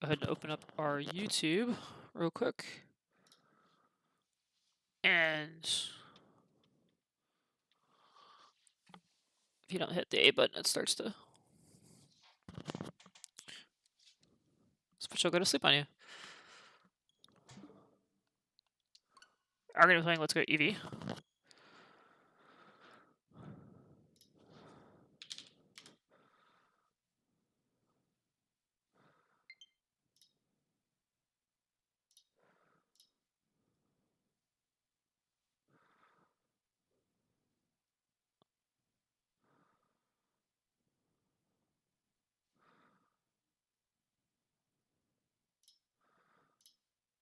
Go ahead and open up our YouTube real quick. And if you don't hit the A button, it starts to Switch will go to sleep on you. Are going to be playing Let's Go Eevee.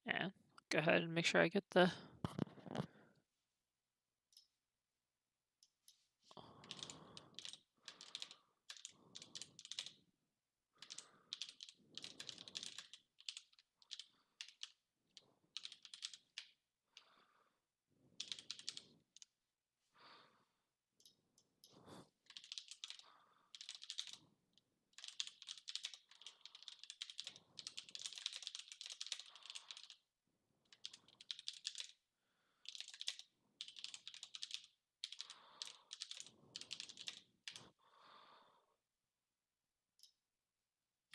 And go ahead and make sure I get the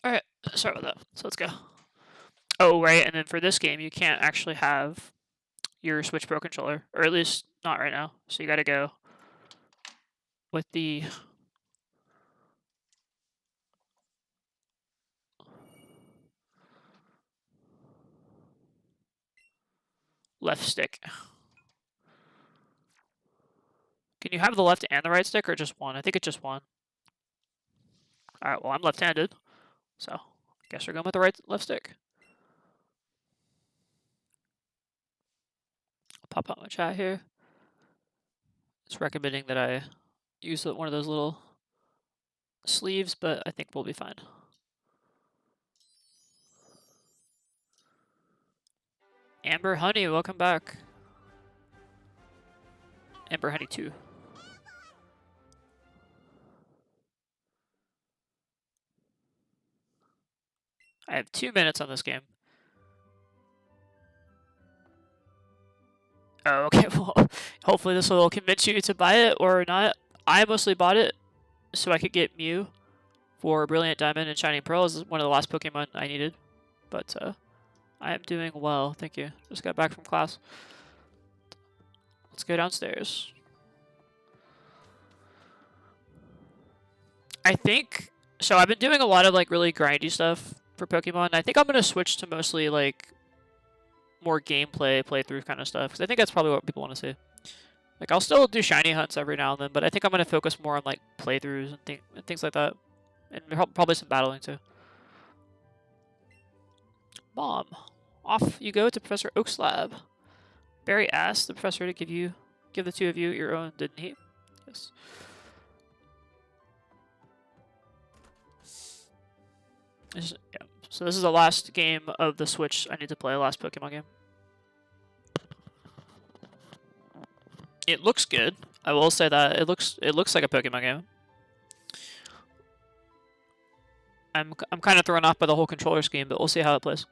Alright, sorry about that. So let's go. Oh, right, and then for this game, you can't actually have your Switch Pro controller, or at least not right now. So you gotta go with the left stick. Can you have the left and the right stick, or just one? I think it's just one. Alright, well, I'm left-handed, so I guess we're going with the left stick. I'll pop out my chat here. It's recommending that I use one of those little sleeves, but I think we'll be fine. Amber Honey, welcome back. Amber Honey 2. I have 2 minutes on this game. Oh, okay, well, hopefully this will convince you to buy it or not. I mostly bought it so I could get Mew for Brilliant Diamond and Shining Pearl as one of the last Pokemon I needed. But I am doing well, thank you. Just got back from class. Let's go downstairs. I think, so I've been doing a lot of like really grindy stuff for Pokemon. I think I'm going to switch to mostly like more gameplay, playthrough kind of stuff, because I think that's probably what people want to see. Like, I'll still do shiny hunts every now and then, but I think I'm going to focus more on like playthroughs and things like that. And probably some battling too. Mom, off you go to Professor Oak's lab. Barry asked the professor to give the two of you your own, didn't he? Yes. Yeah. So this is the last game of the Switch I need to play, last Pokemon game. It looks good. I will say that it looks like a Pokemon game. I'm kind of thrown off by the whole controller scheme, but we'll see how it plays.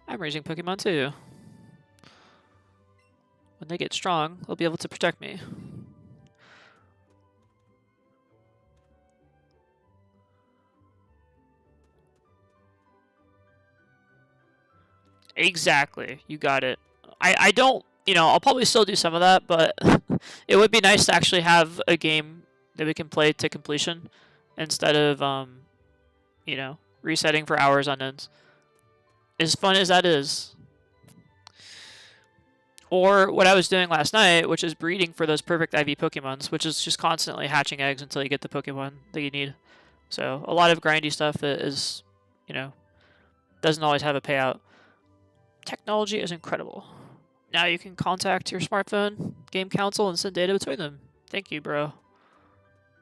I'm raising Pokemon too. When they get strong, they'll be able to protect me. Exactly. You got it. I don't, you know, I'll probably still do some of that, but it would be nice to actually have a game that we can play to completion instead of, you know, resetting for hours on ends. As fun as that is. Or what I was doing last night, which is breeding for those perfect IV Pokemons, which is just constantly hatching eggs until you get the Pokemon that you need. So a lot of grindy stuff that is, you know, doesn't always have a payout. Technology is incredible. Now you can contact your smartphone, game console, and send data between them. Thank you, bro.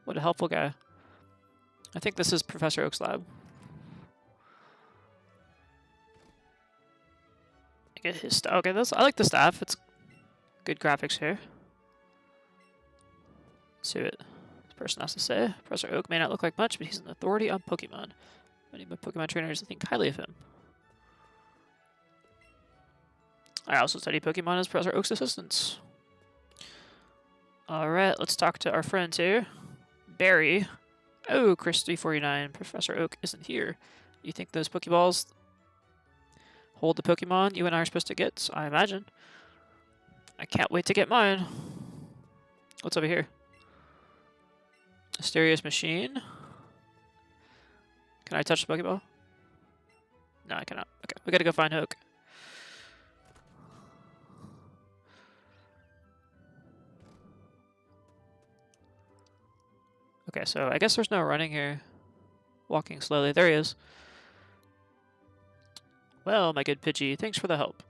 What a helpful guy. I think this is Professor Oak's lab. I get his stuff. Okay, I like the staff. It's good graphics here. Let's see what this person has to say. Professor Oak may not look like much, but he's an authority on Pokemon. Many of my Pokemon trainers think highly of him. I also study Pokemon as Professor Oak's assistant. Alright, let's talk to our friends here. Barry. Oh, Chris 349. Professor Oak isn't here. You think those Pokeballs hold the Pokemon you and I are supposed to get? I imagine. I can't wait to get mine. What's over here? Mysterious machine. Can I touch the Pokeball? No, I cannot. Okay, we gotta go find Hook. Okay, so I guess there's no running here. Walking slowly. There he is. Well, my good Pidgey, thanks for the help.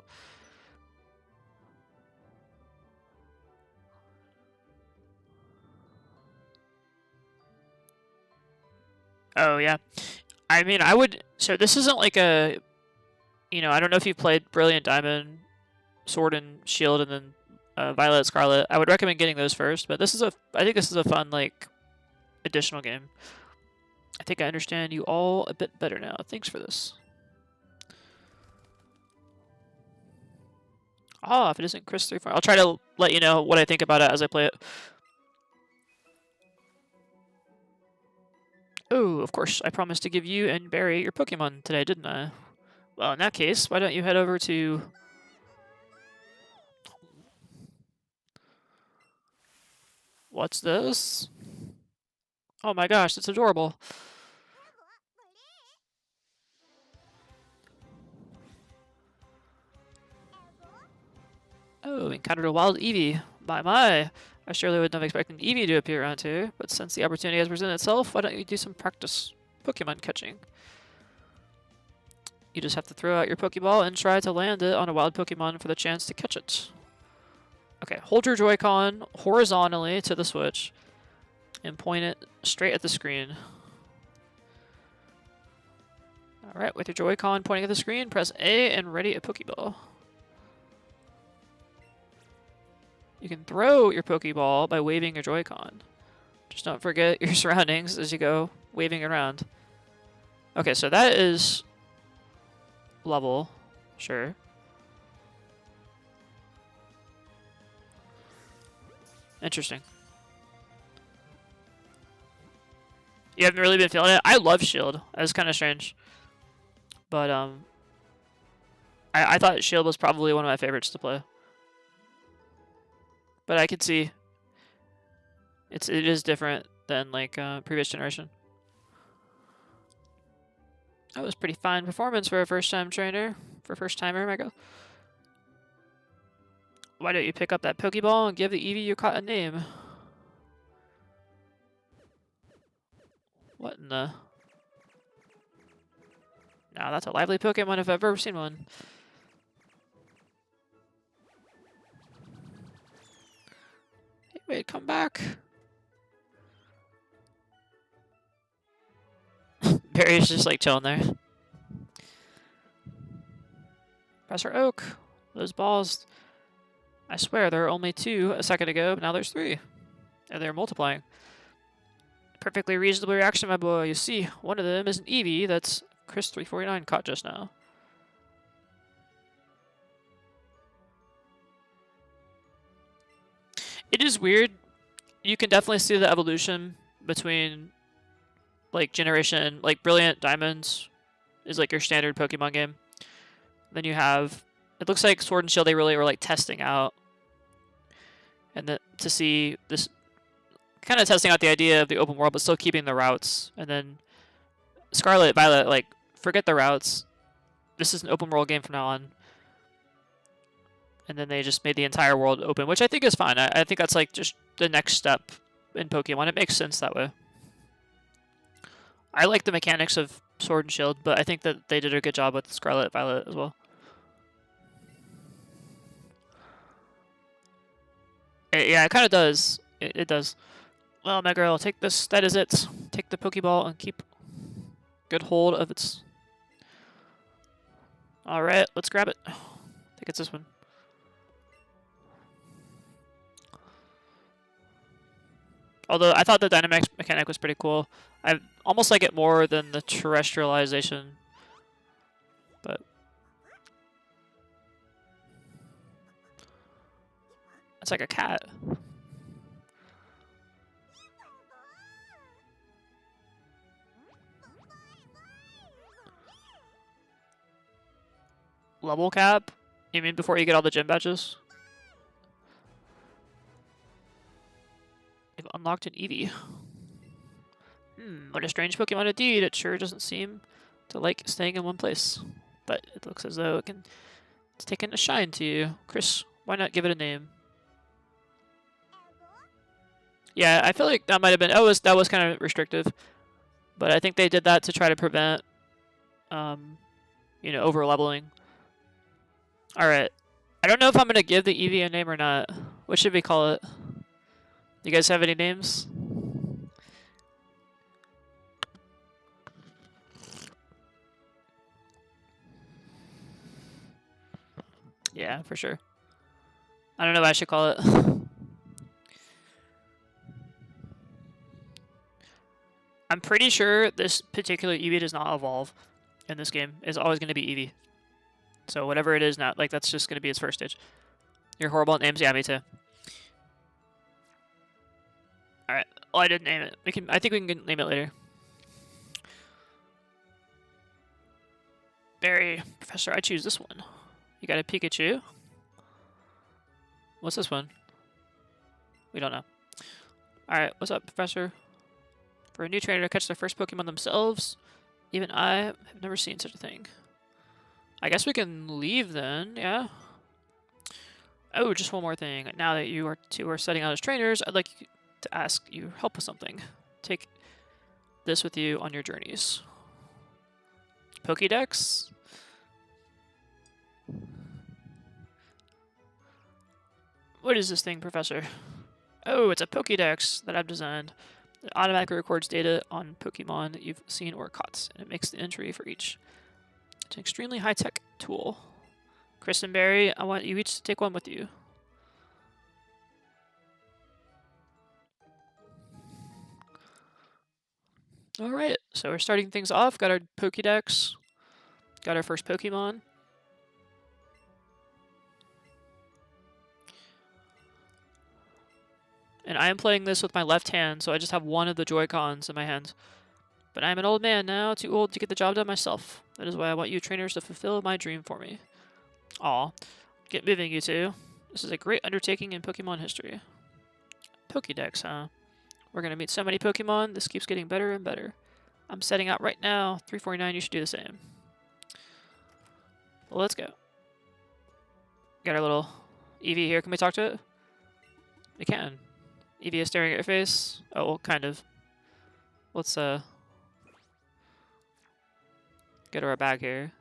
Oh, yeah. I mean, I would... So this isn't like a... You know, I don't know if you've played Brilliant Diamond, Sword and Shield, and then Violet, Scarlet. I would recommend getting those first, but this is a... I think this is a fun, like, additional game. I think I understand you all a bit better now. Thanks for this. Oh, if it isn't Chris 34, I'll try to let you know what I think about it as I play it. Oh, of course, I promised to give you and Barry your Pokemon today, didn't I? Well, in that case, why don't you head over to... What's this? Oh my gosh, it's adorable. Oh, encountered a wild Eevee. My. I surely wouldn't have expected Eevee to appear around here, but since the opportunity has presented itself, why don't you do some practice Pokemon catching? You just have to throw out your Pokeball and try to land it on a wild Pokemon for the chance to catch it. Okay, hold your Joy-Con horizontally to the Switch and point it straight at the screen. Alright, with your Joy-Con pointing at the screen, press A and ready a Pokeball. You can throw your Pokeball by waving your Joy-Con. Just don't forget your surroundings as you go waving around. Okay, so that is level. Sure. Interesting. You haven't really been feeling it? I love Shield. That's kind of strange. But, I thought Shield was probably one of my favorites to play. But I could see it is different than like previous generation. That was pretty fine performance for a first-time trainer, for a first-timer, Michael. Why don't you pick up that Pokeball and give the Eevee you caught a name? What in the... Now that's a lively Pokemon if I've ever seen one. Hey, wait, come back. Barry's just like chilling there. Professor Oak, those balls. I swear there were only 2 a second ago, but now there's 3. And they're multiplying. Perfectly reasonable reaction, my boy. You see, one of them is an Eevee that's Chris 349 caught just now. It is weird. You can definitely see the evolution between like generation, like Brilliant Diamonds is like your standard Pokemon game. Then you have, it looks like Sword and Shield they really were like testing out, and then to see this, kind of testing out the idea of the open world, but still keeping the routes. And then Scarlet, Violet, like forget the routes. This is an open world game from now on. And then they just made the entire world open, which I think is fine. I think that's like just the next step in Pokemon. It makes sense that way. I like the mechanics of Sword and Shield, but I think that they did a good job with Scarlet Violet as well. Yeah, it kind of does. It does. Well, my girl, take this. That is it. Take the Pokeball and keep good hold of its... Alright, let's grab it. I think it's this one. Although I thought the Dynamax mechanic was pretty cool. I almost like it more than the terrestrialization, but it's like a cat. Level cap? You mean before you get all the gym badges? You've unlocked an Eevee. What a strange Pokemon indeed. It sure doesn't seem to like staying in one place. But it looks as though it's taken a shine to you. Chris, why not give it a name? Yeah, I feel like that might have been... that was kind of restrictive. But I think they did that to try to prevent, you know, over-leveling. Alright. I don't know if I'm going to give the Eevee a name or not. What should we call it? You guys have any names? Yeah, for sure. I don't know what I should call it. I'm pretty sure this particular Eevee does not evolve in this game. It's always going to be Eevee. So whatever it is now, like, that's just going to be its first stage. You're horrible at names? Yeah, me too. Alright. Oh, I didn't name it. I think we can name it later. Barry. Professor, I choose this one. You got a Pikachu? What's this one? We don't know. Alright, what's up, Professor? For a new trainer to catch their first Pokemon themselves, even I have never seen such a thing. I guess we can leave then, yeah? Oh, just one more thing. Now that you two are setting out as trainers, I'd like to ask you help with something. Take this with you on your journeys. Pokédex? What is this thing, Professor? Oh, it's a Pokédex that I've designed. It automatically records data on Pokemon that you've seen or caught, and it makes the entry for each. It's an extremely high-tech tool. Chris and Barry, I want you each to take one with you. Alright, so we're starting things off. Got our Pokédex. Got our first Pokemon. And I am playing this with my left hand, so I just have one of the Joy-Cons in my hand. But I am an old man now, too old to get the job done myself. That is why I want you trainers to fulfill my dream for me. Aw. Get moving, you two. This is a great undertaking in Pokemon history. Pokédex, huh? We're gonna meet so many Pokemon, this keeps getting better and better. I'm setting out right now. 349, you should do the same. Well, let's go. Got our little Eevee here. Can we talk to it? We can. Eevee is staring at your face. Oh, well, kind of. Let's, get her a bag here.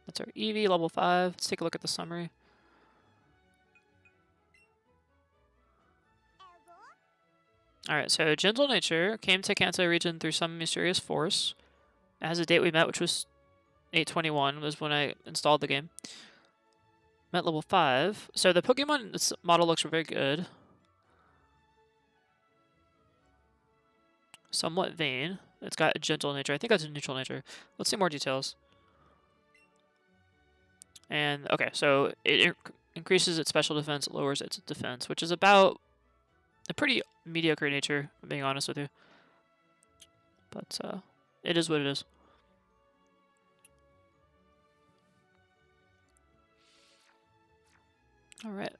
That's our Eevee, level 5. Let's take a look at the summary. Alright, so Gentle Nature came to Kanto region through some mysterious force. It has a date we met, which was 8/21, was when I installed the game. Met level 5. So the Pokemon this model looks very good. Somewhat vain. It's got a Gentle Nature. I think that's a Neutral Nature. Let's see more details. And, okay, so it increases its special defense, lowers its defense, which is about a pretty mediocre nature, if I'm being honest with you. But, it is what it is. Alright.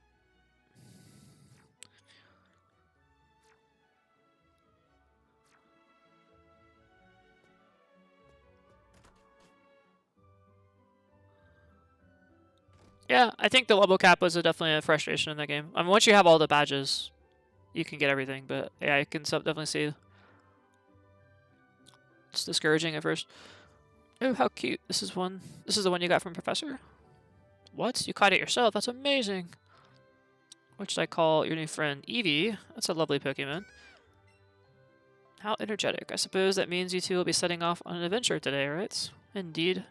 Yeah, I think the level cap was definitely a frustration in that game. I mean, once you have all the badges, you can get everything, but yeah, I can definitely see it's discouraging at first. Oh, how cute. This is the one you got from Professor? What? You caught it yourself? That's amazing. What should I call your new friend? Eevee? That's a lovely Pokemon. How energetic. I suppose that means you two will be setting off on an adventure today, right? Indeed.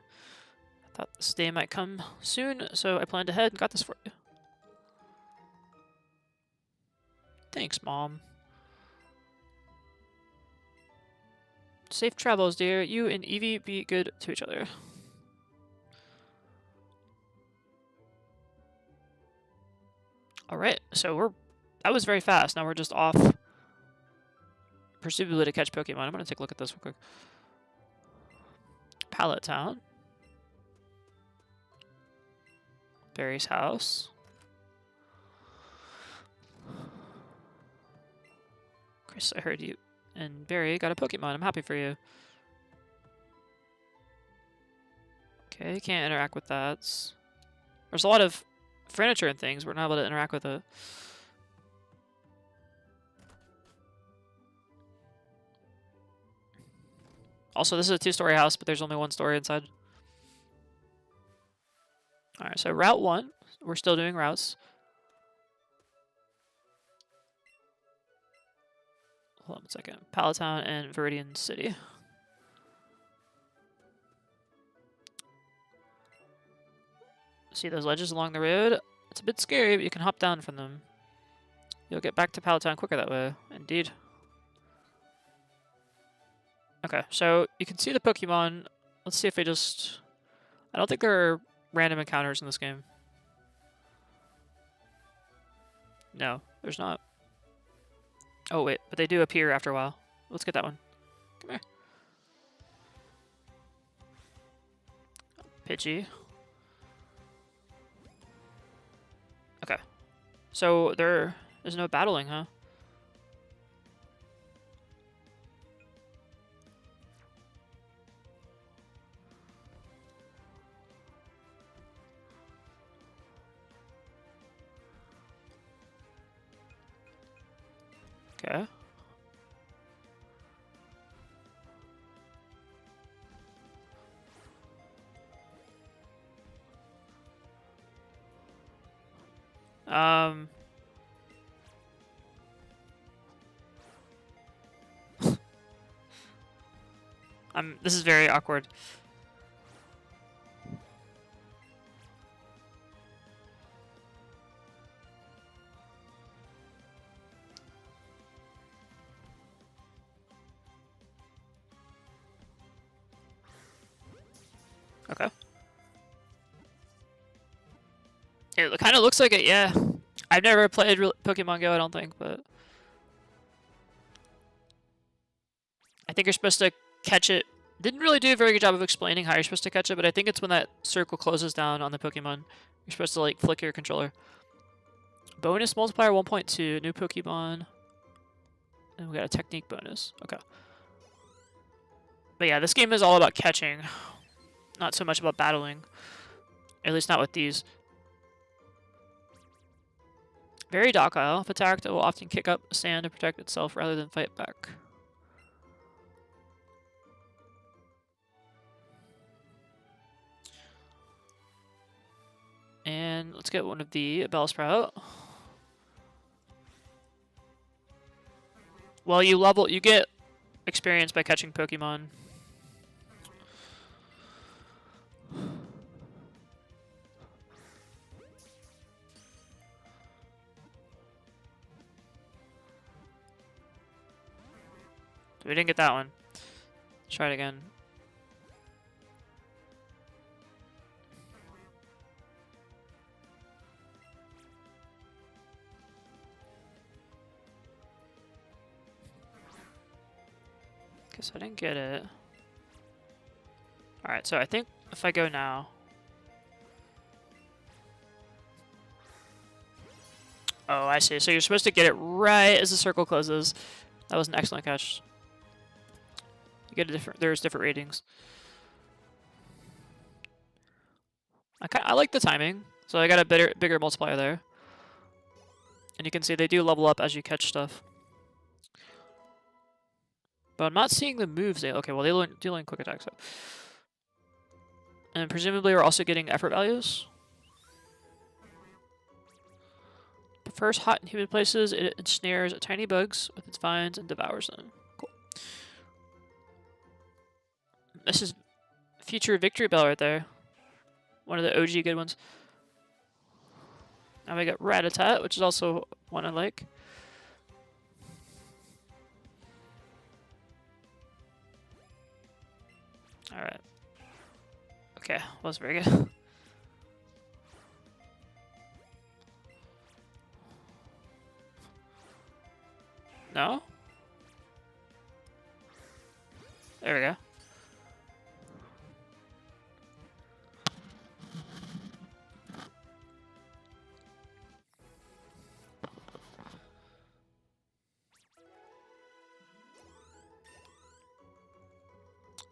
I thought this day might come soon, so I planned ahead and got this for you. Thanks, Mom. Safe travels, dear. You and Eevee be good to each other. Alright, so that was very fast. Now we're just off, presumably to catch Pokemon. I'm gonna take a look at this real quick. Pallet Town. Barry's house. Chris, I heard you and Barry got a Pokemon. I'm happy for you. Okay, can't interact with that. There's a lot of furniture and things. We're not able to interact with it. Also, this is a 2-story house, but there's only 1 story inside. Alright, so Route 1. We're still doing routes. Hold on a second. Pallet Town and Viridian City. See those ledges along the road? It's a bit scary, but you can hop down from them. You'll get back to Pallet Town quicker that way. Indeed. Okay, so you can see the Pokemon. Let's see if they just... I don't think there are random encounters in this game. No, there's not. Oh, wait, but they do appear after a while. Let's get that one. Come here. Pidgey. Okay. So there is no battling, huh? Okay. This is very awkward. Okay. It kind of looks like it, yeah. I've never played Pokemon Go, I don't think, but... I think you're supposed to catch it. Didn't really do a very good job of explaining how you're supposed to catch it, but I think it's when that circle closes down on the Pokemon. You're supposed to, like, flick your controller. Bonus multiplier 1.2, new Pokemon. And we got a technique bonus. Okay. But yeah, this game is all about catching. Not so much about battling. At least not with these. Very docile. If attacked, it will often kick up sand to protect itself rather than fight back. And let's get one of the Bellsprout. Well, you get experience by catching Pokemon. We didn't get that one. Let's try it again. Guess I didn't get it. Alright, so I think if I go now... Oh, I see. So you're supposed to get it right as the circle closes. That was an excellent catch. You get a different... There's different ratings. I like the timing. So I got a bigger multiplier there. And you can see they do level up as you catch stuff. But I'm not seeing the moves. Okay, well, they do learn quick attack, so. And presumably we're also getting effort values. Prefers hot and humid places. It ensnares tiny bugs with its vines and devours them. Cool. This is future Victory Bell right there. One of the OG good ones. Now we got Rattata, which is also one I like. Alright. Okay, was very good. No? There we go.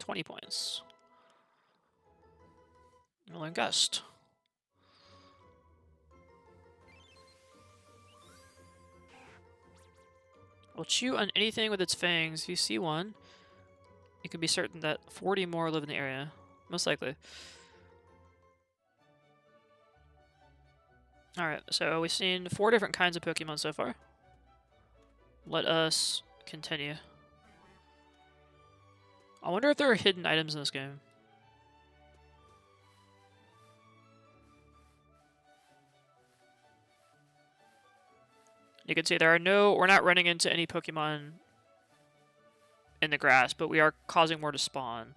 $20 points. Rolling Gust. Will chew on anything with its fangs. If you see one, you can be certain that 40 more live in the area. Most likely. Alright, so we've seen 4 different kinds of Pokemon so far. Let us continue. I wonder if there are hidden items in this game. You can see we're not running into any Pokemon in the grass, but we are causing more to spawn.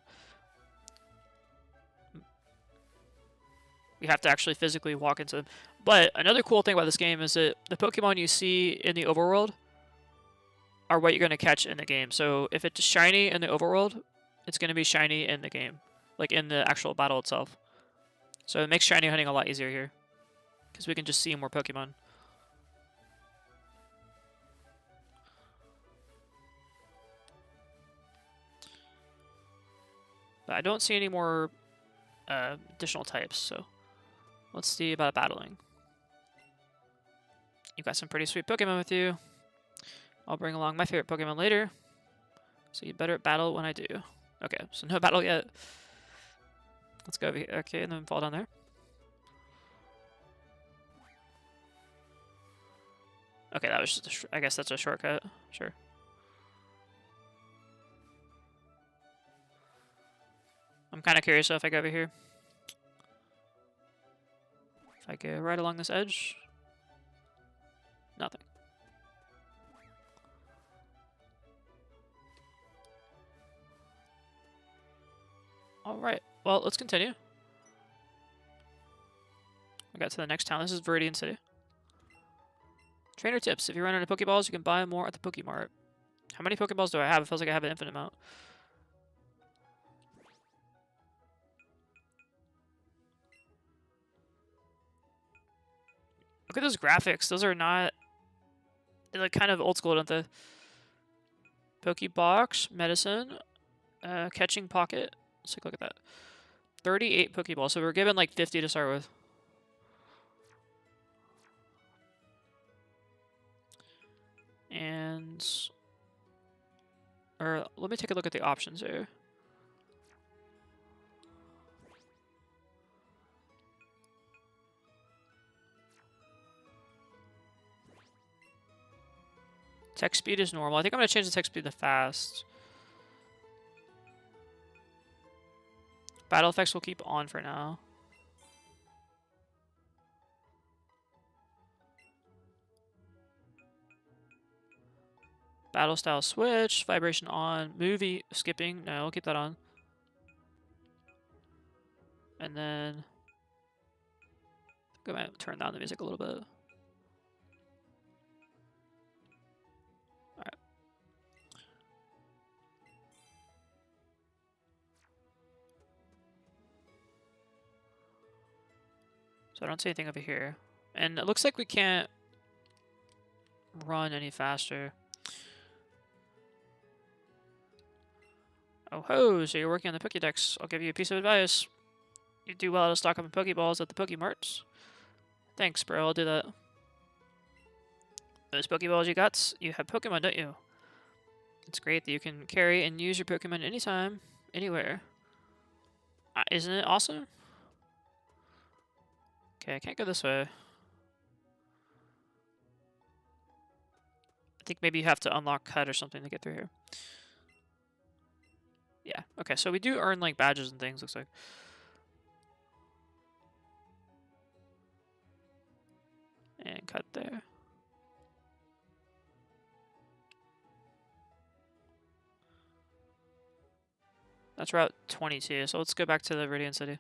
We have to actually physically walk into them. But another cool thing about this game is that the Pokemon you see in the overworld are what you're going to catch in the game. So if it's shiny in the overworld, it's going to be shiny in the game, like in the actual battle itself. So it makes shiny hunting a lot easier here, because we can just see more Pokemon. But I don't see any more additional types, so let's see about battling. You've got some pretty sweet Pokemon with you. I'll bring along my favorite Pokemon later, so you better battle when I do. Okay, so no battle yet. Let's go over here. Okay, and then fall down there. Okay, that was just I guess that's a shortcut. Sure. I'm kind of curious though if I go over here. If I go right along this edge. Nothing. Alright, well, let's continue. We got to the next town. This is Viridian City. Trainer tips. If you run out of Pokeballs, you can buy more at the Pokemart. How many Pokeballs do I have? It feels like I have an infinite amount. Look at those graphics. Those are not... They look kind of old school, don't they? Pokebox, medicine, catching pocket. Let's take a look at that. 38 Pokeballs. So we're given like 50 to start with. And... Or let me take a look at the options here. Text speed is normal. I think I'm going to change the text speed to fast. Battle effects will keep on for now. Battle style switch. Vibration on. Movie skipping. No, we'll keep that on. And then... I think I might turn down the music a little bit. Alright. So I don't see anything over here. And it looks like we can't run any faster. Oh ho, so you're working on the Pokédex. I'll give you a piece of advice. You do well to stock up on Pokeballs at the Pokemarts. Thanks, bro, I'll do that. Those Pokeballs you got, you have Pokemon, don't you? It's great that you can carry and use your Pokemon anytime, anywhere. Isn't it awesome? Okay, I can't go this way. I think maybe you have to unlock Cut or something to get through here. Yeah, okay, so we do earn, like, badges and things, looks like. And cut there. That's Route 22, so let's go back to the Radiant City.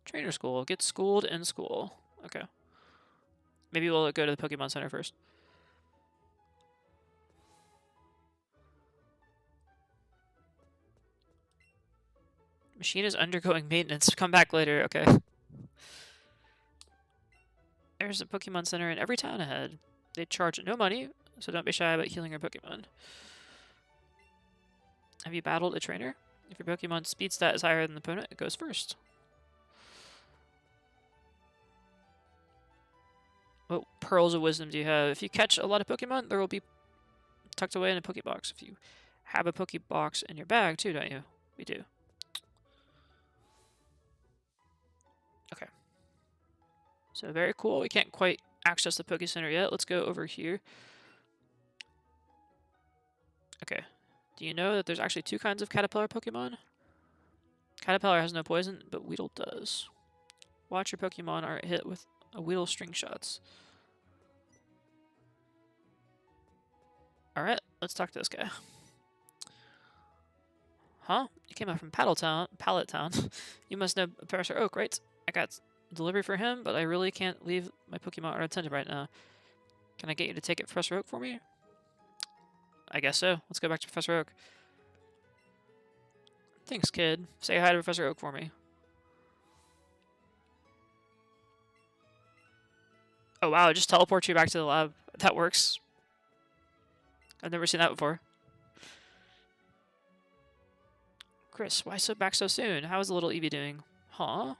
Trainer school. Get schooled in school. Okay. Maybe we'll go to the Pokemon Center first. Machine is undergoing maintenance. Come back later. Okay. There's a Pokemon Center in every town ahead. They charge no money, so don't be shy about healing your Pokemon. Have you battled a trainer? If your Pokemon's speed stat is higher than the opponent, it goes first. What pearls of wisdom do you have? If you catch a lot of Pokemon, there will be tucked away in a Pokebox. If you have a Pokebox in your bag too, don't you? We do. Okay. So very cool. We can't quite access the Poke Center yet. Let's go over here. Okay. Do you know that there's actually two kinds of Caterpillar Pokemon? Caterpillar has no poison, but Weedle does. Watch your Pokemon are hit with a Weedle string shots. Alright, let's talk to this guy. Huh? You came out from Pallet Town. You must know Professor Oak, right? I got delivery for him, but I really can't leave my Pokemon unattended right now. Can I get you to take it to Professor Oak for me? I guess so. Let's go back to Professor Oak. Thanks, kid. Say hi to Professor Oak for me. Oh wow, it just teleports you back to the lab. That works. I've never seen that before. Chris, why back so soon? How is the little Eevee doing? Huh?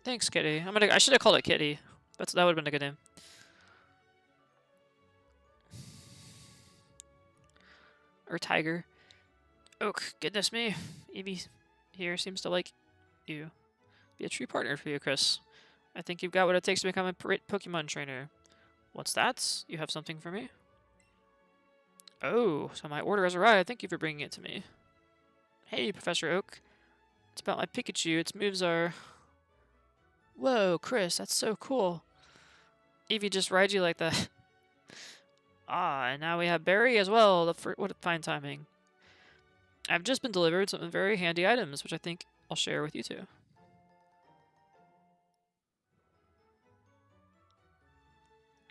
Thanks, Kitty. I should have called it Kitty. That would have been a good name. Or Tiger. Oak, goodness me. Eevee here seems to like you. Be a true partner for you, Chris. I think you've got what it takes to become a great Pokemon trainer. What's that? You have something for me? Oh, so my order has arrived. Thank you for bringing it to me. Hey, Professor Oak. It's about my Pikachu. Its moves are... Whoa, Chris, that's so cool. Eevee just rides you like that. Ah, and now we have Barry as well. What a fine timing. I've just been delivered some very handy items, which I think I'll share with you two.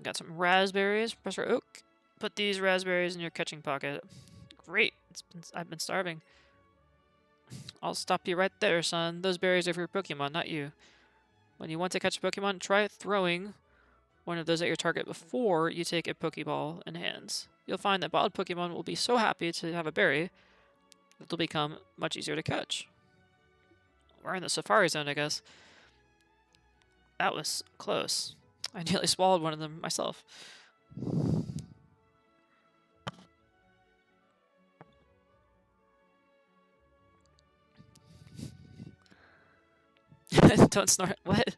Got some raspberries, Professor Oak. Put these raspberries in your catching pocket. Great. I've been starving. I'll stop you right there, son. Those berries are for your Pokemon, not you. When you want to catch a Pokemon, try throwing one of those at your target before you take a Pokeball in hands. You'll find that wild Pokemon will be so happy to have a berry that they'll become much easier to catch. We're in the Safari Zone, I guess. That was close. I nearly swallowed one of them myself. Don't snort. What?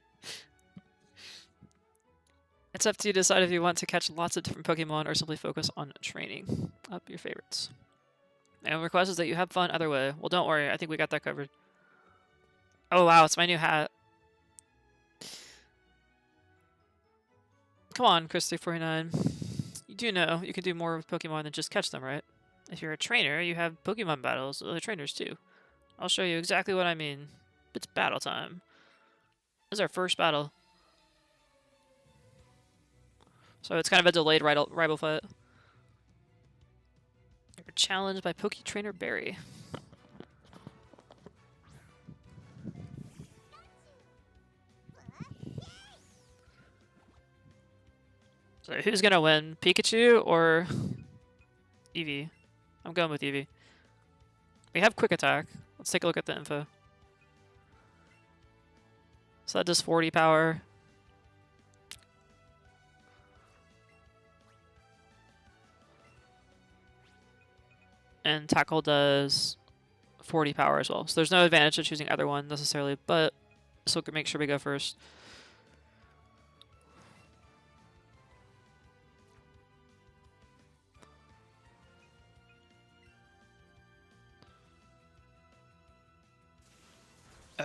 It's up to you to decide if you want to catch lots of different Pokemon or simply focus on training up your favorites. My only request is that you have fun either way. Well, don't worry. I think we got that covered. Oh, wow. It's my new hat. Come on, Chris349. You do know you can do more with Pokemon than just catch them, right? If you're a trainer, you have Pokemon battles with other trainers too. I'll show you exactly what I mean. It's battle time. This is our first battle. So it's kind of a delayed rival fight. You're challenged by Poke Trainer Barry. So who's gonna win? Pikachu or Eevee? I'm going with Eevee. We have Quick Attack. Let's take a look at the info. So that does 40 power. And Tackle does 40 power as well. So there's no advantage to choosing either one necessarily, but so make sure we go first.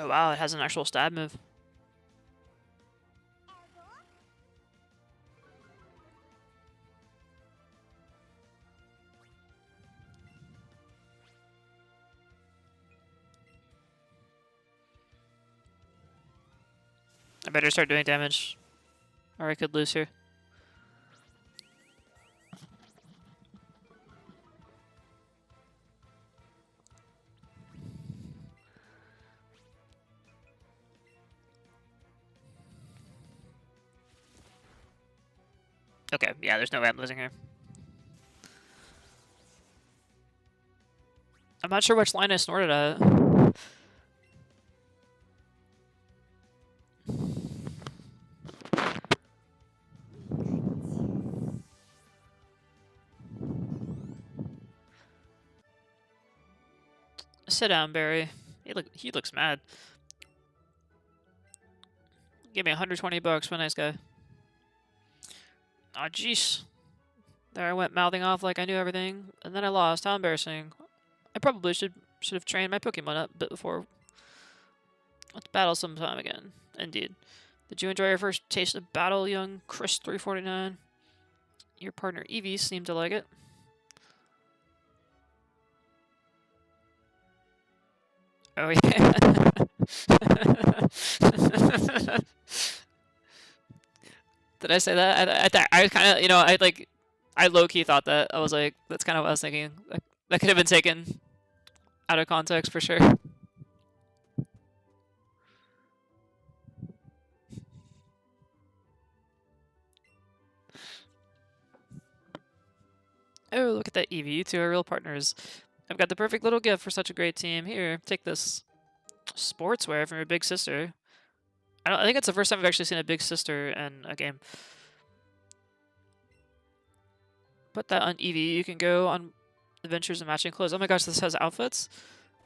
Oh wow, it has an actual stab move. I better start doing damage, or I could lose here. Okay, yeah, there's no way I'm losing here. I'm not sure which line I snorted at. Sit down, Barry. He looks mad. Give me 120 bucks, what a nice guy. Aw, jeez. There I went mouthing off like I knew everything, and then I lost. How embarrassing. I probably should have trained my Pokemon up a bit before. Let's battle sometime again. Indeed. Did you enjoy your first taste of battle, young Chris 349? Your partner Eevee seemed to like it. Oh yeah. Did I say that? I kind of, I low-key thought that. I was like, that's kind of what I was thinking. That could have been taken out of context for sure. Oh, look at that, Eevee. You two are real partners. I've got the perfect little gift for such a great team. Here, take this sportswear from your big sister. I think it's the first time I've actually seen a big sister in a game. Put that on Eevee. You can go on adventures and matching clothes. Oh my gosh, this has outfits?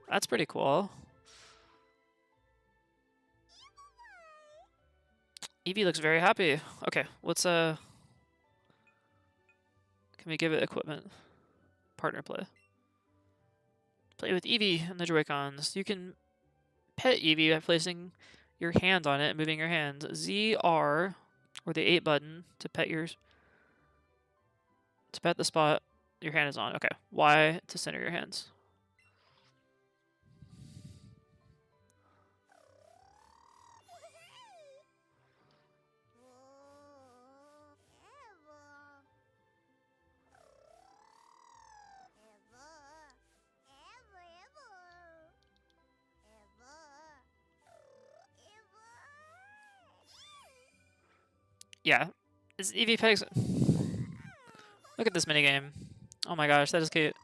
That's pretty cool. Eevee looks very happy. Okay, let's can we give it equipment? Partner play. Play with Eevee and the Joy-Cons. You can pet Eevee by placing your hand on it and moving your hand. ZR or the 8 button to pet the spot your hand is on. Okay. Y to center your hands. Yeah. Is Eevee petting? Look at this minigame. Oh my gosh, that is cute.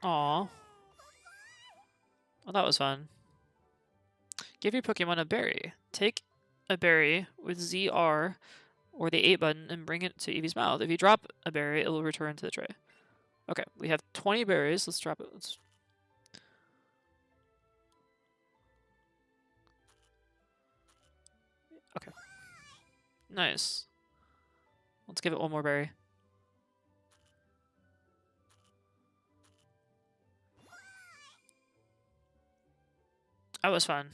Aw. Well, that was fun. Give your Pokemon a berry. Take a berry with ZR or the 8 button and bring it to Eevee's mouth. If you drop a berry, it will return to the tray. Okay, we have 20 berries. Let's drop it. Okay. Nice. Let's give it one more berry. That was fun.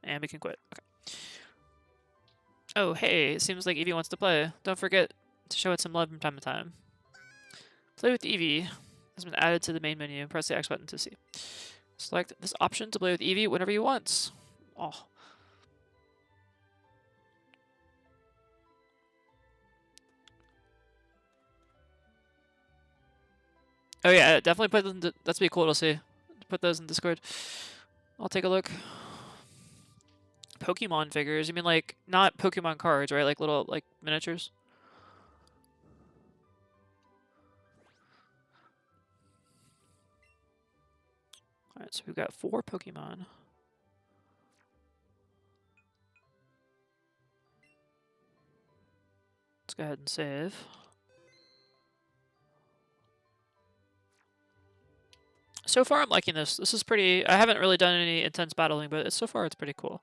And we can quit. Okay. Oh, hey, it seems like Eevee wants to play. Don't forget to show it some love from time to time. Play with Eevee has been added to the main menu. Press the X button to see. Select this option to play with Eevee whenever you want. Oh. Oh yeah, definitely put them. That's be cool to see. Put those in Discord. I'll take a look. Pokemon figures? You mean like not Pokemon cards, right? Like little like miniatures. All right, so we've got 4 Pokemon. Let's go ahead and save. So far, I'm liking this. This is pretty. I haven't really done any intense battling, but so far it's pretty cool.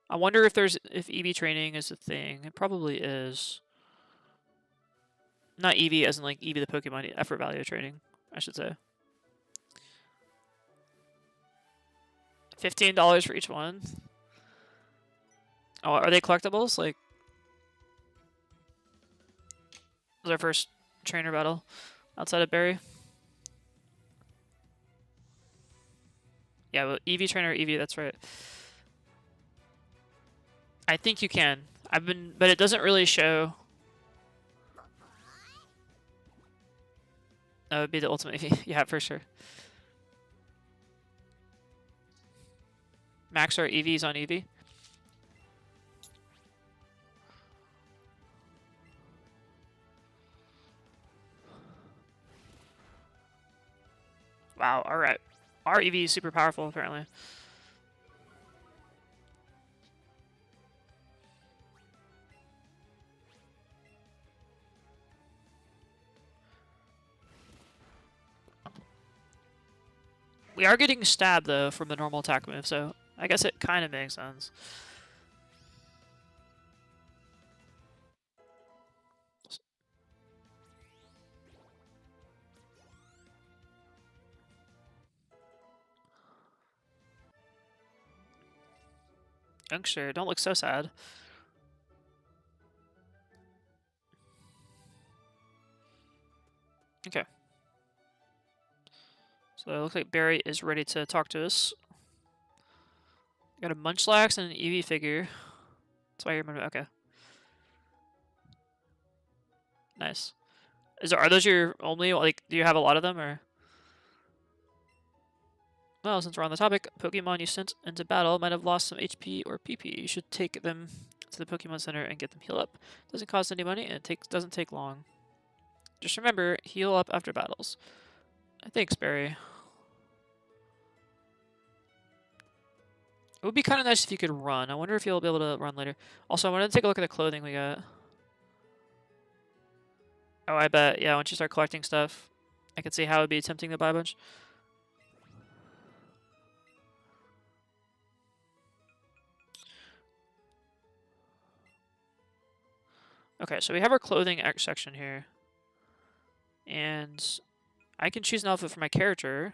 I wonder if Eevee training is a thing. It probably is. Not Eevee as in like Eevee the Pokemon, effort value training, I should say. $15 for each one. Oh, are they collectibles? Like, was our first trainer battle outside of Barry? Yeah, well, Eevee trainer, Eevee, that's right. I think you can. But it doesn't really show. That would be the ultimate Eevee. Yeah, for sure. Max our EVs on Eevee. Wow, alright. Our Eevee is super powerful, apparently. We are getting stabbed, though, from the normal attack move, so I guess it kind of makes sense. Youngster, don't look so sad. Okay. So it looks like Barry is ready to talk to us. Got a Munchlax and an Eevee figure. That's why you remember. Okay. Nice. Are those your only, like, do you have a lot of them, or? Well, since we're on the topic, Pokemon you sent into battle might have lost some HP or PP. You should take them to the Pokemon Center and get them healed up. Doesn't cost any money, and it doesn't take long. Just remember, heal up after battles. Thanks, Barry. It would be kind of nice if you could run. I wonder if you'll be able to run later. Also, I wanted to take a look at the clothing we got. Oh, I bet. Yeah, once you start collecting stuff, I can see how it would be tempting to buy a bunch. Okay, so we have our clothing section here. And I can choose an outfit for my character,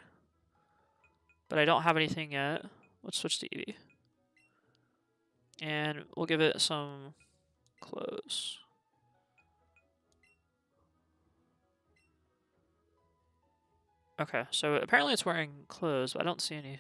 but I don't have anything yet. Let's switch to Eevee. And we'll give it some clothes. Okay, so apparently it's wearing clothes, but I don't see any.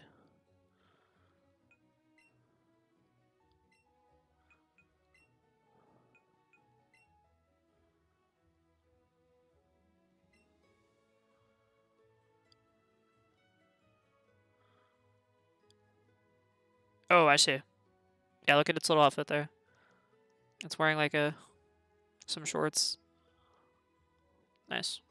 Oh, I see. Yeah, look at its little outfit there. It's wearing like some shorts. Nice.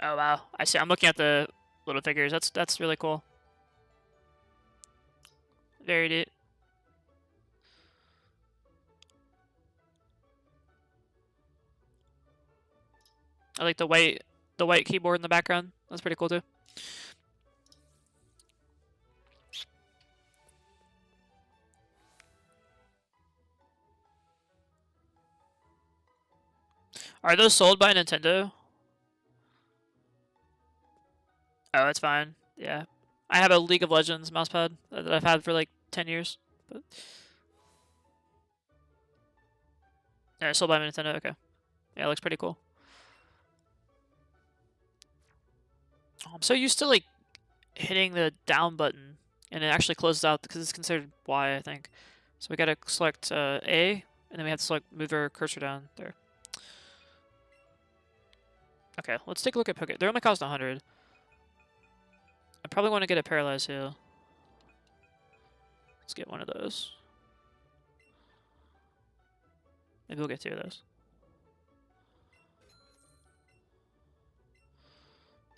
Oh wow, I see. I'm looking at the little figures. That's really cool. Very neat. I like the white keyboard in the background. That's pretty cool too. Are those sold by Nintendo? Oh, it's fine. Yeah. I have a League of Legends mousepad that I've had for like 10 years. But yeah, sold by Nintendo. Okay. Yeah, it looks pretty cool. Oh, I'm so used to like hitting the down button and it actually closes out because it's considered Y, I think. So we gotta select A, and then we have to select move our cursor down there. Okay, let's take a look at Poké. They're only cost 100. I probably want to get a Paralyze Heal. Let's get one of those. Maybe we'll get 2 of those.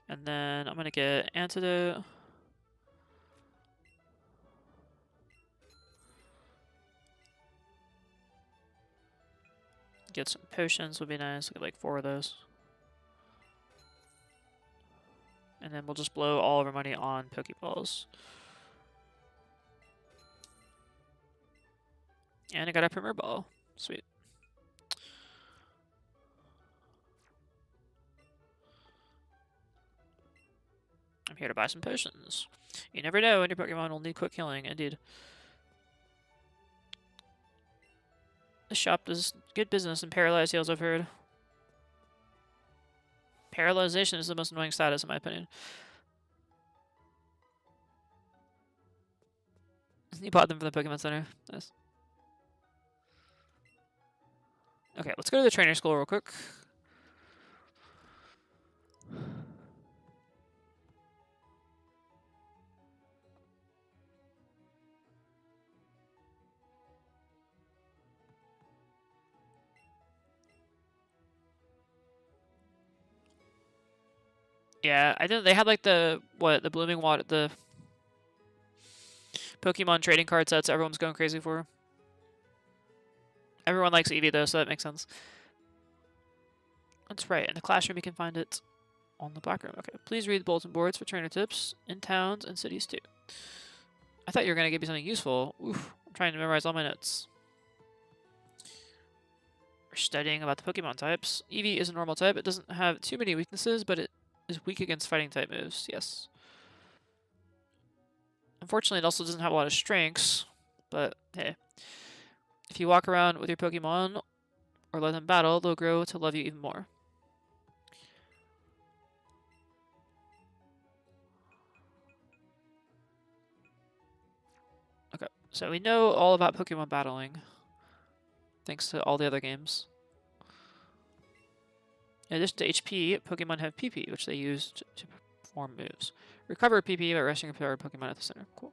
And then I'm gonna get Antidote. Get some potions would be nice. We'll get like 4 of those. And then we'll just blow all of our money on Pokeballs. And I got a Premier Ball. Sweet. I'm here to buy some potions. You never know when your Pokemon will need quick healing. Indeed. The shop does good business in paralyzed heals, I've heard. Paralyzation is the most annoying status, in my opinion. You bought them from the Pokemon Center. Nice. Okay, let's go to the trainer school real quick. Yeah, I think they had like the blooming water, the Pokemon trading card sets everyone's going crazy for. Everyone likes Eevee though, so that makes sense. That's right. In the classroom, you can find it on the black room. Okay, please read the bulletin boards for trainer tips in towns and cities too. I thought you were gonna give me something useful. Oof, I'm trying to memorize all my notes. We're studying about the Pokemon types. Eevee is a normal type. It doesn't have too many weaknesses, but it is weak against fighting type moves. Yes. Unfortunately, it also doesn't have a lot of strengths, but hey. If you walk around with your Pokemon or let them battle, they'll grow to love you even more. Okay, so we know all about Pokemon battling, thanks to all the other games. In addition to HP, Pokemon have PP, which they use to perform moves. Recover PP by resting a power Pokemon at the center. Cool.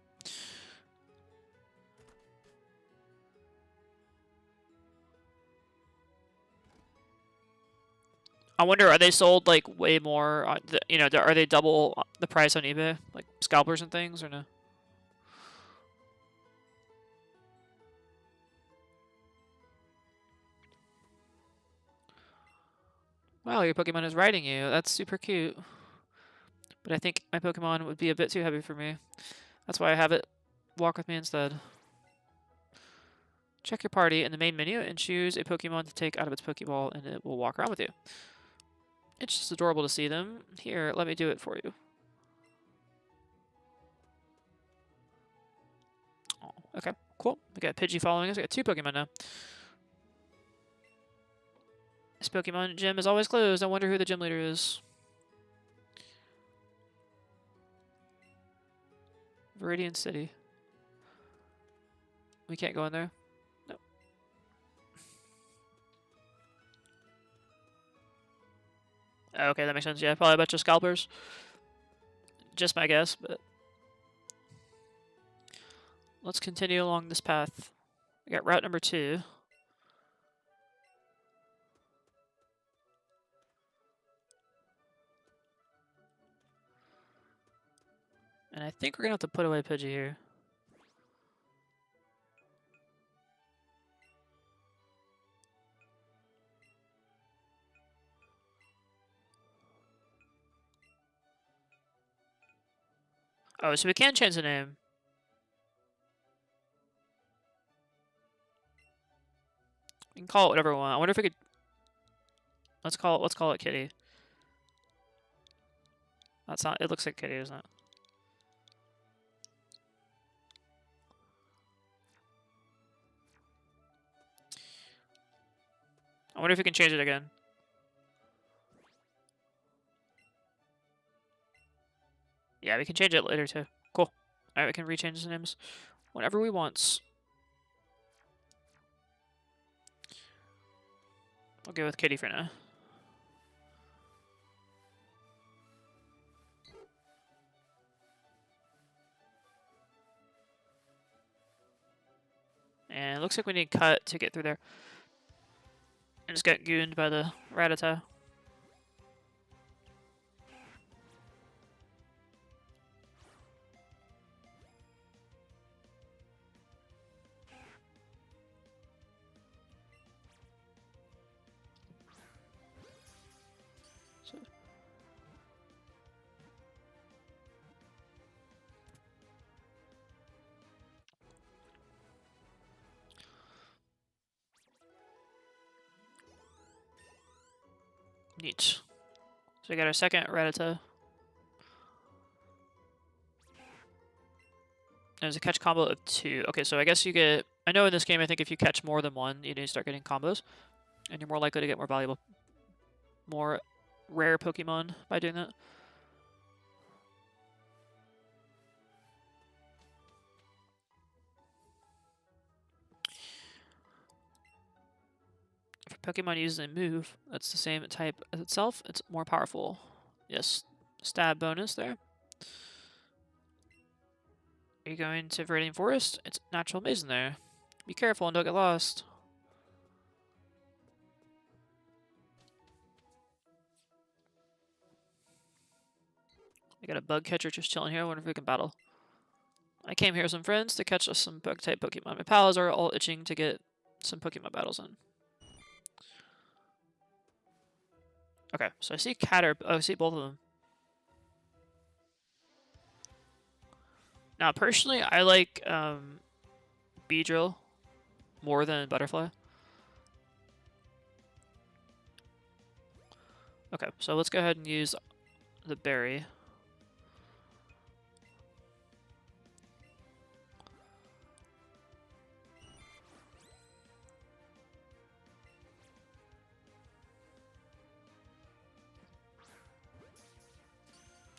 I wonder, are they sold like way more? You know, are they double the price on eBay, like scalpers and things, or no? Wow, your Pokemon is riding you. That's super cute. But I think my Pokemon would be a bit too heavy for me. That's why I have it walk with me instead. Check your party in the main menu and choose a Pokemon to take out of its Pokeball, and it will walk around with you. It's just adorable to see them. Here, let me do it for you. Oh, okay, cool. We got Pidgey following us. We got 2 Pokemon now. This Pokemon gym is always closed. I wonder who the gym leader is. Viridian City. We can't go in there? No. Okay, that makes sense. Yeah, probably a bunch of scalpers. Just my guess, but... Let's continue along this path. We got route number 2. And I think we're going to have to put away Pidgey here. Oh, so we can change the name. We can call it whatever we want. I wonder if we could... Let's call it Kitty. That's not... It looks like Kitty, doesn't it? I wonder if we can change it again. Yeah, we can change it later too. Cool. Alright, we can rechange the names whenever we want. I'll go with Kitty for now. And it looks like we need cut to get through there. And just get gooned by the Rattata. Neat. So we got our second Rattata. There's a catch combo of 2. Okay, so I guess you get... I know in this game, I think if you catch more than one, you need to start getting combos. And you're more likely to get more valuable... more rare Pokemon by doing that. If a Pokemon uses a move that's the same type as itself, it's more powerful. Yes, stab bonus there. Are you going to Viridian Forest? It's natural maze in there. Be careful and don't get lost. I got a bug catcher just chilling here. I wonder if we can battle. I came here with some friends to catch us some bug-type Pokemon. My pals are all itching to get some Pokemon battles in. Okay, so I see oh, I see both of them. Now, personally, I like Beedrill more than Butterfly. Okay, so let's go ahead and use the berry.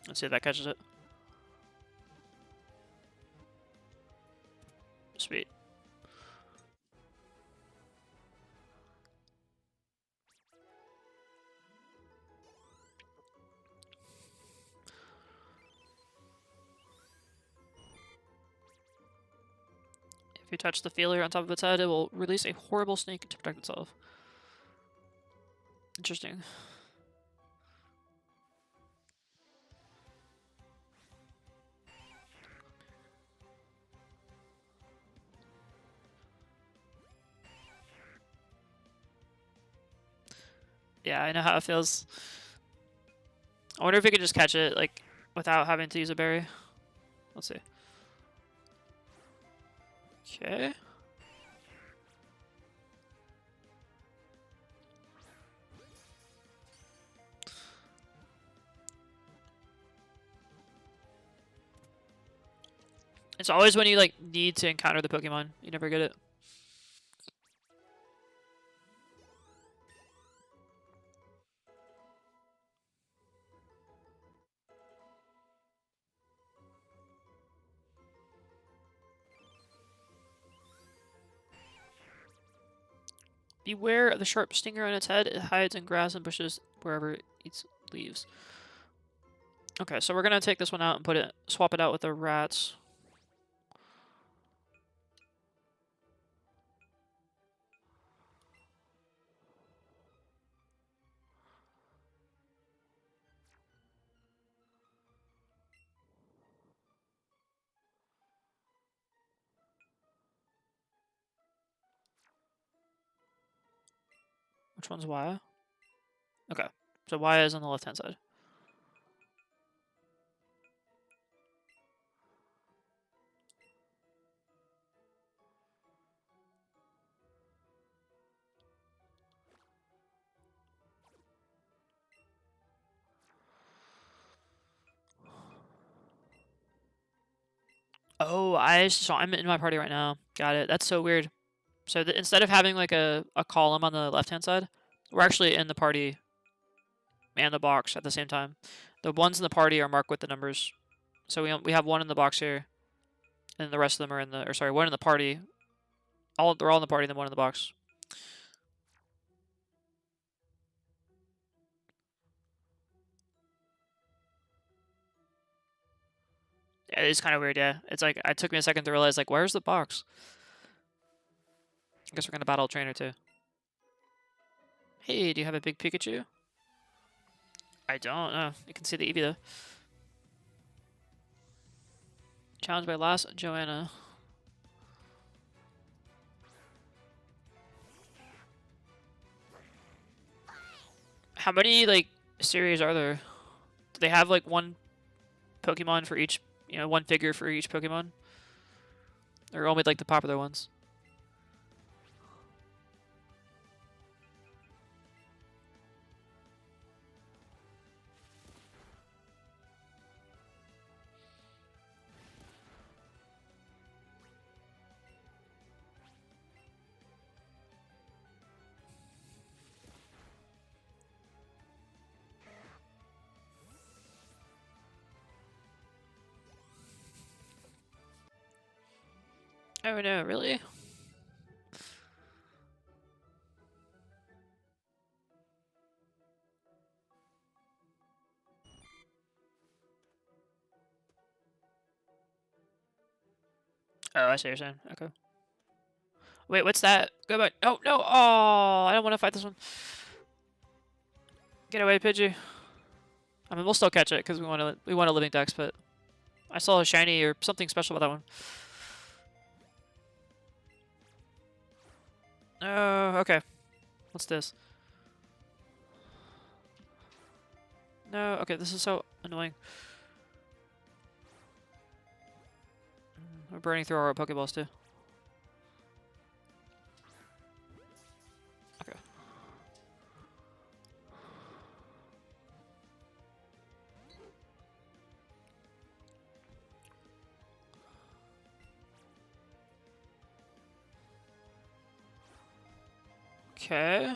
Let's see if that catches it. Sweet. If you touch the feeler on top of its head, it will release a horrible snake to protect itself. Interesting. Yeah, I know how it feels. I wonder if we could just catch it, like, without having to use a berry. Let's see. Okay. It's always when you, like, need to encounter the Pokemon. You never get it. Beware of the sharp stinger on its head. It hides in grass and bushes wherever it eats leaves. Okay, so we're gonna take this one out and swap it out with the rats. Which one's Y? Okay, so Y is on the left-hand side. Oh, so I'm in my party right now. Got it. That's so weird. So instead of having like a column on the left-hand side, we're actually in the party and the box at the same time. The ones in the party are marked with the numbers. So we have one in the box here, and the rest of them are in the... Or sorry, one in the party. They're all in the party, and then one in the box. Yeah, it's kind of weird, yeah. It's like, it took me a second to realize, like, where's the box? I guess we're going to battle a trainer, too. Hey, do you have a big Pikachu? I don't know. You can see the Eevee though. Challenged by last Joanna. How many like series are there? Do they have like one Pokemon for each, one figure for each Pokemon? Or only like the popular ones? Oh no, really? Oh, I see what you're saying. Okay. Wait, what's that? Go back. Oh, no. Oh, I don't want to fight this one. Get away, Pidgey. I mean, we'll still catch it because we want a living dex, but I saw a shiny or something special about that one. Oh, okay. What's this? No, okay, this is so annoying. We're burning through our Pokeballs too. Okay. Okay.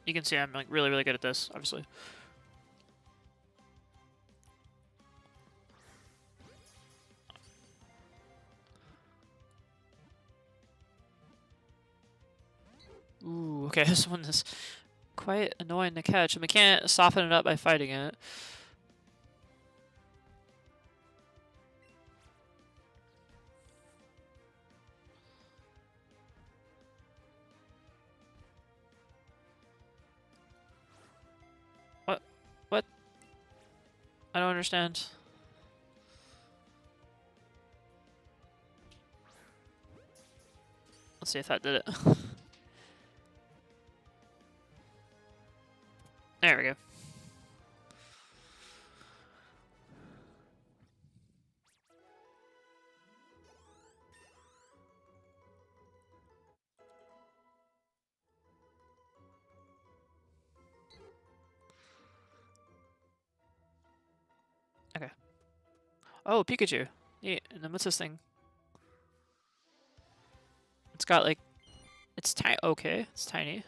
You can see I'm like really, really good at this, obviously. Ooh, okay, this one is quite annoying to catch, and we can't soften it up by fighting it. What? What? I don't understand. Let's see if that did it. There we go. Okay. Oh, Pikachu. Yeah, and then what's this thing? It's got like, it's tiny. Okay, it's tiny.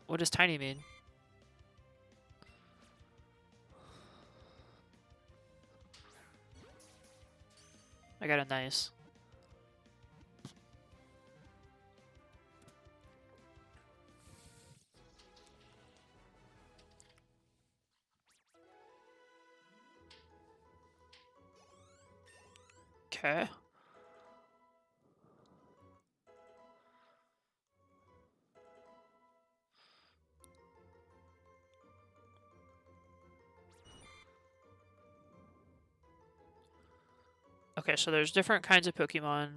What does tiny mean? I got a nice. Okay. Okay, so there's different kinds of Pokemon.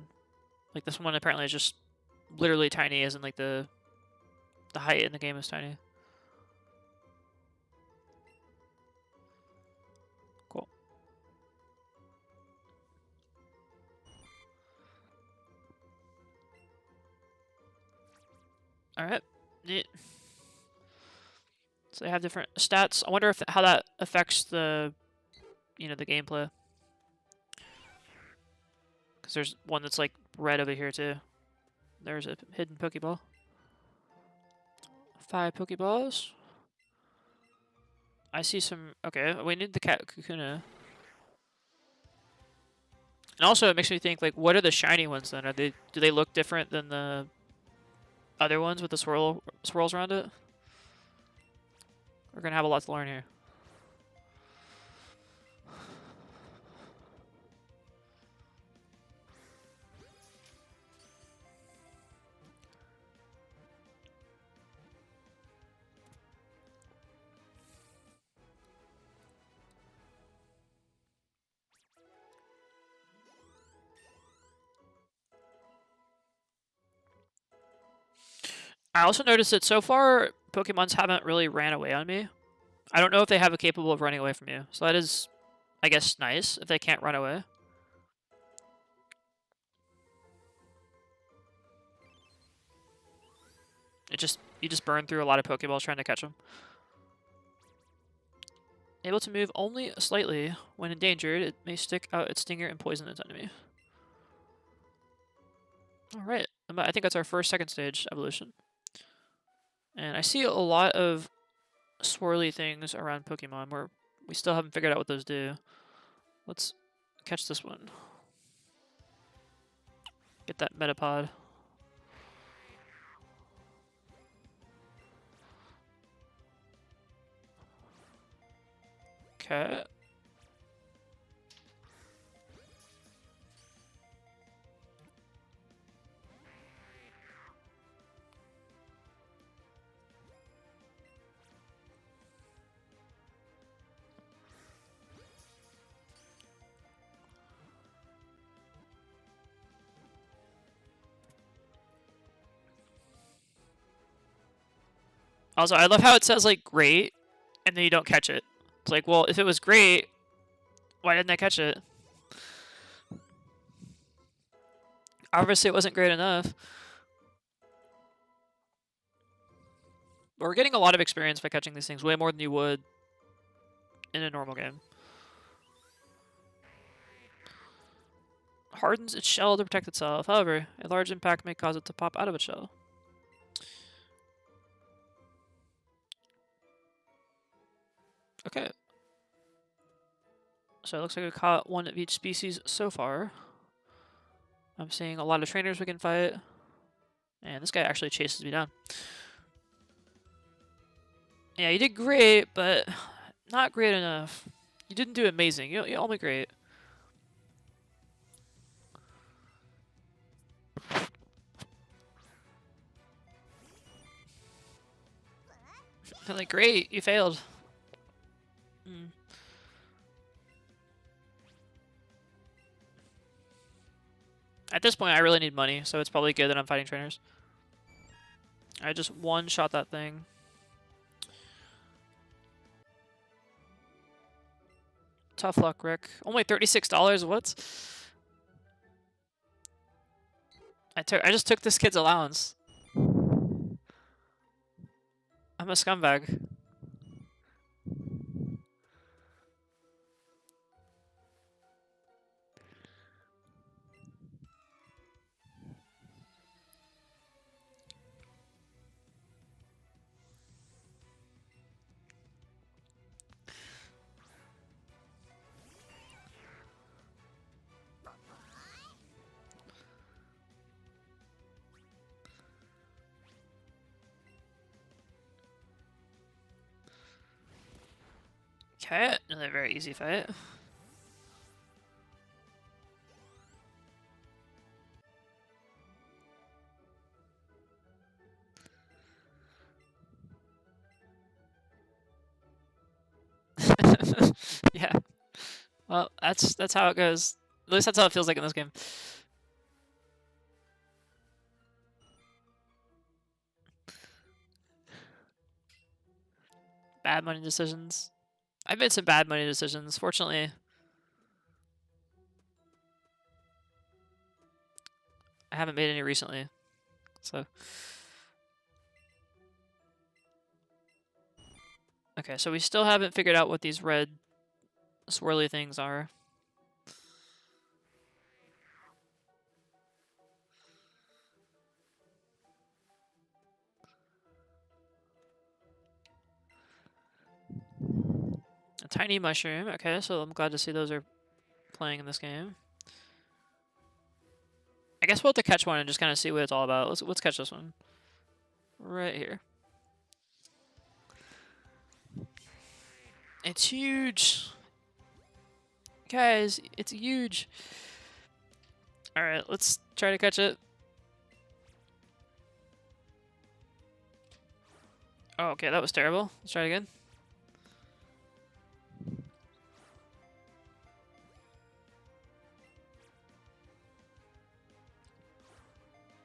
Like this one apparently is just literally tiny, as in like the height in the game is tiny. Cool. All right. Neat. So they have different stats. I wonder if how that affects the, the gameplay. Because there's one that's like red over here too. There's a hidden Pokeball. 5 Pokeballs. I see some. Okay, we need the Kakuna. And also, it makes me think like, what are the shiny ones then? Do they look different than the other ones with the swirls around it? We're gonna have a lot to learn here. I also noticed that so far, Pokemons haven't really ran away on me. I don't know if they have a capable of running away from you. So that is, I guess, nice if they can't run away. You just burn through a lot of Pokeballs trying to catch them. Able to move only slightly. When endangered, it may stick out its stinger and poison its enemy. Alright, I think that's our first second stage evolution. And I see a lot of swirly things around Pokemon where we still haven't figured out what those do. Let's catch this one. Get that Metapod. Okay. Also, I love how it says, like, great, and then you don't catch it. It's like, well, if it was great, why didn't I catch it? Obviously, it wasn't great enough. But we're getting a lot of experience by catching these things, way more than you would in a normal game. Hardens its shell to protect itself. However, a large impact may cause it to pop out of its shell. Okay. So it looks like we caught one of each species so far. I'm seeing a lot of trainers we can fight. And this guy actually chases me down. Yeah, you did great, but not great enough. You didn't do amazing. You're only great. Like, great, you failed. At this point, I really need money, so it's probably good that I'm fighting trainers. I just one-shot that thing. Tough luck, Rick. Only $36. What? I just took this kid's allowance. I'm a scumbag. Okay, another very easy fight. Yeah. Well, that's how it goes. At least that's how it feels like in this game. Bad money decisions. I've made some bad money decisions. Fortunately, I haven't made any recently. So. Okay, so we still haven't figured out what these red swirly things are. A tiny mushroom. Okay, so I'm glad to see those are playing in this game. I guess we'll have to catch one and just kind of see what it's all about. Let's catch this one. Right here. It's huge. Guys, it's huge. Alright, let's try to catch it. Oh, okay, that was terrible. Let's try it again.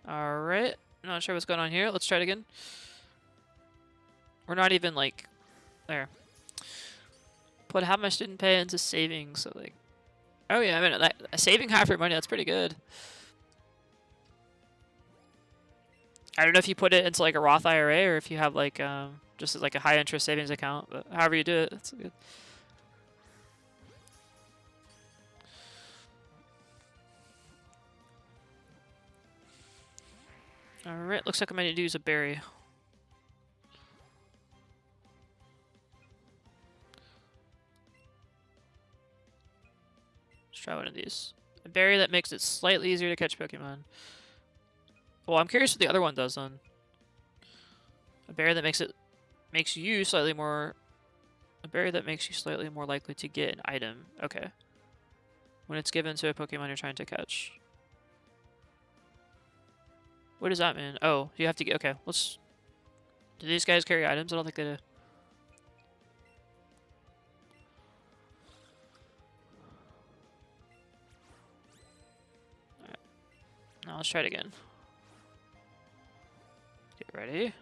Alright. No, Not sure what's going on here. Let's try it again. We're not even like there. Put half my student pay into savings, so like, oh yeah, I mean, saving half your money, that's pretty good. I don't know if you put it into like a Roth IRA or if you have like just like a high interest savings account, but however you do it, that's good. Alright, looks like I might need to use a berry. Let's try one of these. A berry that makes it slightly easier to catch Pokemon. Well, I'm curious what the other one does then. A berry that makes you slightly more... A berry that makes you slightly more likely to get an item. Okay. When it's given to a Pokemon you're trying to catch. What does that mean? Oh, you have to get... Okay, let's... Do these guys carry items? I don't think they do. Alright. Now let's try it again. Get ready.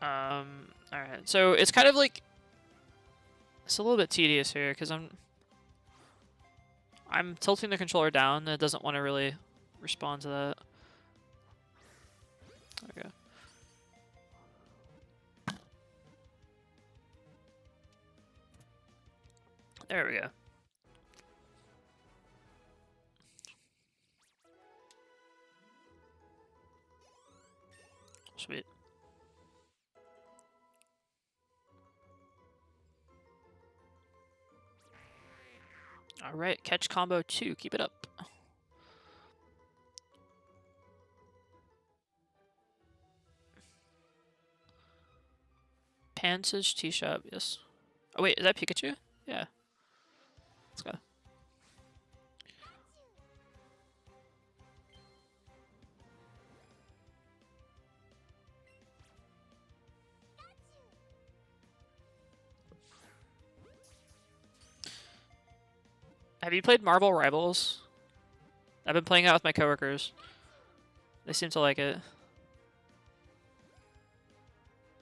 Alright, so it's kind of like... It's a little bit tedious here, because I'm tilting the controller down, and it doesn't want to really respond to that. Okay. There we go. Sweet. Alright, catch combo 2. Keep it up. Pansage Tea Shop, yes. Oh wait, is that Pikachu? Yeah. Let's go. Have you played Marvel Rivals? I've been playing it with my coworkers. They seem to like it.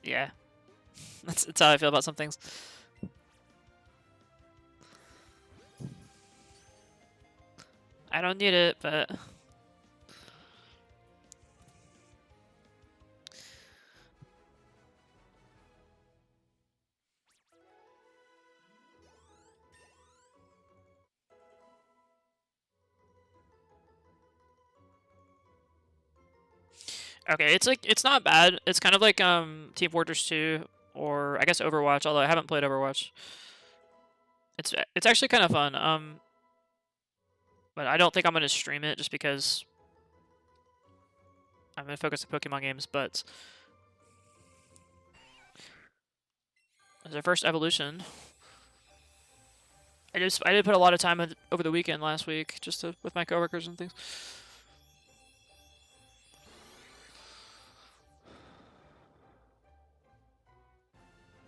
Yeah. That's how I feel about some things. I don't need it, but... Okay, it's not bad. It's kind of like Team Fortress 2 or I guess Overwatch, although I haven't played Overwatch. It's actually kind of fun. But I don't think I'm gonna stream it just because I'm gonna focus on Pokemon games, but it's our first evolution. I did put a lot of time over the weekend last week just with my coworkers and things.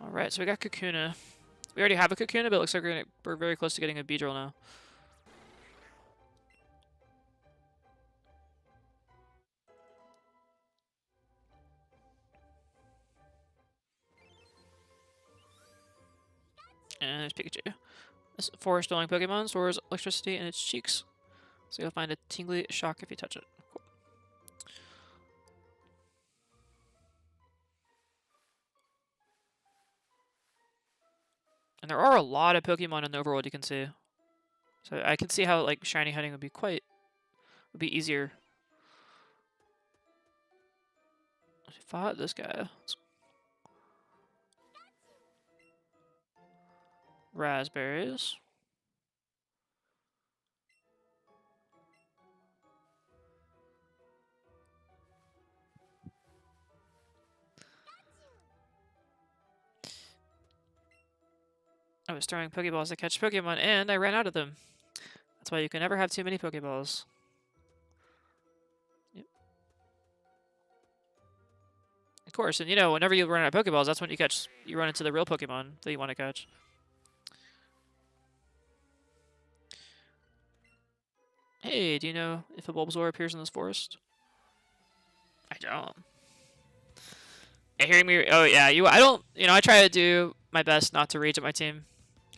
Alright, so we got Kakuna. We already have a Kakuna, but it looks like we're very close to getting a Beedrill now. And there's Pikachu. This forest-dwelling Pokemon stores electricity in its cheeks, so you'll find a tingly shock if you touch it. Cool. And there are a lot of Pokemon in the overworld you can see. So I can see how like shiny hunting would be easier. I fought this guy. Raspberries. I was throwing Pokeballs to catch Pokemon, and I ran out of them. That's why you can never have too many Pokeballs. Yep. Of course, and you know, whenever you run out of Pokeballs, that's when you run into the real Pokemon that you want to catch. Hey, do you know if a Bulbasaur appears in this forest? I don't. Yeah, hearing me. Oh yeah, you. I don't. You know, I try to do my best not to rage at my team.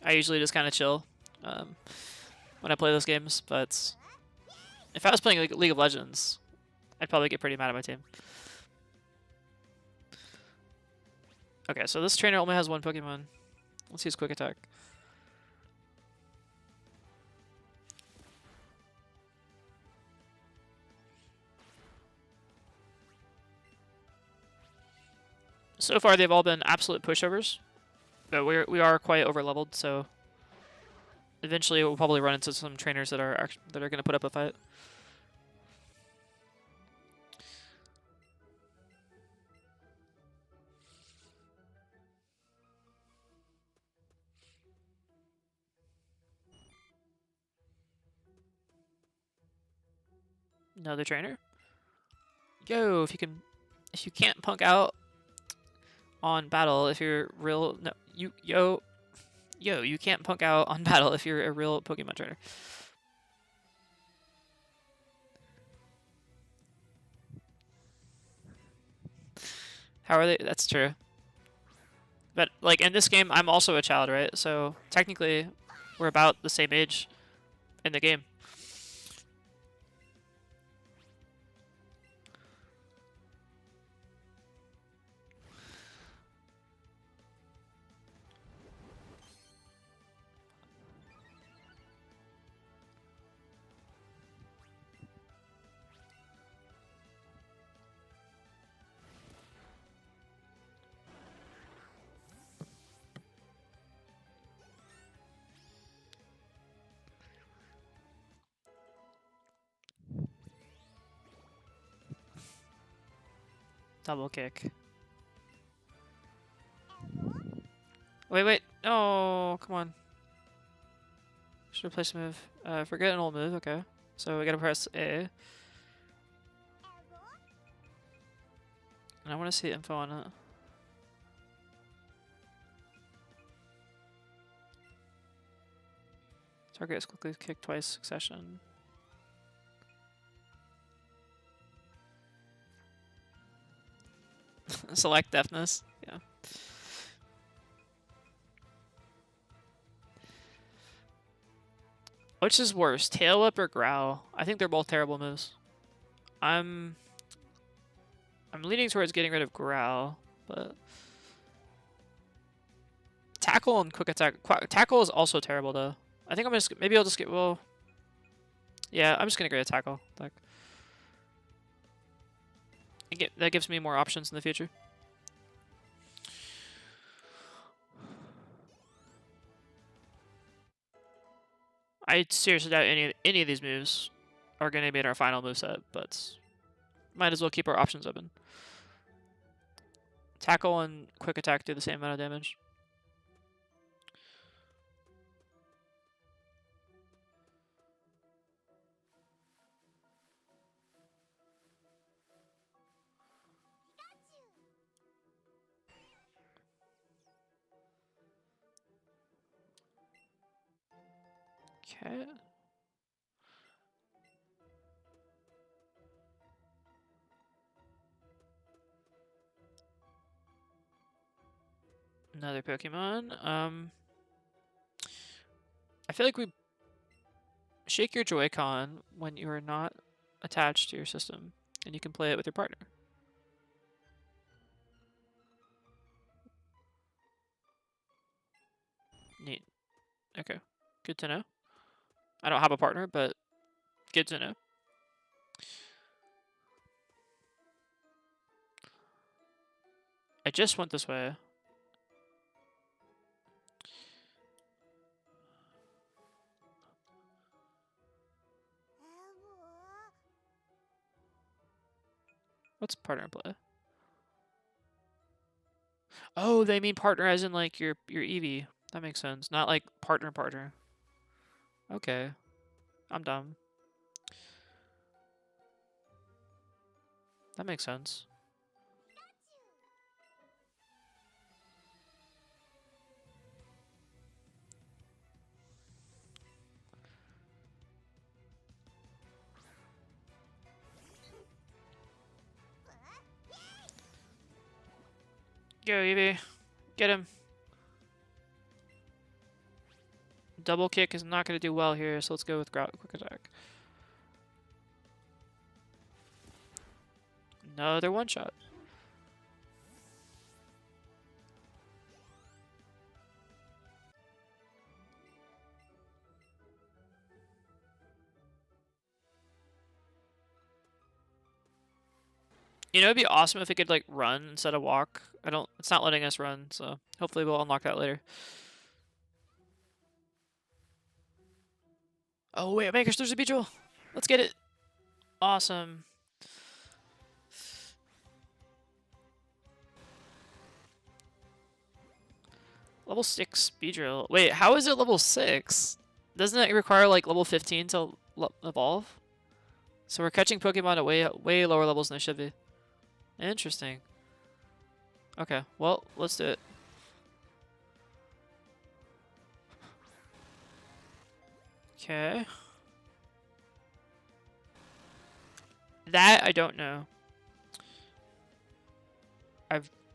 I usually just kind of chill um, when I play those games. But if I was playing League of Legends, I'd probably get pretty mad at my team. Okay, so this trainer only has one Pokemon. Let's use Quick Attack. So far, they've all been absolute pushovers, but we are quite overleveled. So eventually, we'll probably run into some trainers that are going to put up a fight. Another trainer. Yo, if you can't punk out on battle, if you're real, no, yo, you can't punk out on battle if you're a real Pokemon trainer. How are they? That's true. But like in this game, I'm also a child, right? So technically, we're about the same age in the game. Double kick. Wait. Oh, come on. Should replace a move. Forget an old move. Okay. So we gotta press A. And I want to see the info on it. Target is quickly kicked twice succession. Select deafness. Yeah. Which is worse, Tail Whip or Growl? I think they're both terrible moves. I'm leaning towards getting rid of Growl, but Tackle and Quick Attack. Tackle is also terrible though. I think maybe I'll just get yeah, I'm just gonna get rid of Tackle. Like that gives me more options in the future. I seriously doubt any of these moves are gonna be in our final moveset, but might as well keep our options open. Tackle and Quick Attack do the same amount of damage. Okay. Another Pokemon. I feel like we shake your Joy-Con when you are not attached to your system, and you can play it with your partner. Neat. Okay. Good to know. I don't have a partner, but good to know. I just went this way. What's partner play? Oh, they mean partner as in like your Eevee. That makes sense. Not like partner. Okay. I'm dumb. That makes sense. Go, Eevee. Get him. Double kick is not going to do well here, so let's go with quick attack. No, they're one shot. You know, it'd be awesome if it could like run instead of walk. It's not letting us run, so hopefully we'll unlock that later. Oh wait, Makers, there's a Beedrill. Let's get it. Awesome. Level 6 Beedrill. Wait, how is it level 6? Doesn't it require like level 15 to evolve? So we're catching Pokemon at way lower levels than they should be. Interesting. Okay, well, let's do it. Okay. That I don't know.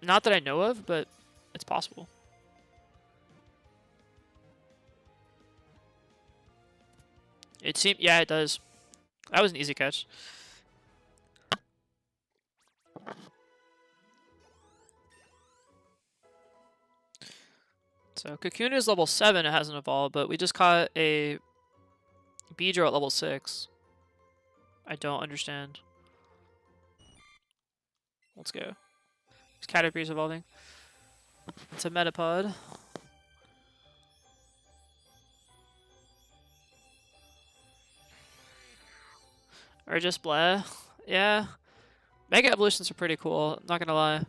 Not that I know of, but it's possible. It seemed, yeah, it does. That was an easy catch. So Cocoon is level 7, it hasn't evolved, but we just caught a Beedrill at level 6. I don't understand. Let's go. Is Caterpie's evolving? It's a Metapod. Or just blah. Yeah. Mega evolutions are pretty cool, not gonna lie.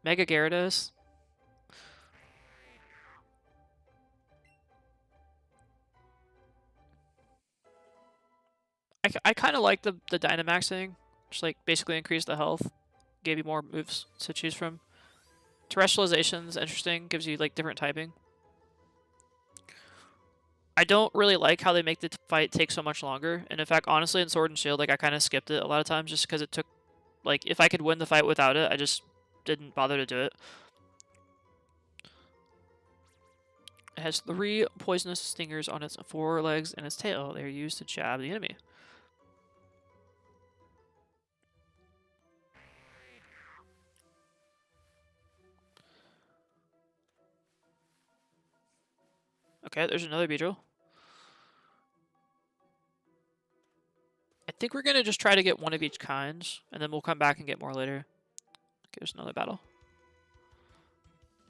Mega Gyarados. I kind of like the Dynamax thing. Just like basically increase the health. Gave you more moves to choose from. Terrestrialization's interesting, gives you like different typing. I don't really like how they make the fight take so much longer. And in fact, honestly, in Sword and Shield, like I kind of skipped it a lot of times just because it took, like, if I could win the fight without it, I just didn't bother to do it. It has 3 poisonous stingers on its 4 legs and its tail. They are used to jab the enemy. Okay, there's another Beedrill. I think we're going to just try to get one of each kind, and then we'll come back and get more later. Okay, there's another battle.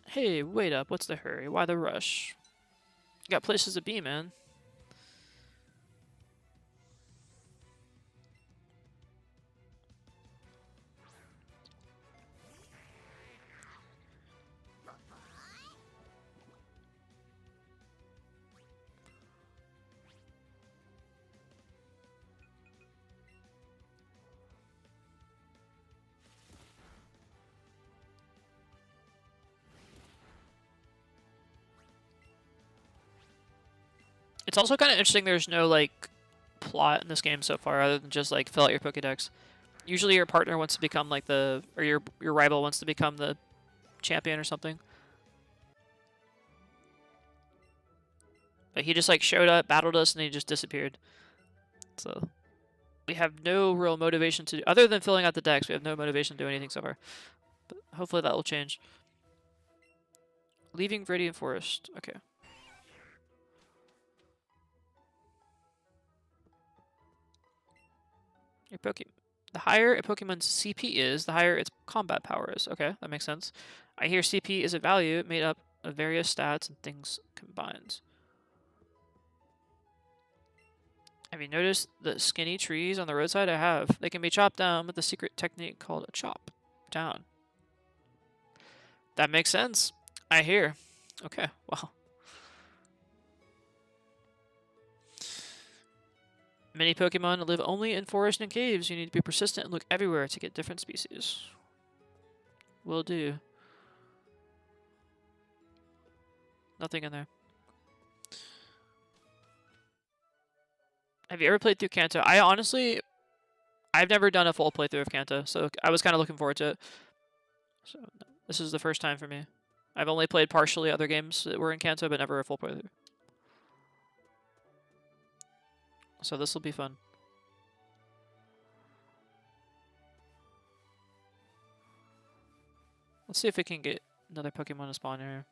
Hey, wait up. What's the hurry? Why the rush? You got places to be, man. It's also kind of interesting there's no, like, plot in this game so far other than just, like, fill out your Pokédex. Usually your partner wants to become, like, or your rival wants to become the champion or something. But he just, like, showed up, battled us, and he just disappeared. So we have no real motivation to do, other than filling out the decks, we have no motivation to do anything so far. But hopefully that will change. Leaving Viridian Forest. Okay. Your the higher a Pokemon's CP is, the higher its combat power is. Okay, that makes sense. I hear CP is a value made up of various stats and things combined. Have you noticed the skinny trees on the roadside? I have. They can be chopped down with a secret technique called a chop down. That makes sense. I hear. Okay, wow. Many Pokemon live only in forests and caves. You need to be persistent and look everywhere to get different species. Will do. Nothing in there. Have you ever played through Kanto? I've never done a full playthrough of Kanto, so I was kind of looking forward to it. So this is the first time for me. I've only played partially other games that were in Kanto, but never a full playthrough. So this will be fun. Let's see if we can get another Pokemon to spawn here.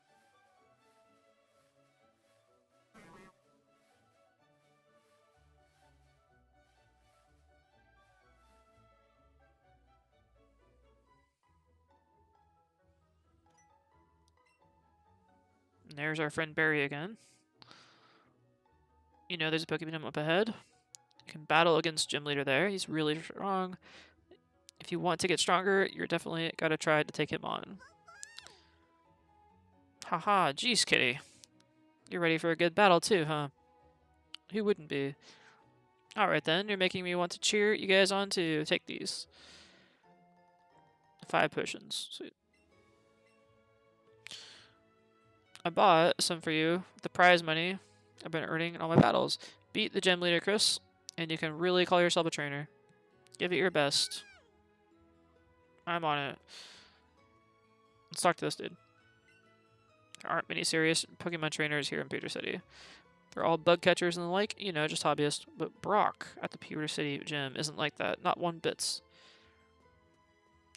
And there's our friend Barry again. You know there's a Pokemon up ahead. You can battle against Gym Leader there. He's really strong. If you want to get stronger, you're definitely got to try to take him on. Haha, geez, kitty. You're ready for a good battle too, huh? Who wouldn't be? Alright then, you're making me want to cheer you guys on to take these. 5 potions. Sweet. I bought some for you. The prize money I've been earning in all my battles. Beat the Gym Leader, Chris, and you can really call yourself a trainer. Give it your best. I'm on it. Let's talk to this dude. There aren't many serious Pokemon trainers here in Pewter City. They're all bug catchers and the like, you know, just hobbyists. But Brock at the Pewter City gym isn't like that. Not one bit.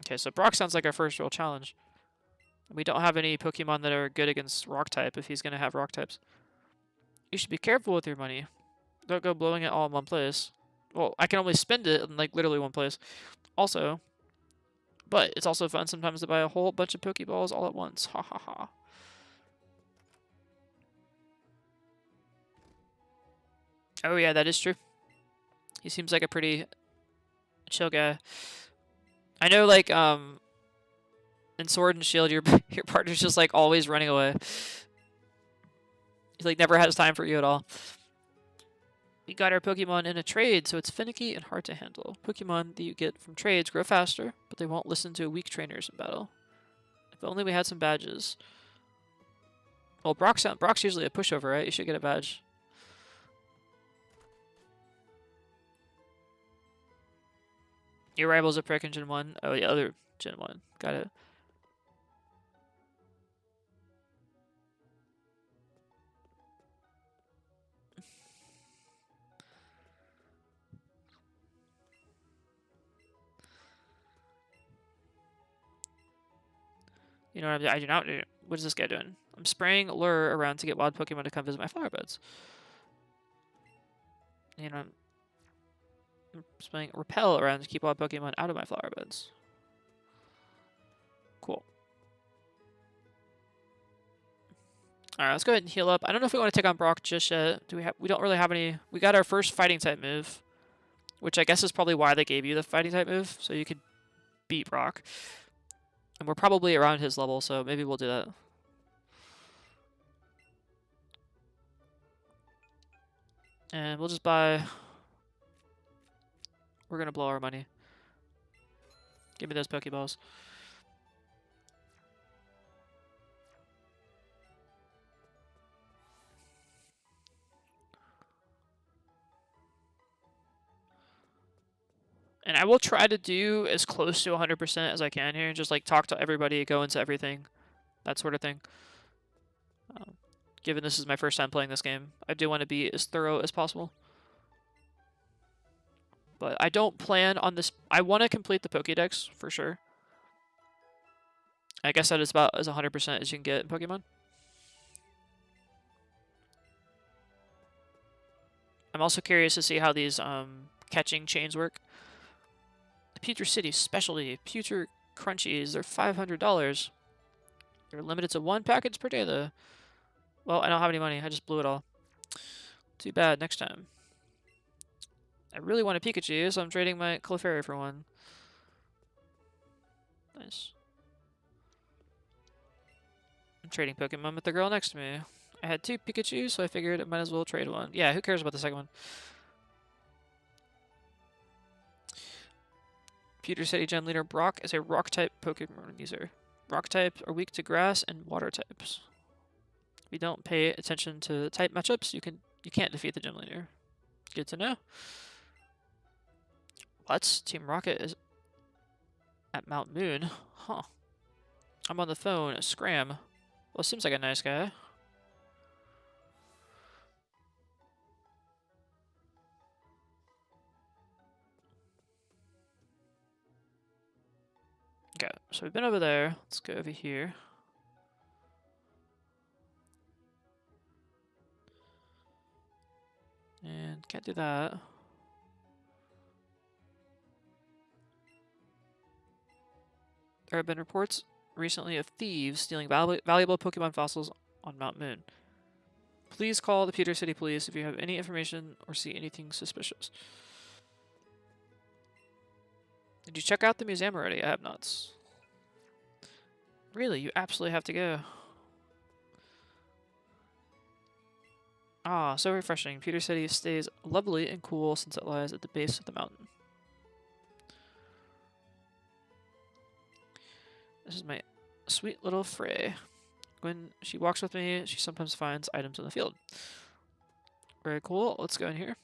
Okay, so Brock sounds like our first real challenge. We don't have any Pokemon that are good against Rock type if he's going to have Rock types. You should be careful with your money. Don't go blowing it all in one place. Well, I can only spend it in, like, literally one place. Also, but it's also fun sometimes to buy a whole bunch of Pokeballs all at once. Ha ha ha. Oh yeah, that is true. He seems like a pretty chill guy. I know, like, in Sword and Shield, your partner's just, like, always running away. He, like, never has time for you at all. We got our Pokemon in a trade, so it's finicky and hard to handle. Pokemon that you get from trades grow faster, but they won't listen to weak trainers in battle. If only we had some badges. Well, Brock's usually a pushover, right? You should get a badge. Your rival's a prick in Gen 1. Oh, the other Gen 1. Got it. You know what I do not do? What is this guy doing? I'm spraying lure around to get wild Pokemon to come visit my flower beds. You know, I'm spraying repel around to keep wild Pokemon out of my flower beds. Cool. Alright, let's go ahead and heal up. I don't know if we want to take on Brock just yet. We don't really have any. We got our first fighting type move, which I guess is probably why they gave you the fighting type move, so you could beat Brock. And we're probably around his level, so maybe we'll do that. And we'll just buy... We're going to blow our money. Give me those Pokeballs. And I will try to do as close to 100% as I can here. Just like talk to everybody, go into everything. That sort of thing. Given this is my first time playing this game, I do want to be as thorough as possible. But I don't plan on this. I want to complete the Pokédex for sure. I guess that is about as 100% as you can get in Pokemon. I'm also curious to see how these catching chains work. The Pewter City specialty Pewter Crunchies. They're $500. They're limited to 1 package per day though. Well, I don't have any money. I just blew it all. Too bad. Next time. I really want a Pikachu, so I'm trading my Clefairy for one. Nice. I'm trading Pokemon with the girl next to me. I had 2 Pikachu, so I figured I might as well trade one. Yeah, who cares about the second one? Pewter City Gym Leader Brock is a Rock-type Pokemon user. Rock-types are weak to Grass and Water types. If you don't pay attention to type matchups, you can't defeat the Gym Leader. Good to know. What? Team Rocket is at Mount Moon? Huh. I'm on the phone. Scram. Well, seems like a nice guy. Okay, so we've been over there. Let's go over here. And can't do that. There have been reports recently of thieves stealing valuable Pokemon fossils on Mount Moon. Please call the Peter City Police if you have any information or see anything suspicious. Did you check out the museum already? I have not. Really? You absolutely have to go. Ah, so refreshing. Peter City stays lovely and cool since it lies at the base of the mountain. This is my sweet little Frey. When she walks with me, she sometimes finds items in the field. Very cool. Let's go in here.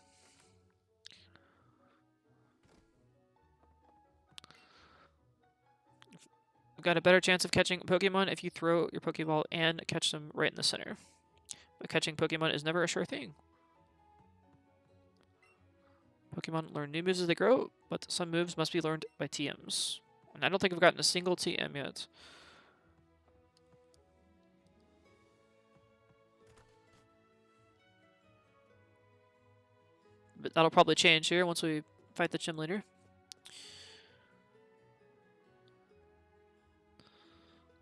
You've got a better chance of catching Pokemon if you throw your Pokeball and catch them right in the center. But catching Pokemon is never a sure thing. Pokemon learn new moves as they grow, but some moves must be learned by TMs. And I don't think I've gotten a single TM yet. But that'll probably change here once we fight the gym leader.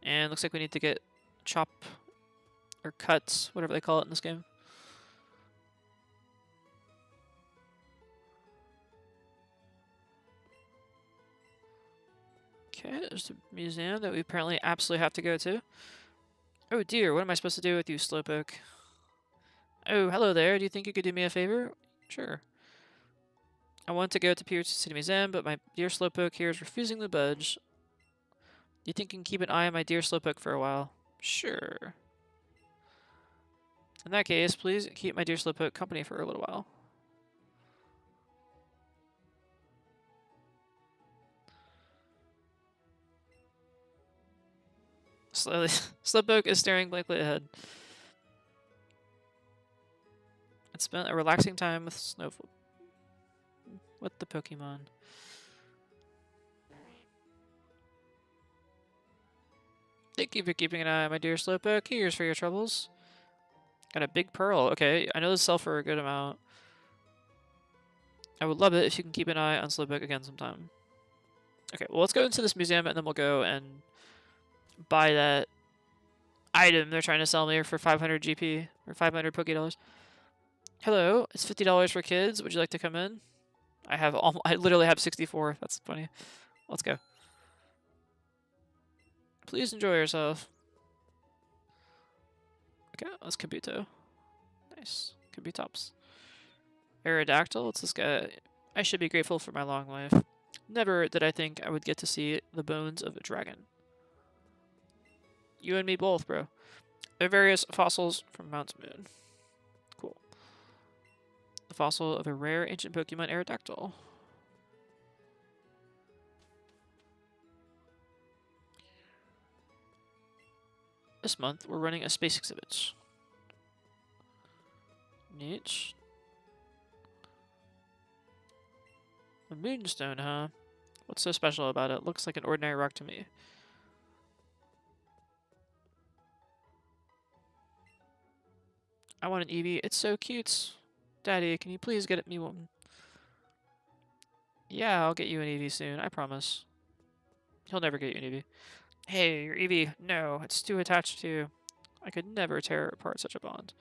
And looks like we need to get chop or cuts, whatever they call it in this game. Okay, there's the museum that we apparently absolutely have to go to. Oh dear, what am I supposed to do with you, Slowpoke? Oh, hello there. Do you think you could do me a favor? Sure. I want to go to Peter City Museum, but my dear Slowpoke here is refusing to budge. Do you think you can keep an eye on my dear Slowpoke for a while? Sure. In that case, please keep my dear Slowpoke company for a little while. Slowly, Slowpoke is staring blankly ahead. It's been a relaxing time with the Pokemon. Thank you for keeping an eye on my dear Slowpoke. Here's for your troubles. Got a big pearl. Okay, I know this sell for a good amount. I would love it if you can keep an eye on Slowpoke again sometime. Okay, well, let's go into this museum and then we'll go and buy that item they're trying to sell me for 500 GP or 500 Pokédollars. Hello, it's $50 for kids. Would you like to come in? I literally have 64. That's funny. Let's go. Please enjoy yourself. Okay, that's Kabuto. Nice. Kabutops. Aerodactyl, what's this guy? I should be grateful for my long life. Never did I think I would get to see the bones of a dragon. You and me both, bro. There are various fossils from Mount Moon. Cool. The fossil of a rare ancient Pokemon, Aerodactyl. This month, we're running a space exhibit. Neat. A moonstone, huh? What's so special about it? Looks like an ordinary rock to me. I want an Eevee. It's so cute. Daddy, can you please get me one? Yeah, I'll get you an Eevee soon. I promise. He'll never get you an Eevee. Hey, your Eevee. No, it's too attached to you. I could never tear apart such a bond.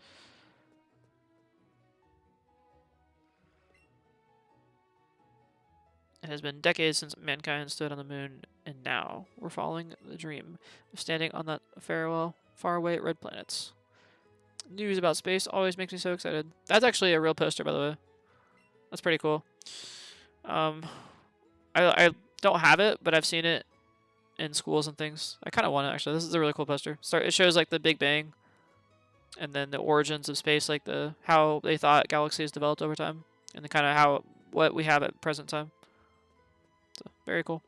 It has been decades since mankind stood on the moon, and now we're following the dream of standing on that faraway red planets. News about space always makes me so excited. That's actually a real poster, by the way. That's pretty cool. I don't have it, but I've seen it in schools and things. I kind of want it, actually. This is a really cool poster. It shows, like, the Big Bang, and then the origins of space, like how they thought galaxies developed over time, and the kind of what we have at present time. So, very cool.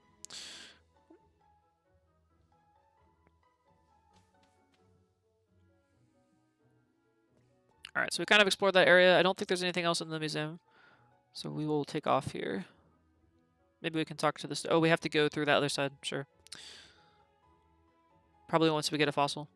Alright, so we kind of explored that area. I don't think there's anything else in the museum. So we will take off here. Maybe we can talk to this. Oh, we have to go through that other side. Sure. Probably once we get a fossil.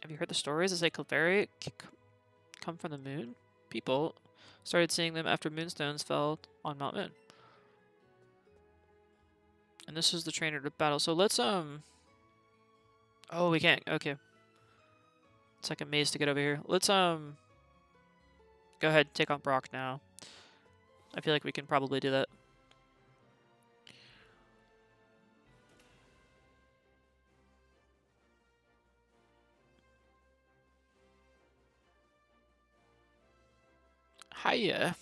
Have you heard the stories as they come from the moon? People started seeing them after moonstones fell on Mount Moon. And this is the trainer to battle. So let's oh, we can't. Okay. It's like a maze to get over here. Let's go ahead and take on Brock now. I feel like we can probably do that. Hiya.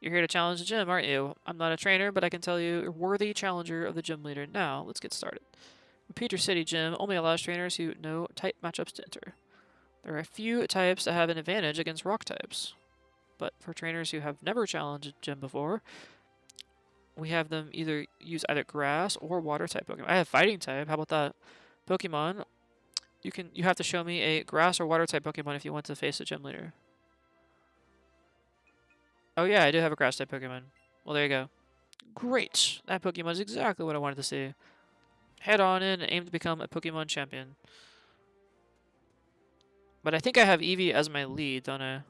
You're here to challenge the gym, aren't you? I'm not a trainer, but I can tell you you're a worthy challenger of the gym leader. Now, let's get started. The Peter City Gym only allows trainers who know type matchups to enter. There are a few types that have an advantage against rock types. But for trainers who have never challenged a gym before, we have them use either grass or water type Pokemon. I have fighting type. How about that? Pokemon, you have to show me a grass or water type Pokemon if you want to face a gym leader. Oh yeah, I do have a grass type Pokemon. Well, there you go. Great! That Pokemon is exactly what I wanted to see. Head on in and aim to become a Pokemon champion. But I think I have Eevee as my lead, don't I?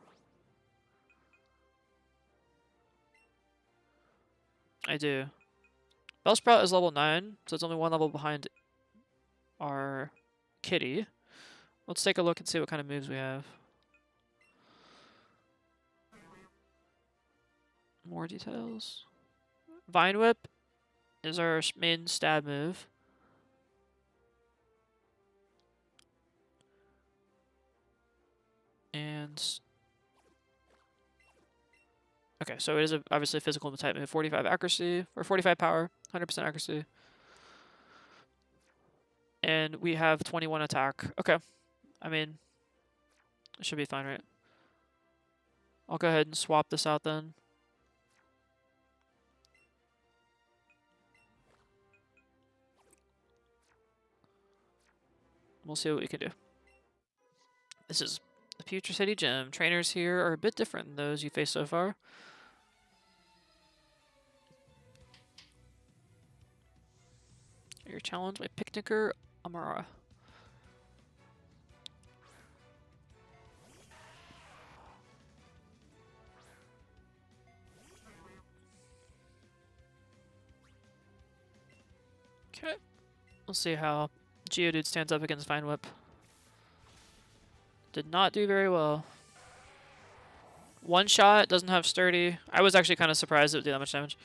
I do. Bellsprout is level 9, so it's only one level behind our kitty. Let's take a look and see what kind of moves we have. More details. Vine Whip is our main stab move. And okay, so it is obviously a physical type move. 45 accuracy, or 45 power, 100% accuracy. And we have 21 attack. Okay. I mean, it should be fine, right? I'll go ahead and swap this out then. We'll see what we can do. This is the Future City Gym. Trainers here are a bit different than those you faced so far. You're challenged by Picnicker Amara. Okay. We'll see how Geodude stands up against Vine Whip. Did not do very well. One shot, doesn't have sturdy. I was actually kind of surprised it would do that much damage.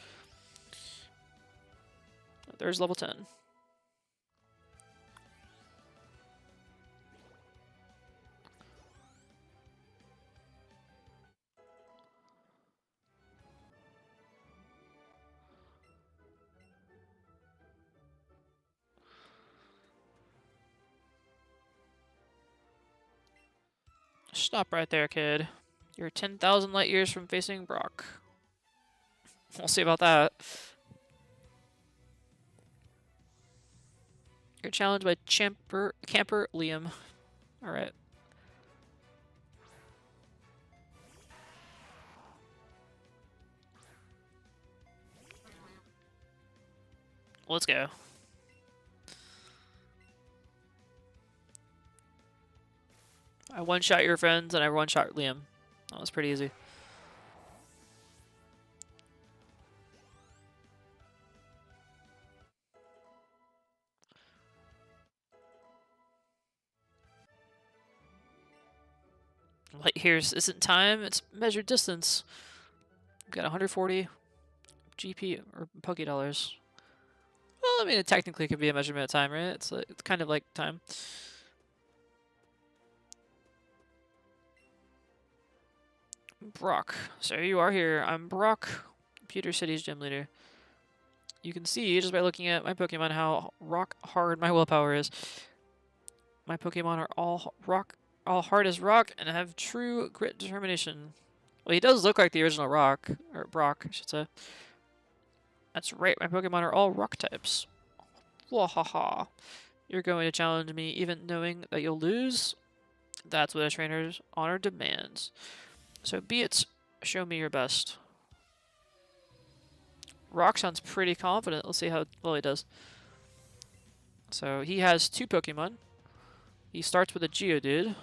There's level 10. Stop right there, kid. You're 10,000 light years from facing Brock. We'll see about that. You're challenged by Camper Liam. Alright. Let's go. I one-shot your friends and I one-shot Liam. That was pretty easy. Light years isn't time, it's measured distance. We've got 140 GP or Poke Dollars. Well, I mean, it technically could be a measurement of time, right? It's kind of like time. Brock. So you are here. I'm Brock, Computer City's gym leader. You can see, just by looking at my Pokemon, how rock hard my willpower is. My Pokemon are all hard as rock and have true grit determination. Well, he does look like the original Rock, or Brock, I should say. That's right, my Pokemon are all rock types. Wahaha. You're going to challenge me even knowing that you'll lose? That's what a trainer's honor demands. So be it. Show me your best. Rock sounds pretty confident. Let's see how well he does. So he has 2 Pokemon. He starts with a Geodude.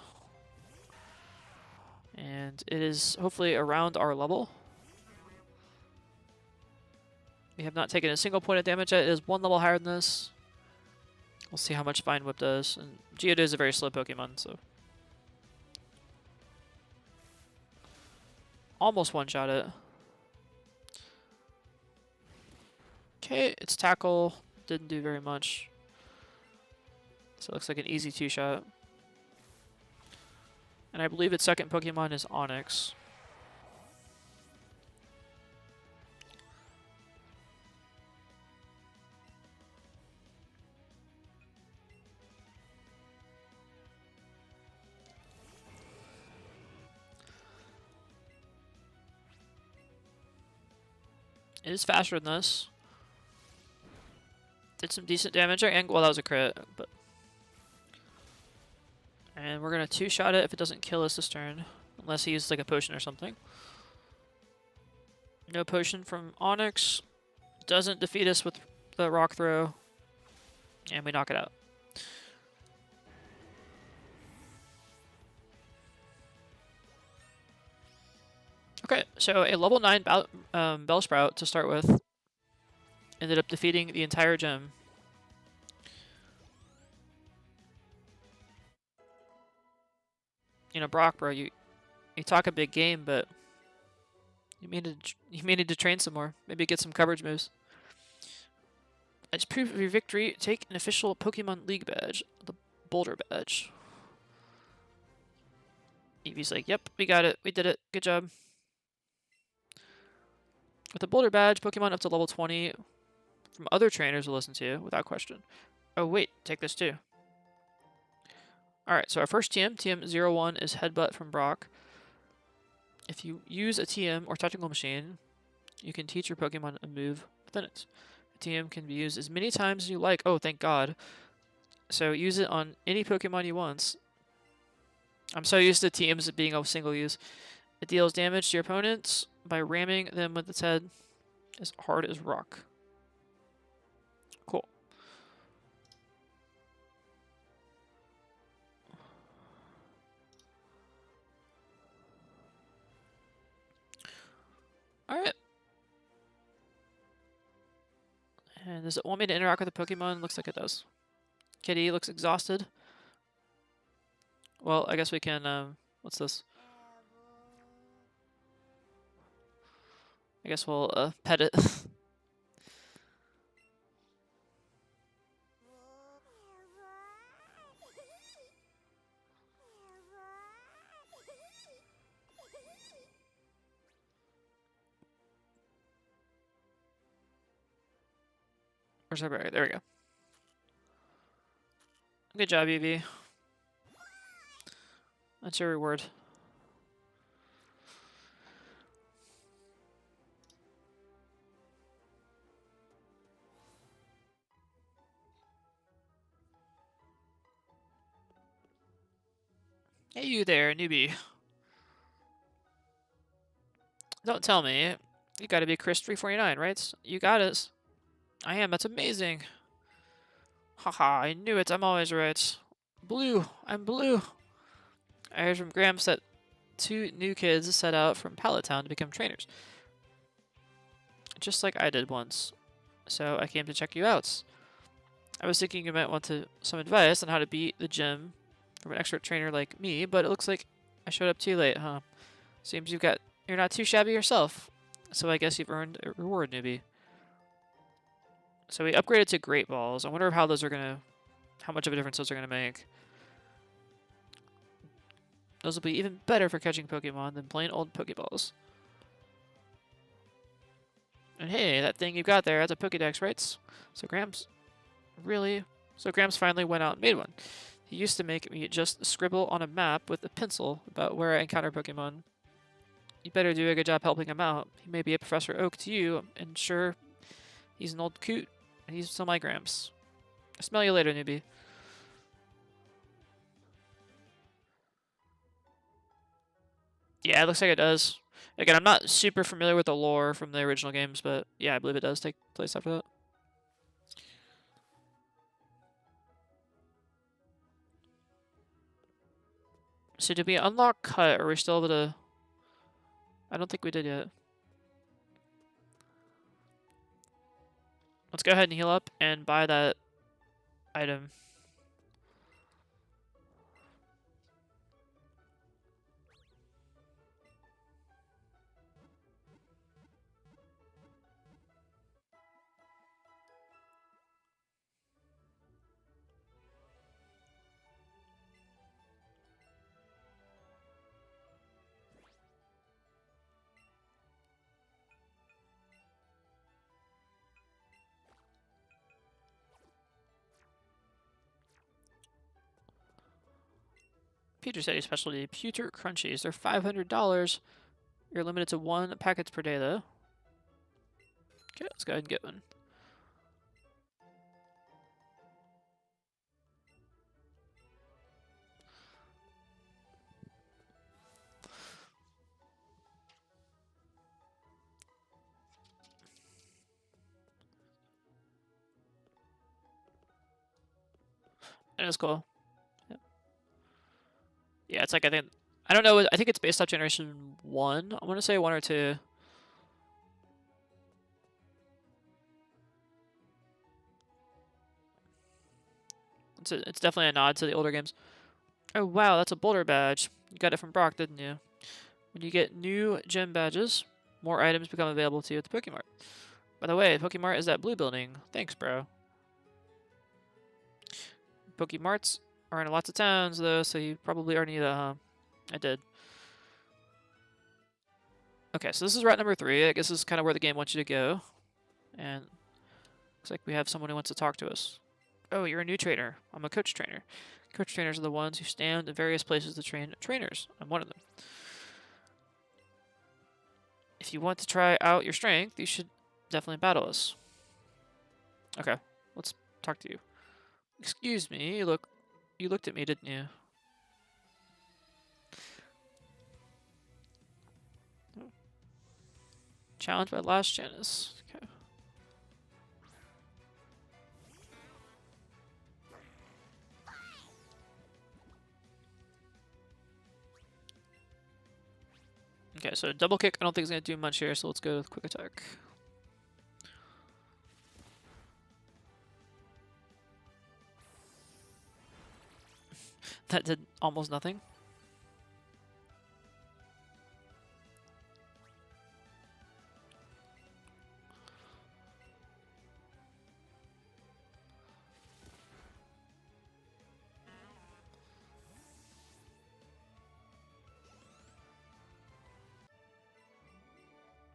And it is hopefully around our level. We have not taken a single point of damage yet. It is 1 level higher than this. We'll see how much Vine Whip does. And Geodude is a very slow Pokemon, so. Almost one-shot it. Okay, its Tackle didn't do very much. So it looks like an easy 2-shot. And I believe its second Pokemon is Onix. It is faster than this. Did some decent damage there, and well, that was a crit, but. And we're gonna 2-shot it if it doesn't kill us this turn, unless he uses like a potion or something. No potion from Onix. Doesn't defeat us with the Rock Throw, and we knock it out. Okay, so a level 9 Bellsprout to start with ended up defeating the entire gym. You know, Brock, bro, you talk a big game, but you may need to train some more. Maybe get some coverage moves. As proof of your victory, take an official Pokemon League badge, the Boulder badge. Eevee's like, yep, we got it. We did it. Good job. With the Boulder badge, Pokemon up to level 20 from other trainers will listen to you without question. Oh, wait, take this too. Alright, so our first TM, TM01, is Headbutt from Brock. If you use a TM or Technical Machine, you can teach your Pokemon a move within it. The TM can be used as many times as you like. Oh, thank God. So use it on any Pokemon you want. I'm so used to TMs being a single use. It deals damage to your opponents by ramming them with its head as hard as rock. Cool. Alright. And does it want me to interact with the Pokemon? Looks like it does. Kitty looks exhausted. Well, I guess we can, what's this? I guess we'll, pet it. Where's our berry? There we go. Good job, Eevee. That's your reward. Hey, you there, newbie. Don't tell me. You gotta be Chris 349, right? You got it. I am. That's amazing. Haha, I knew it. I'm always right. Blue. I'm blue. I heard from Gramps that 2 new kids set out from Pallet Town to become trainers. Just like I did once. So I came to check you out. I was thinking you might want some advice on how to beat the gym from an expert trainer like me, but it looks like I showed up too late, huh? Seems you're not too shabby yourself. So I guess you've earned a reward, newbie. So we upgraded to Great Balls. I wonder how much of a difference those are gonna make. Those will be even better for catching Pokemon than plain old Pokeballs. And hey, that thing you got there, that's a Pokedex, right? So Gramps finally went out and made one. He used to make me just scribble on a map with a pencil about where I encounter Pokemon. You better do a good job helping him out. He may be a Professor Oak to you, and sure, he's an old coot, and he's still my Gramps. I'll smell you later, newbie. Yeah, it looks like it does. Again, I'm not super familiar with the lore from the original games, but yeah, I believe it does take place after that. So did we unlock Cut, or are we still able to... I don't think we did yet. Let's go ahead and heal up and buy that item. Peter said his specialty, Pewter Crunchies. They're $500. You're limited to 1 packets per day, though. Okay, let's go ahead and get one. That is cool. Yep. Yeah, it's like, I don't know, I think it's based off Generation 1. I want to say 1 or 2. It's definitely a nod to the older games. Oh, wow, that's a Boulder badge. You got it from Brock, didn't you? When you get new gem badges, more items become available to you at the Pokemart. By the way, Pokemart is that blue building. Thanks, bro. Pokemarts are in lots of towns, though, so you probably already knew that, huh? I did. Okay, so this is route number 3. I guess this is kind of where the game wants you to go. And looks like we have someone who wants to talk to us. Oh, you're a new trainer. I'm a coach trainer. Coach trainers are the ones who stand in various places to train trainers. I'm one of them. If you want to try out your strength, you should definitely battle us. Okay, let's talk to you. Excuse me, you looked at me, didn't you? Challenged by Last Janus. Okay. Okay, so double kick I don't think is going to do much here, so let's go with quick attack. That did almost nothing.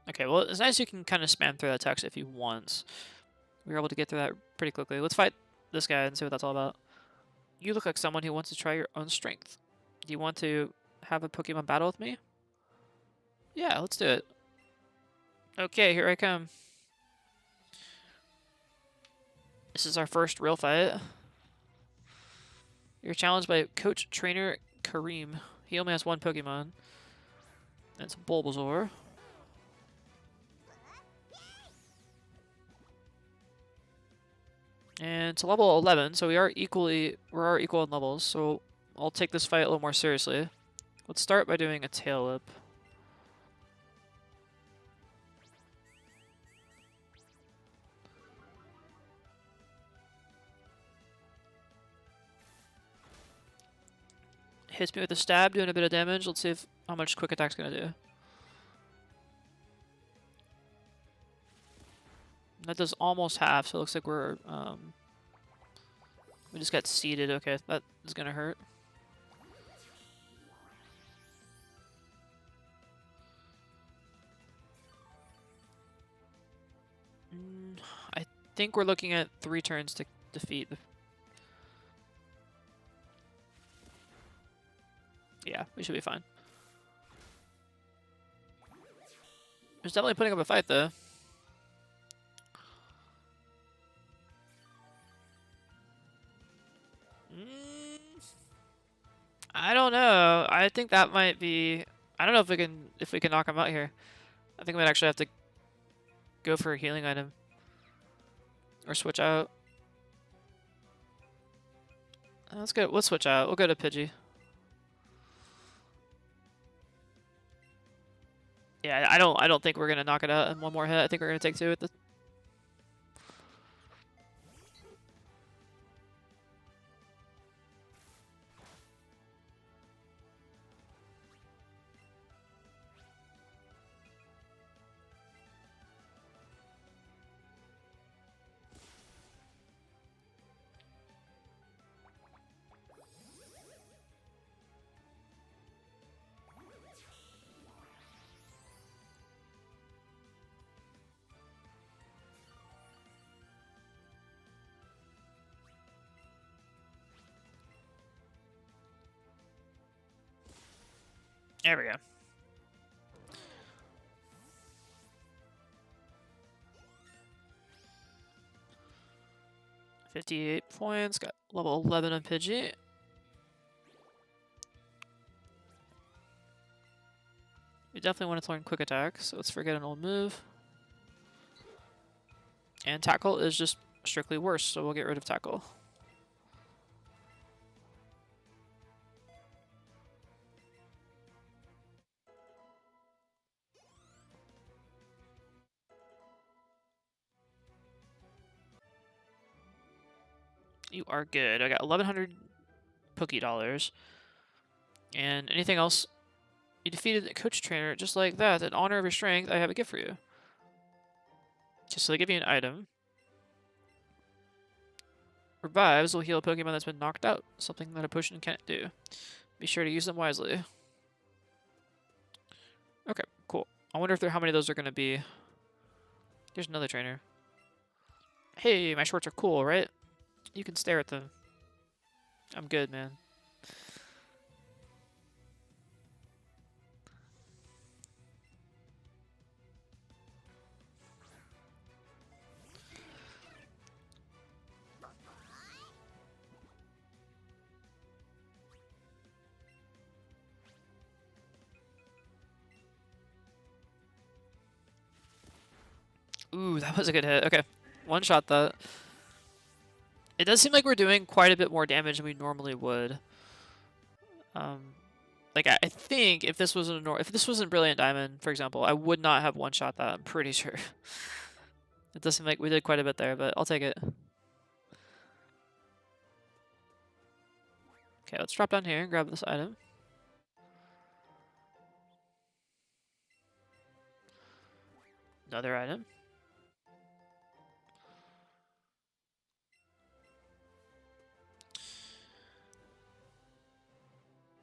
Okay, well, it's nice you can kind of spam through that text if you want. We were able to get through that pretty quickly. Let's fight this guy and see what that's all about. You look like someone who wants to try your own strength. Do you want to have a Pokemon battle with me? Yeah, let's do it. Okay, here I come. This is our first real fight. You're challenged by Coach Trainer Kareem. He only has 1 Pokemon. It's Bulbasaur. And it's level 11, so we're equal in levels, so I'll take this fight a little more seriously. Let's start by doing a tail whip. Hits me with a stab, doing a bit of damage. Let's see how much quick attack's gonna do. That does almost half, so it looks like we just got seeded. Okay, that is gonna hurt. I think we're looking at 3 turns to defeat the... Yeah, we should be fine. He's definitely putting up a fight, though. I don't know. I think that might be. I don't know if we can knock him out here. I think we might actually have to go for a healing item or switch out. Let's go. Let's switch out. We'll go to Pidgey. Yeah, I don't think we're gonna knock it out in one more hit. I think we're gonna take two with the. There we go. $58 points. Got level 11 on Pidgey. We definitely want to learn Quick Attack, so let's forget an old move. And Tackle is just strictly worse, so we'll get rid of Tackle. You are good. I got 1,100 Poké Dollars. And anything else? You defeated the coach trainer just like that. In honor of your strength, I have a gift for you. Just so they give you an item. Revives will heal a Pokemon that's been knocked out. Something that a potion can't do. Be sure to use them wisely. Okay, cool. I wonder how many of those are going to be. There's another trainer. Hey, my shorts are cool, right? You can stare at them. I'm good, man. Ooh, that was a good hit. Okay, one shot that. It does seem like we're doing quite a bit more damage than we normally would. Like I think if this was if this wasn't Brilliant Diamond, for example, I would not have one shot that. I'm pretty sure. It does seem like we did quite a bit there, but I'll take it. Okay, let's drop down here and grab this item. Another item.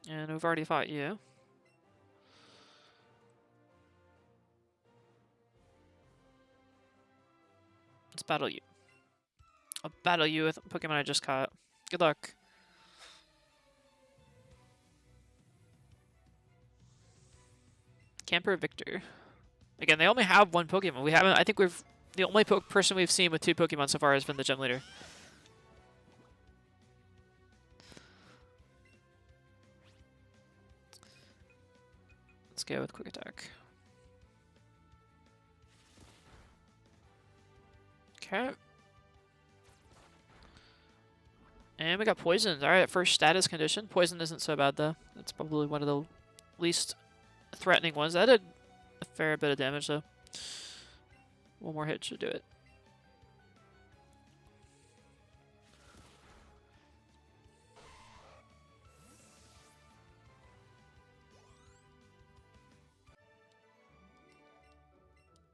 And we've already fought you. Let's battle you. I'll battle you with Pokemon I just caught. Good luck. Camper Victor. Again, they only have one Pokemon. We haven't. I think we've the only person we've seen with two Pokemon so far has been the gym leader. Let's go with Quick Attack. Okay. And we got Poisoned. Alright, first status condition. Poison isn't so bad, though. That's probably one of the least threatening ones. That did a fair bit of damage, though. One more hit should do it.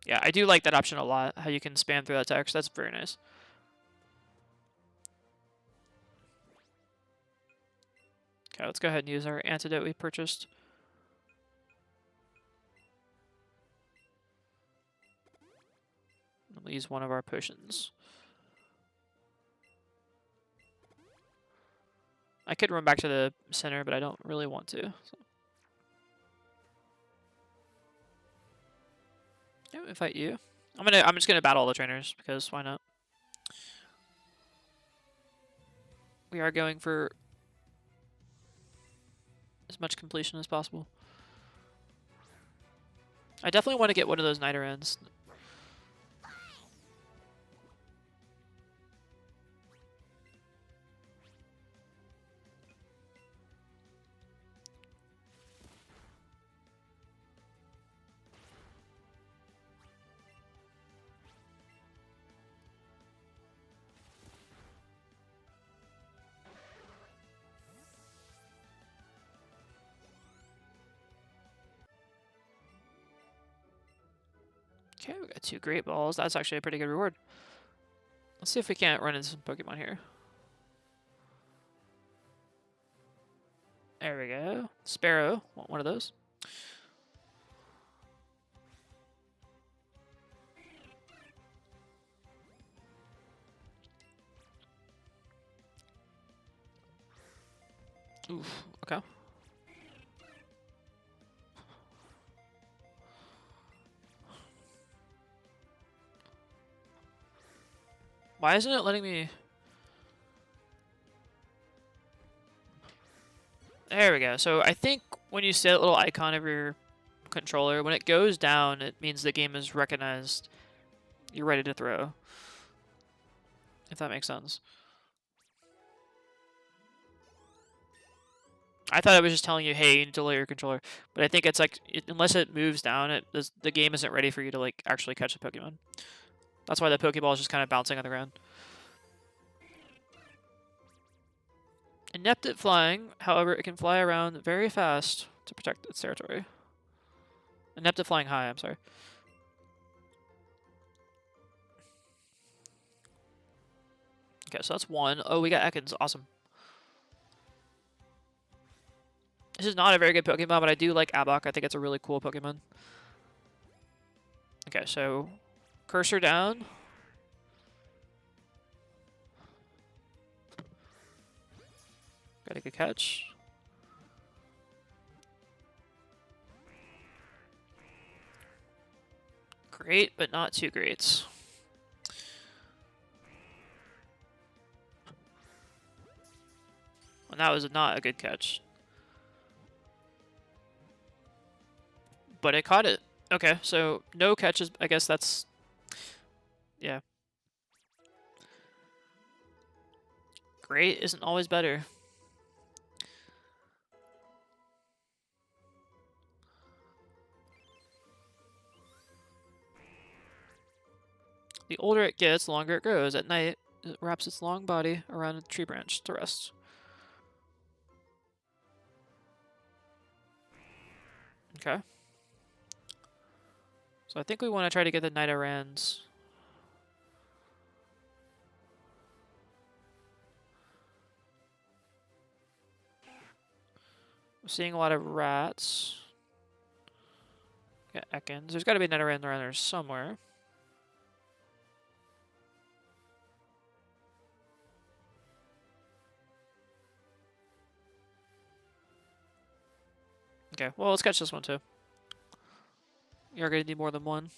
Yeah, I do like that option a lot, how you can spam through that text. That's very nice. Okay, let's go ahead and use our antidote we purchased. We'll use one of our potions. I could run back to the center, but I don't really want to. So. Yeah, we fight you. I'm just gonna battle all the trainers because why not? We are going for as much completion as possible. I definitely want to get one of those Nidorands. Okay, we got 2 Great Balls. That's actually a pretty good reward. Let's see if we can't run into some Pokemon here. There we go. Sparrow. Want one of those. Oof. Okay. Why isn't it letting me... There we go. So I think when you see that little icon of your controller, when it goes down, it means the game has recognized you're ready to throw. If that makes sense. I thought it was just telling you, hey, you need to lower your controller. But I think it's like, unless it moves down, the game isn't ready for you to like actually catch a Pokemon. That's why the Pokeball is just kind of bouncing on the ground. Inept at flying, however, it can fly around very fast to protect its territory. Inept at flying high, I'm sorry. Okay, so that's 1. Oh, we got Ekans. Awesome. This is not a very good Pokemon, but I do like Abok. I think it's a really cool Pokemon. Okay, so cursor down. Got a good catch. Great, but not too great. And that was not a good catch. But it caught it. Okay, so no catches. I guess that's... Yeah. Great isn't always better. The older it gets, the longer it grows. At night, it wraps its long body around a tree branch to rest. Okay. So I think we want to try to get the Nidorans. I'm seeing a lot of rats. Got Ekans. There's got to be a Nidoran around there somewhere. Okay, well, let's catch this one too. You're going to need more than one.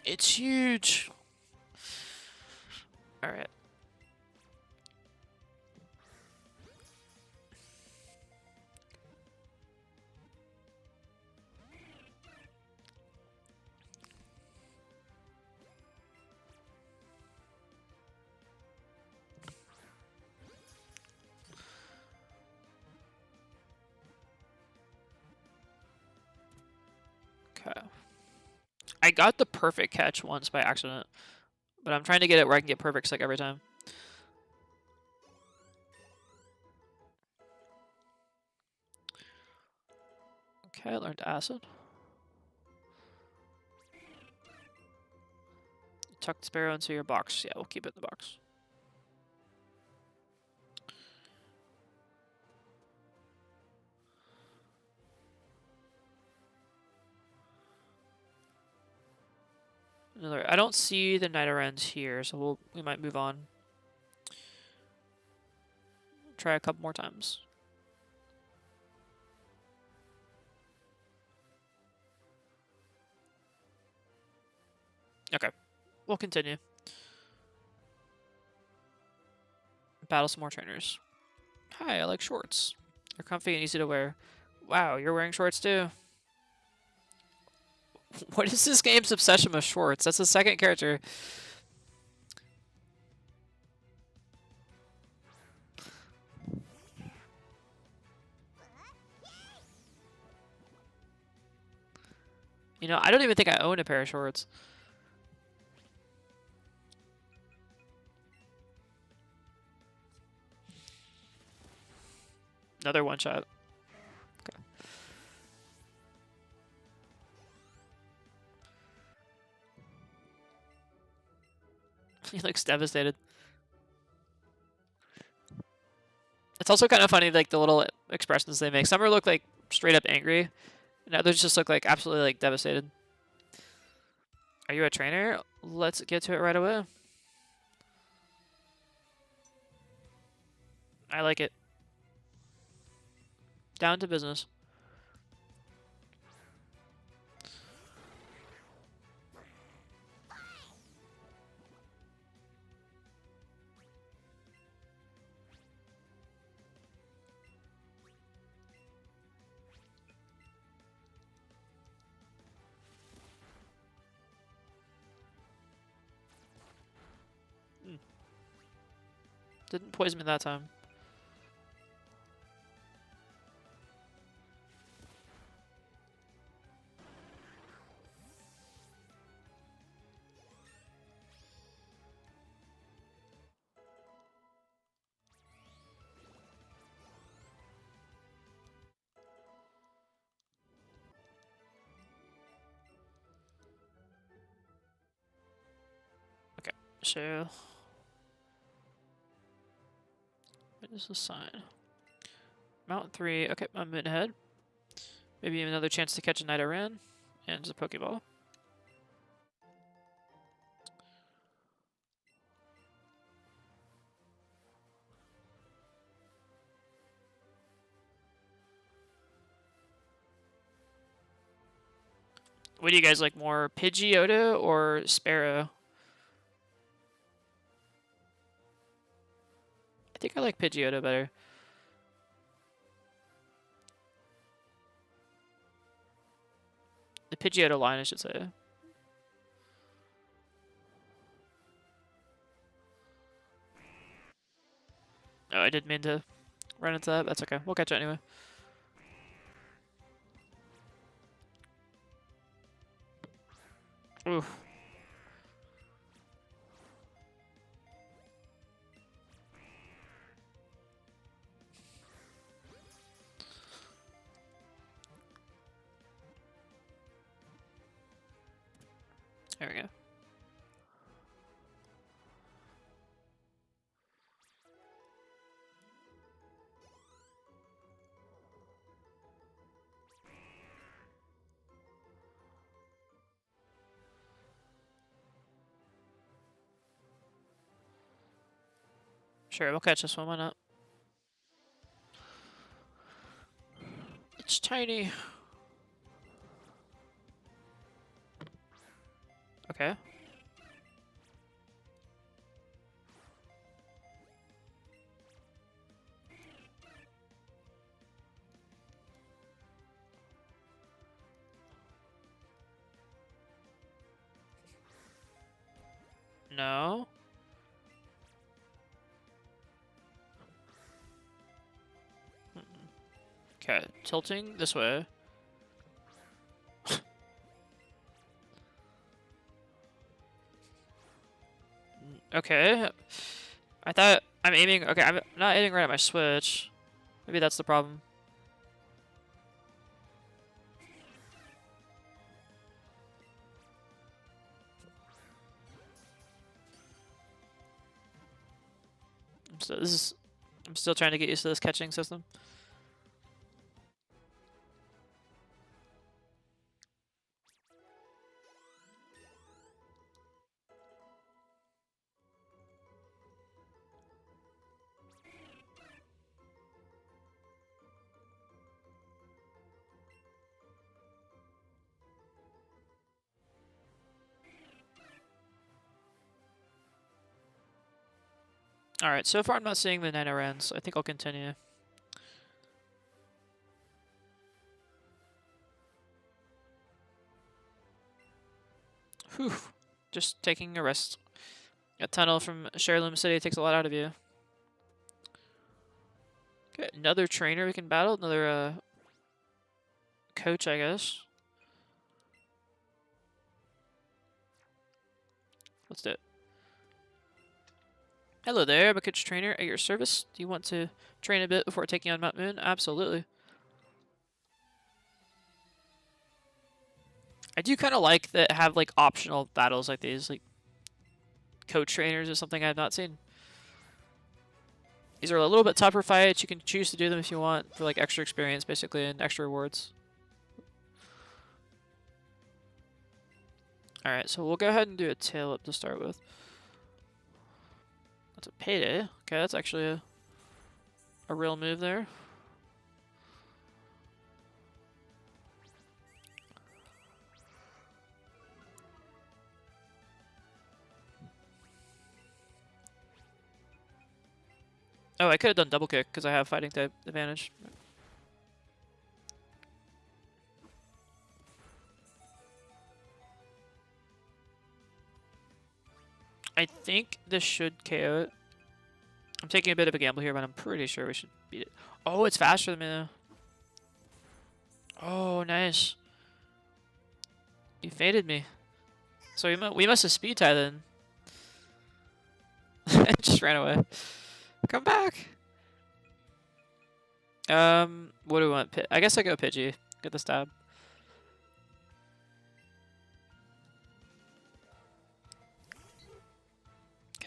It's huge! Alright. Okay. I got the perfect catch once by accident, but I'm trying to get it where I can get perfects like every time. Okay, I learned Acid. Tuck the Sparrow into your box. Yeah, we'll keep it in the box. I don't see the Nidorans here, so we might move on. Try a couple more times. Okay, we'll continue. Battle some more trainers. Hi, I like shorts. They're comfy and easy to wear. Wow, you're wearing shorts too. What is this game's obsession with shorts? That's the second character. You know, I don't even think I own a pair of shorts. Another one shot. Okay. He looks devastated. It's also kind of funny, like the little expressions they make. Some look like straight up angry, and others just look like absolutely like devastated. Are you a trainer? Let's get to it right away. I like it. Down to business. Didn't poison me that time. Okay, so what is the sign? Mountain 3. Okay, I'm in ahead. Maybe another chance to catch a Night Ran. And a Pokeball. What do you guys like more, Pidgeotto or Sparrow? I think I like Pidgeotto better. The Pidgeotto line, I should say. Oh, I didn't mean to run into that. That's okay. We'll catch it anyway. Oof. There we go. Sure, we'll catch this one. Why not? It's tiny. Okay. No. Okay, tilting this way. Okay. I thought I'm aiming. Okay, I'm not aiming right at my switch. Maybe that's the problem. I'm still trying to get used to this catching system. Alright, so far I'm not seeing the nano runs, so I think I'll continue. Whew. Just taking a rest. A tunnel from Sherilum City takes a lot out of you. Okay, another trainer we can battle. Another coach, I guess. Let's do it. Hello there, I'm a coach trainer at your service. Do you want to train a bit before taking on Mount Moon? Absolutely. I do kind of like that have like optional battles like these, like coach trainers or something I've not seen. These are a little bit tougher fights. You can choose to do them if you want for like extra experience, basically, and extra rewards. All right, so we'll go ahead and do a tail up to start with. That's a payday. Okay, that's actually a real move there. Oh, I could have done double kick because I have fighting type advantage. I think this should KO it. I'm taking a bit of a gamble here, but I'm pretty sure we should beat it. Oh, it's faster than me though. Oh, nice. You faded me. So we must have speed tie then. Just ran away. Come back. What do we want? I guess I go Pidgey. Get the stab.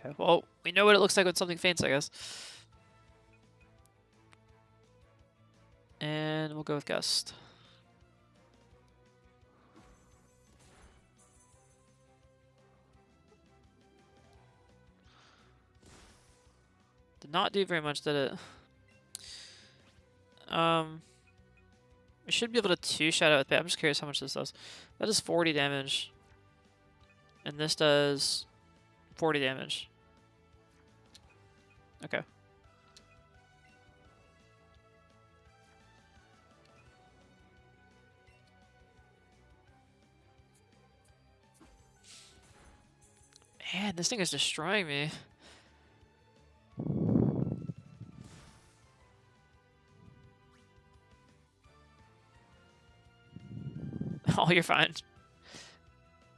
Okay, well, we know what it looks like when something faints, I guess. And we'll go with Gust. Did not do very much, did it? We should be able to two-shot out with Pit. I'm just curious how much this does. That does 40 damage. And this does 40 damage. Okay. Man, this thing is destroying me. Oh, you're fine.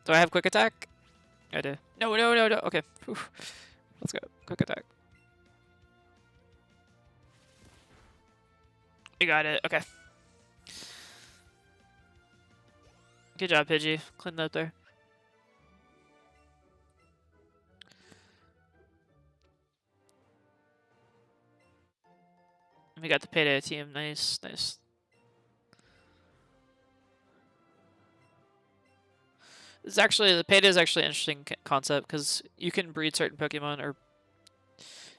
Do I have quick attack? I do. No, no, no, no. Okay. Whew. Let's go. Quick attack. You got it. Okay. Good job, Pidgey. Clean that up there. We got the payday team. Nice, nice. This is actually, the payday is actually an interesting concept because you can breed certain Pokemon or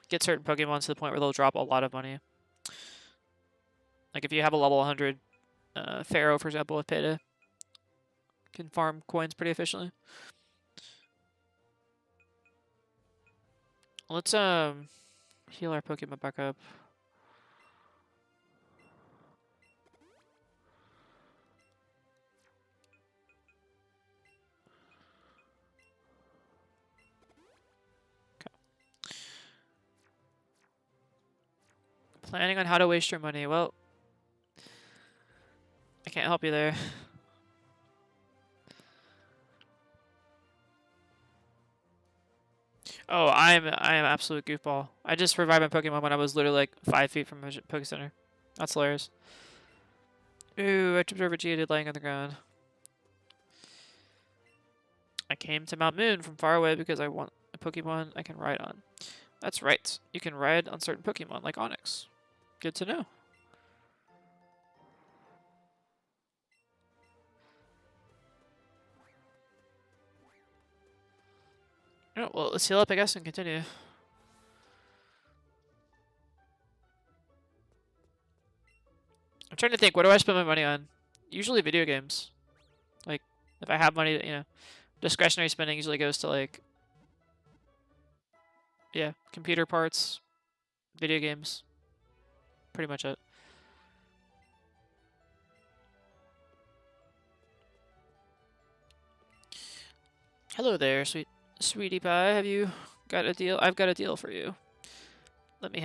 get certain Pokemon to the point where they'll drop a lot of money. Like if you have a level 100 Pharaoh, for example, with payday, can farm coins pretty efficiently. Let's heal our Pokemon back up. Planning on how to waste your money. Well, I can't help you there. Oh, I am absolute goofball. I just revived my Pokemon when I was literally like 5 feet from a Poke Center. That's hilarious. Ooh, I tripped over Geodude laying on the ground. I came to Mount Moon from far away because I want a Pokemon I can ride on. That's right. You can ride on certain Pokemon like Onix. Good to know. Oh, well, let's heal up, I guess, and continue. I'm trying to think, what do I spend my money on? Usually video games. Like, if I have money, you know, discretionary spending usually goes to, like, Yeah, computer parts, video games, pretty much it. Hello there, sweetie pie. Have you got a deal? I've got a deal for you. Let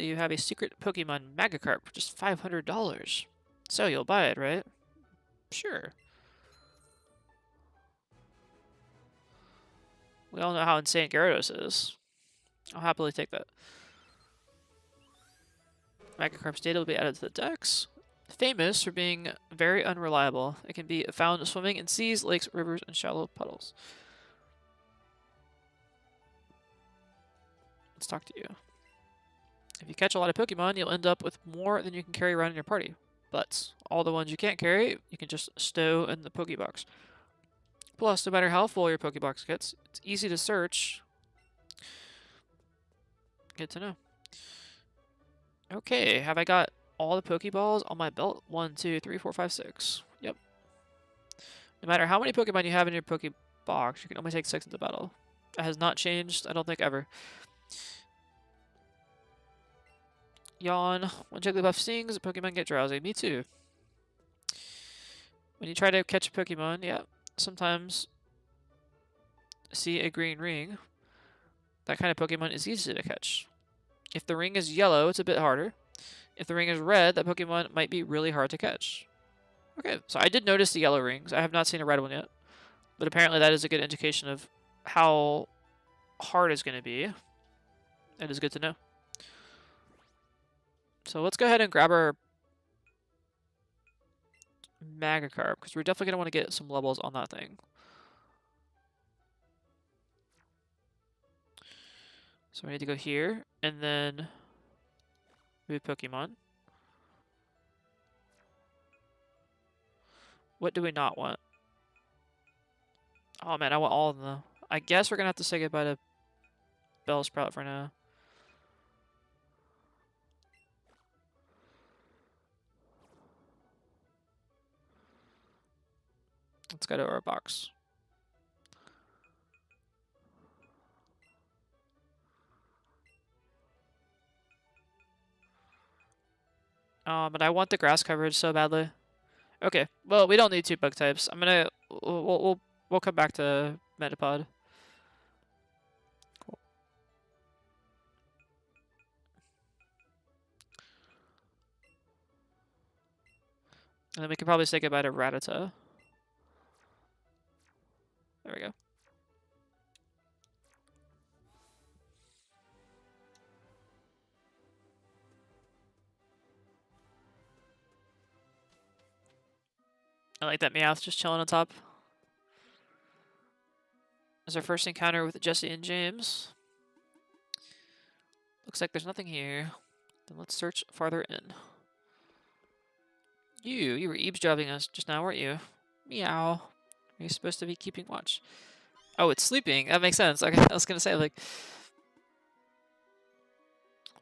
you have a secret Pokemon Magikarp for just $500. So you'll buy it, right? Sure. We all know how insane Gyarados is. I'll happily take that. Magikarp's data will be added to the dex. Famous for being very unreliable. It can be found swimming in seas, lakes, rivers, and shallow puddles. Let's talk to you. If you catch a lot of Pokemon, you'll end up with more than you can carry around in your party. But all the ones you can't carry, you can just stow in the Pokebox. Plus, no matter how full your Pokebox gets, it's easy to search. Good to know. Okay, have I got all the Pokeballs on my belt? 1, 2, 3, 4, 5, 6. Yep. No matter how many Pokemon you have in your Pokebox, you can only take 6 into battle. That has not changed, I don't think, ever. Yawn. When Jigglypuff sings, the Pokemon get drowsy. Me too. When you try to catch a Pokemon, yeah, sometimes see a green ring. That kind of Pokemon is easy to catch. If the ring is yellow, it's a bit harder. If the ring is red, that Pokemon might be really hard to catch. Okay, so I did notice the yellow rings. I have not seen a red one yet. But apparently that is a good indication of how hard it's going to be. It is good to know. So let's go ahead and grab our Magikarp, because we're definitely going to want to get some levels on that thing. So we need to go here, and then move Pokemon. What do we not want? Oh man, I want all of them. I guess we're going to have to say goodbye to Bellsprout for now. Let's go to our box. But I want the grass coverage so badly. Okay, well, we don't need 2 bug types. We'll come back to Metapod. Cool. And then we can probably say goodbye to Rattata. There we go. I like that Meowth just chilling on top. As our first encounter with Jesse and James. Looks like there's nothing here. Then let's search farther in. You were eavesdropping us just now, weren't you? Meow. Are you supposed to be keeping watch? Oh, it's sleeping. That makes sense. Okay, I was gonna say, like,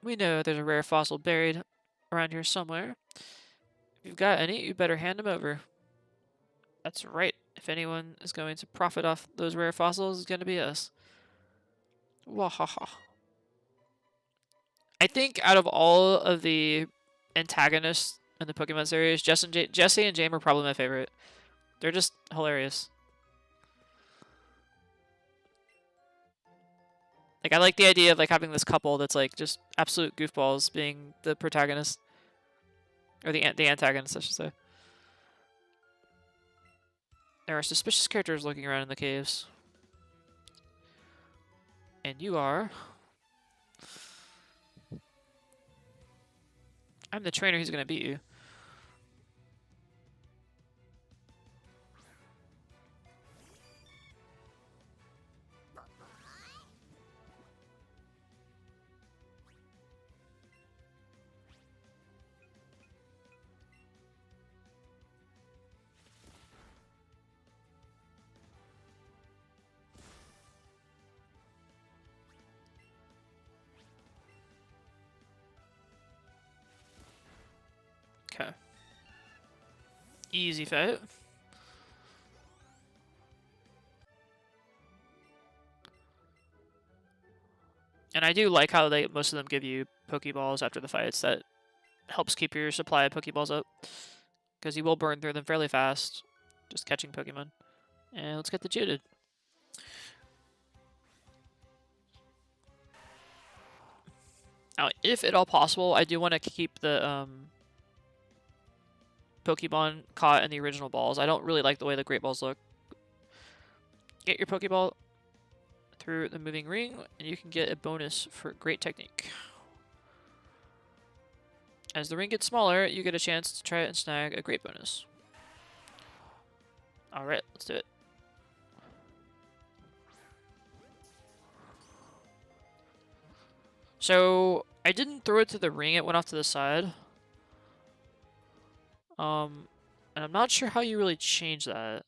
we know there's a rare fossil buried around here somewhere. If you've got any, you better hand them over. That's right. If anyone is going to profit off those rare fossils, it's going to be us. Wahaha. I think out of all of the antagonists in the Pokemon series, Jesse and James are probably my favorite. They're just hilarious. Like, I like the idea of like having this couple that's like just absolute goofballs being the protagonist. Or the antagonist, I should say. There are suspicious characters looking around in the caves. And you are... I'm the trainer who's going to beat you. Okay. Easy fight. And I do like how most of them give you Pokeballs after the fights. That helps keep your supply of Pokeballs up, because you will burn through them fairly fast just catching Pokemon. And let's get the Geodude. Now, if at all possible, I do want to keep the Pokemon caught in the original balls. I don't really like the way the Great Balls look. Get your Pokeball through the moving ring, and you can get a bonus for Great Technique. As the ring gets smaller, you get a chance to try it and snag a Great bonus. Alright, let's do it. So, I didn't throw it to the ring, it went off to the side. And I'm not sure how you really change that.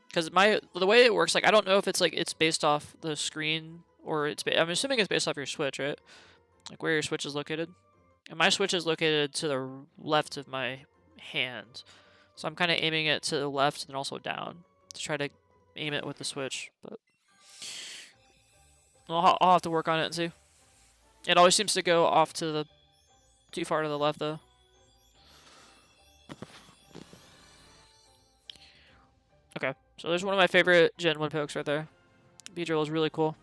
Because the way it works, like, I don't know if it's like it's based off the screen or I'm assuming it's based off your Switch, right? Like where your Switch is located. And my Switch is located to the left of my hand. So I'm kind of aiming it to the left and also down to try to aim it with the Switch. But I'll have to work on it and see. It always seems to go off to the too far to the left though. Okay, so there's one of my favorite Gen 1 pokes right there. Beedrill is really cool.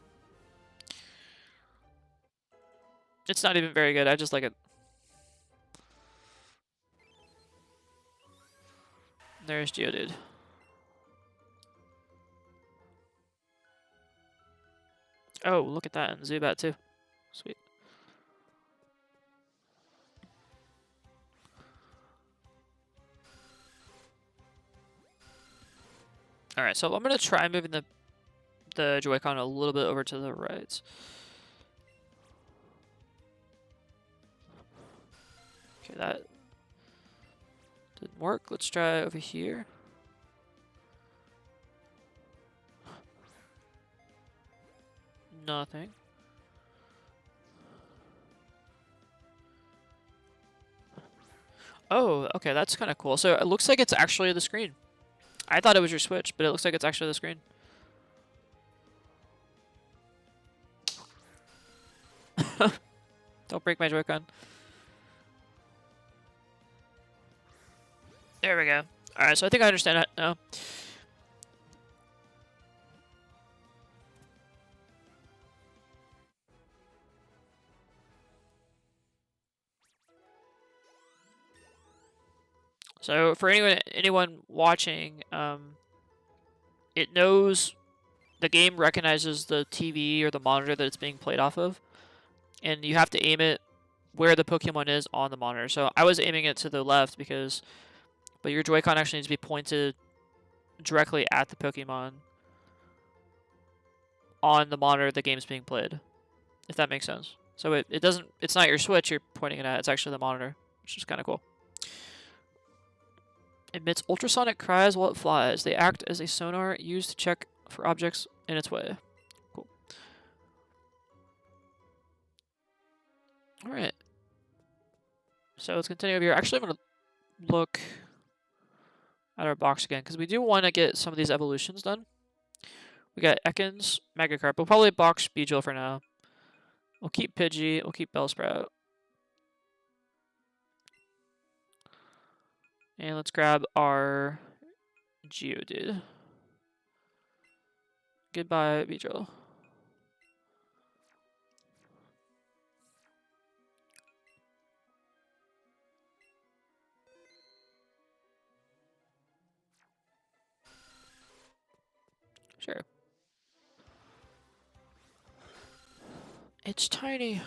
It's not even very good, I just like it. There's Geodude. Oh, look at that, and Zubat too. Sweet. Alright, so I'm going to try moving the Joy-Con a little bit over to the right. Okay, that didn't work. Let's try over here. Nothing. Oh, okay, that's kind of cool. So it looks like it's actually the screen. I thought it was your Switch, but it looks like it's actually the screen. Don't break my Joy-Con. There we go. Alright, so I think I understand it now. So for anyone watching, it knows, the game recognizes the TV or the monitor that it's being played off of, and you have to aim it where the Pokemon is on the monitor. So I was aiming it to the left but your Joy-Con actually needs to be pointed directly at the Pokemon on the monitor the game's being played, if that makes sense. So it's not your Switch you're pointing it at, it's actually the monitor, which is kind of cool. Emits ultrasonic cries while it flies. They act as a sonar used to check for objects in its way. Cool. Alright. So let's continue over here. Actually, I'm going to look at our box again, because we do want to get some of these evolutions done. We got Ekans, Magikarp. We'll probably box Beedrill for now. We'll keep Pidgey. We'll keep Bellsprout. And let's grab our Geodude. Goodbye, Beedrill. Sure. It's tiny.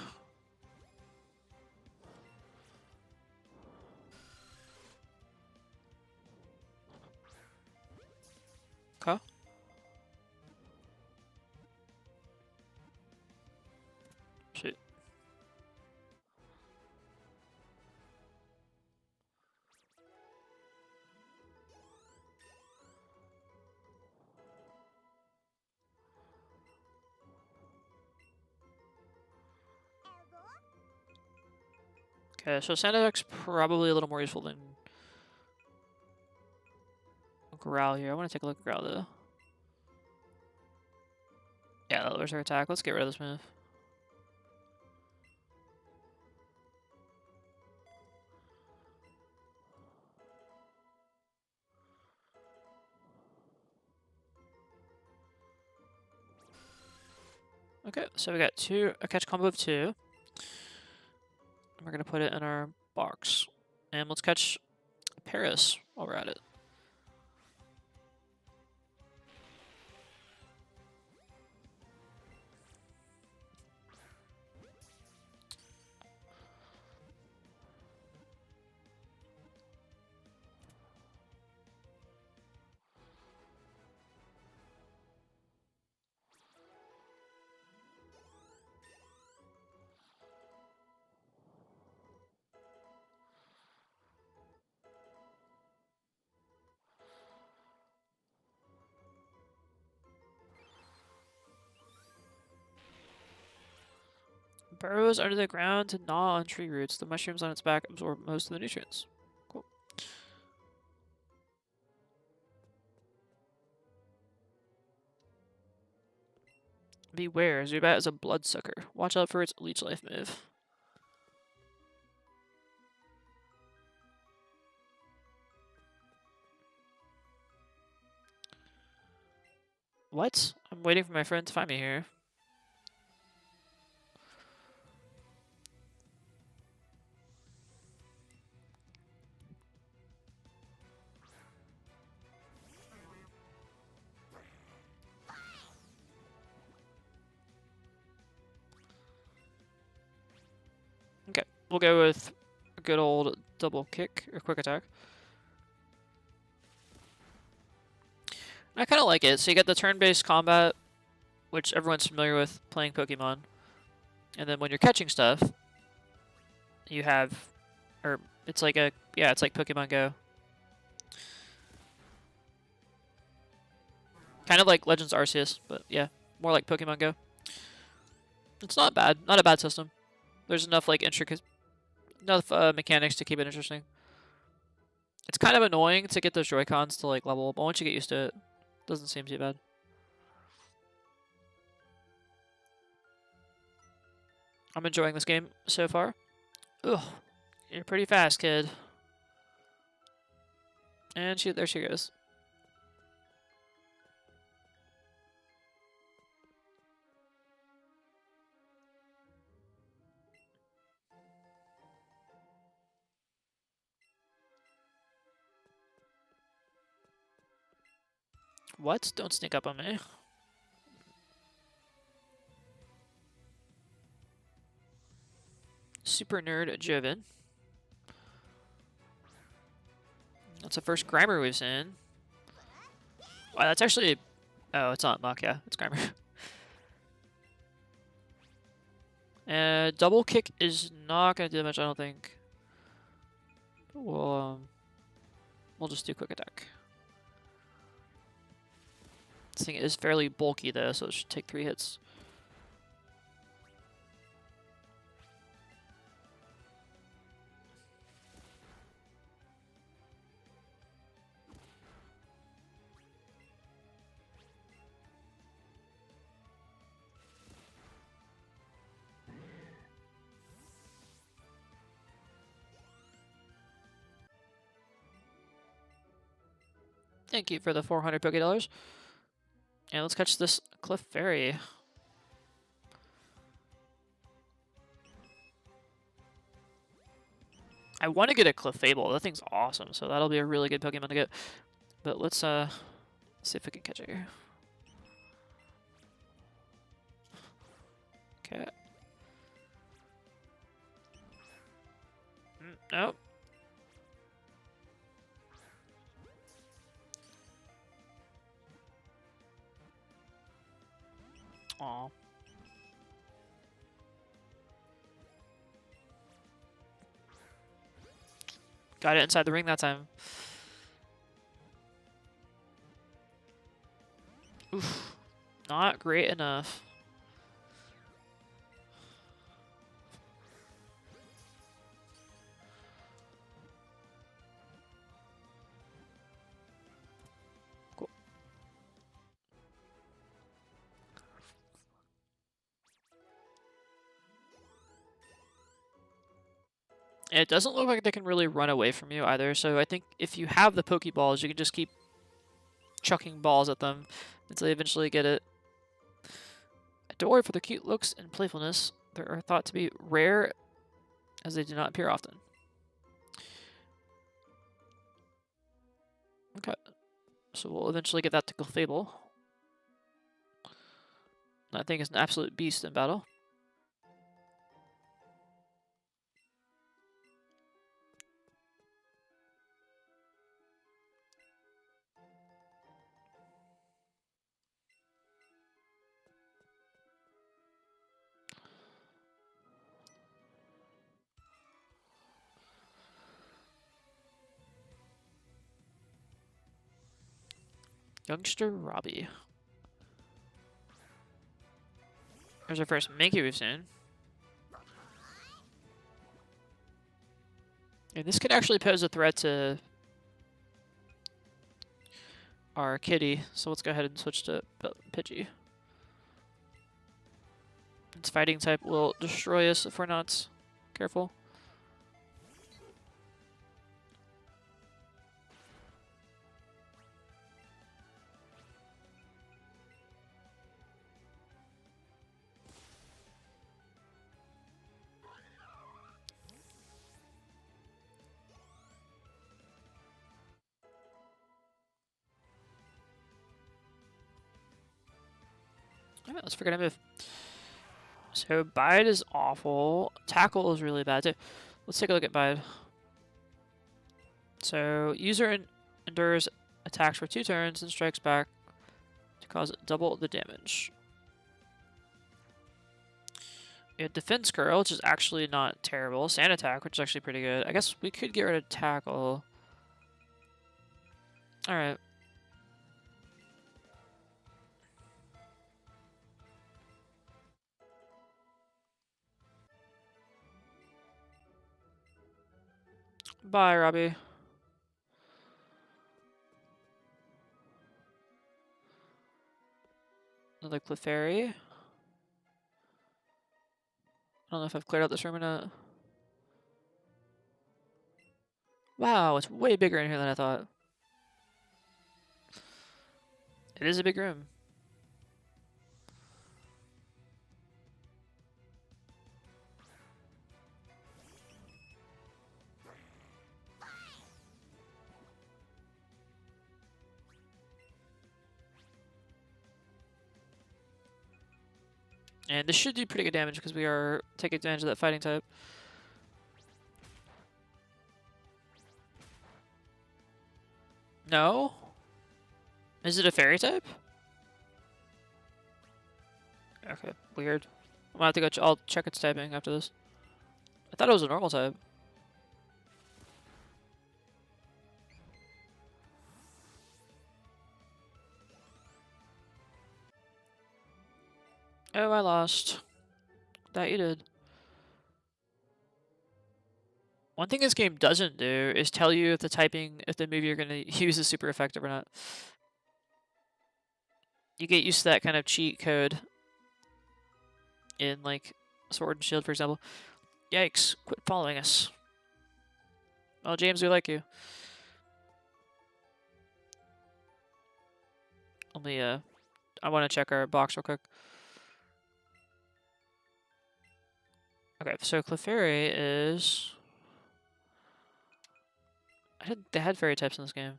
Okay. Sweet. Okay, so Sandyg's probably a little more useful than Growl here. I want to take a look at Growl though. Yeah, That lowers her attack. Let's get rid of this move. Okay, so we got a catch combo of 2. We're gonna put it in our box. And let's catch Paris while we're at it. Burrows under the ground to gnaw on tree roots. The mushrooms on its back absorb most of the nutrients. Cool. Beware, Zubat is a bloodsucker. Watch out for its leech life move. What? I'm waiting for my friend to find me here. Okay, we'll go with a good old double kick or quick attack. I kind of like it. So you get the turn-based combat, which everyone's familiar with playing Pokemon. And then when you're catching stuff, you have, or it's like it's like Pokemon Go. Kind of like Legends Arceus, but yeah, more like Pokemon Go. It's not bad. Not a bad system. There's enough like enough mechanics to keep it interesting. It's kind of annoying to get those Joy-Cons to like level up, but once you get used to it, doesn't seem too bad. I'm enjoying this game so far. Ugh, you're pretty fast, kid. And there she goes. What? Don't sneak up on me. Super Nerd Joven. That's the first Grimer we've seen. Wow, that's actually... Oh, it's not Muck, yeah. It's Grimer. Double kick is not going to do much, I don't think. We'll just do quick attack. This thing is fairly bulky, though, so it should take 3 hits. Thank you for the 400 Poké$. And let's catch this Cliff Fairy. I want to get a Clefable. That thing's awesome, so that'll be a really good Pokemon to get. But let's see if we can catch it here. Okay. Nope. Aw. Got it inside the ring that time. Oof. Not great enough. Cool. And it doesn't look like they can really run away from you either, so I think if you have the Pokeballs, you can just keep chucking balls at them until they eventually get it. Adore for their cute looks and playfulness. They are thought to be rare as they do not appear often. Okay, so we'll eventually get that to Clefable. That thing is an absolute beast in battle. Youngster Robbie. There's our first Mankey we've seen. And this could actually pose a threat to our kitty, so let's go ahead and switch to Pidgey. Its fighting type will destroy us if we're not careful. Alright, let's forget a move. So Bide is awful. Tackle is really bad too. Let's take a look at Bide. So user endures attacks for 2 turns and strikes back to cause double the damage. We have Defense Curl, which is actually not terrible. Sand Attack, which is actually pretty good. I guess we could get rid of Tackle. Alright. Bye, Robbie. Another Clefairy. I don't know if I've cleared out this room or not. Wow, it's way bigger in here than I thought. It is a big room. And this should do pretty good damage because we are taking advantage of that fighting type. No? Is it a fairy type? Okay, weird. I'm gonna have to go. I'll check its typing after this. I thought it was a normal type. Oh, I lost. That you did. One thing this game doesn't do is tell you if the move you're gonna use is super effective or not. You get used to that kind of cheat code in like Sword and Shield, for example. Yikes! Quit following us. Well, James, we like you. Let me I want to check our box real quick. Okay, so Clefairy is. They had fairy types in this game.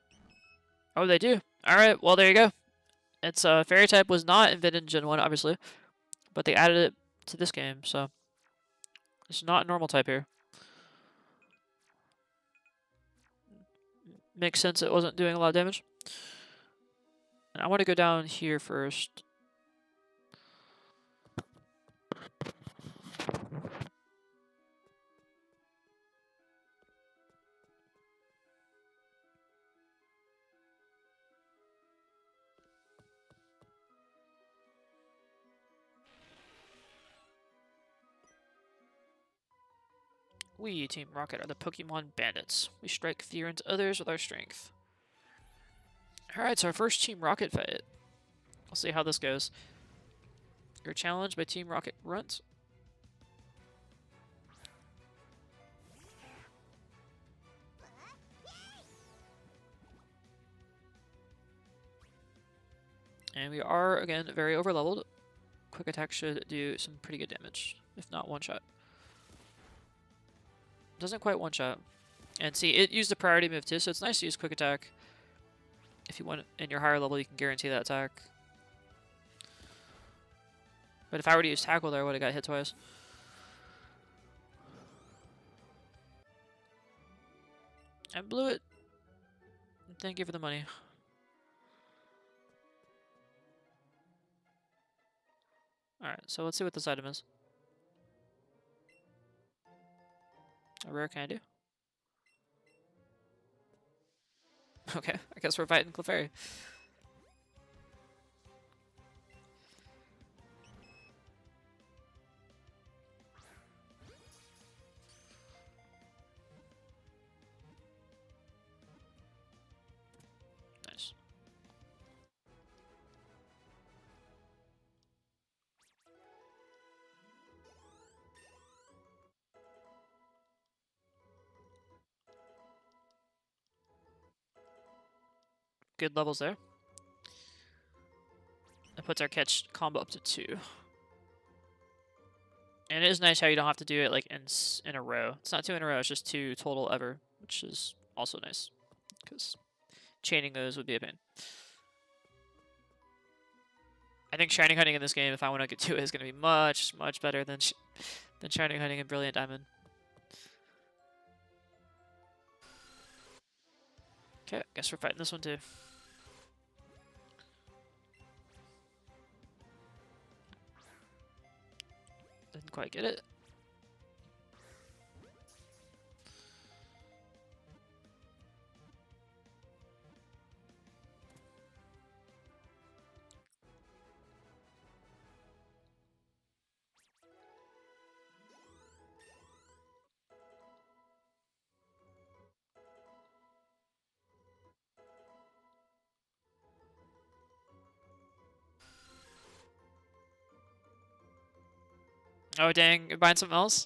Oh, they do. All right. Well, there you go. Its fairy type was not invented in Gen 1, obviously, but they added it to this game, so it's not a normal type here. Makes sense it wasn't doing a lot of damage. And I want to go down here first. We, Team Rocket, are the Pokemon Bandits. We strike fear into others with our strength. Alright, it's our first Team Rocket fight. We'll see how this goes. You're challenged by Team Rocket Runt. And we are, again, very overleveled. Quick attack should do some pretty good damage, if not one shot. Doesn't quite one shot. And see, it used a priority move too, so it's nice to use quick attack. If you want in your higher level, you can guarantee that attack. But if I were to use tackle there, I would have got hit twice. I blew it. Thank you for the money. Alright, so let's see what this item is. A rare can I do? Okay, I guess we're fighting Clefairy. Nice. Good levels there. That puts our catch combo up to 2. And it is nice how you don't have to do it like in a row. It's not 2 in a row, it's just 2 total ever, which is also nice. Because chaining those would be a pain. I think Shining Hunting in this game, if I want to get to it, is going to be much, much better than Shining Hunting in Brilliant Diamond. Okay, guess we're fighting this one too. Didn't quite get it. Oh dang, you're buying something else?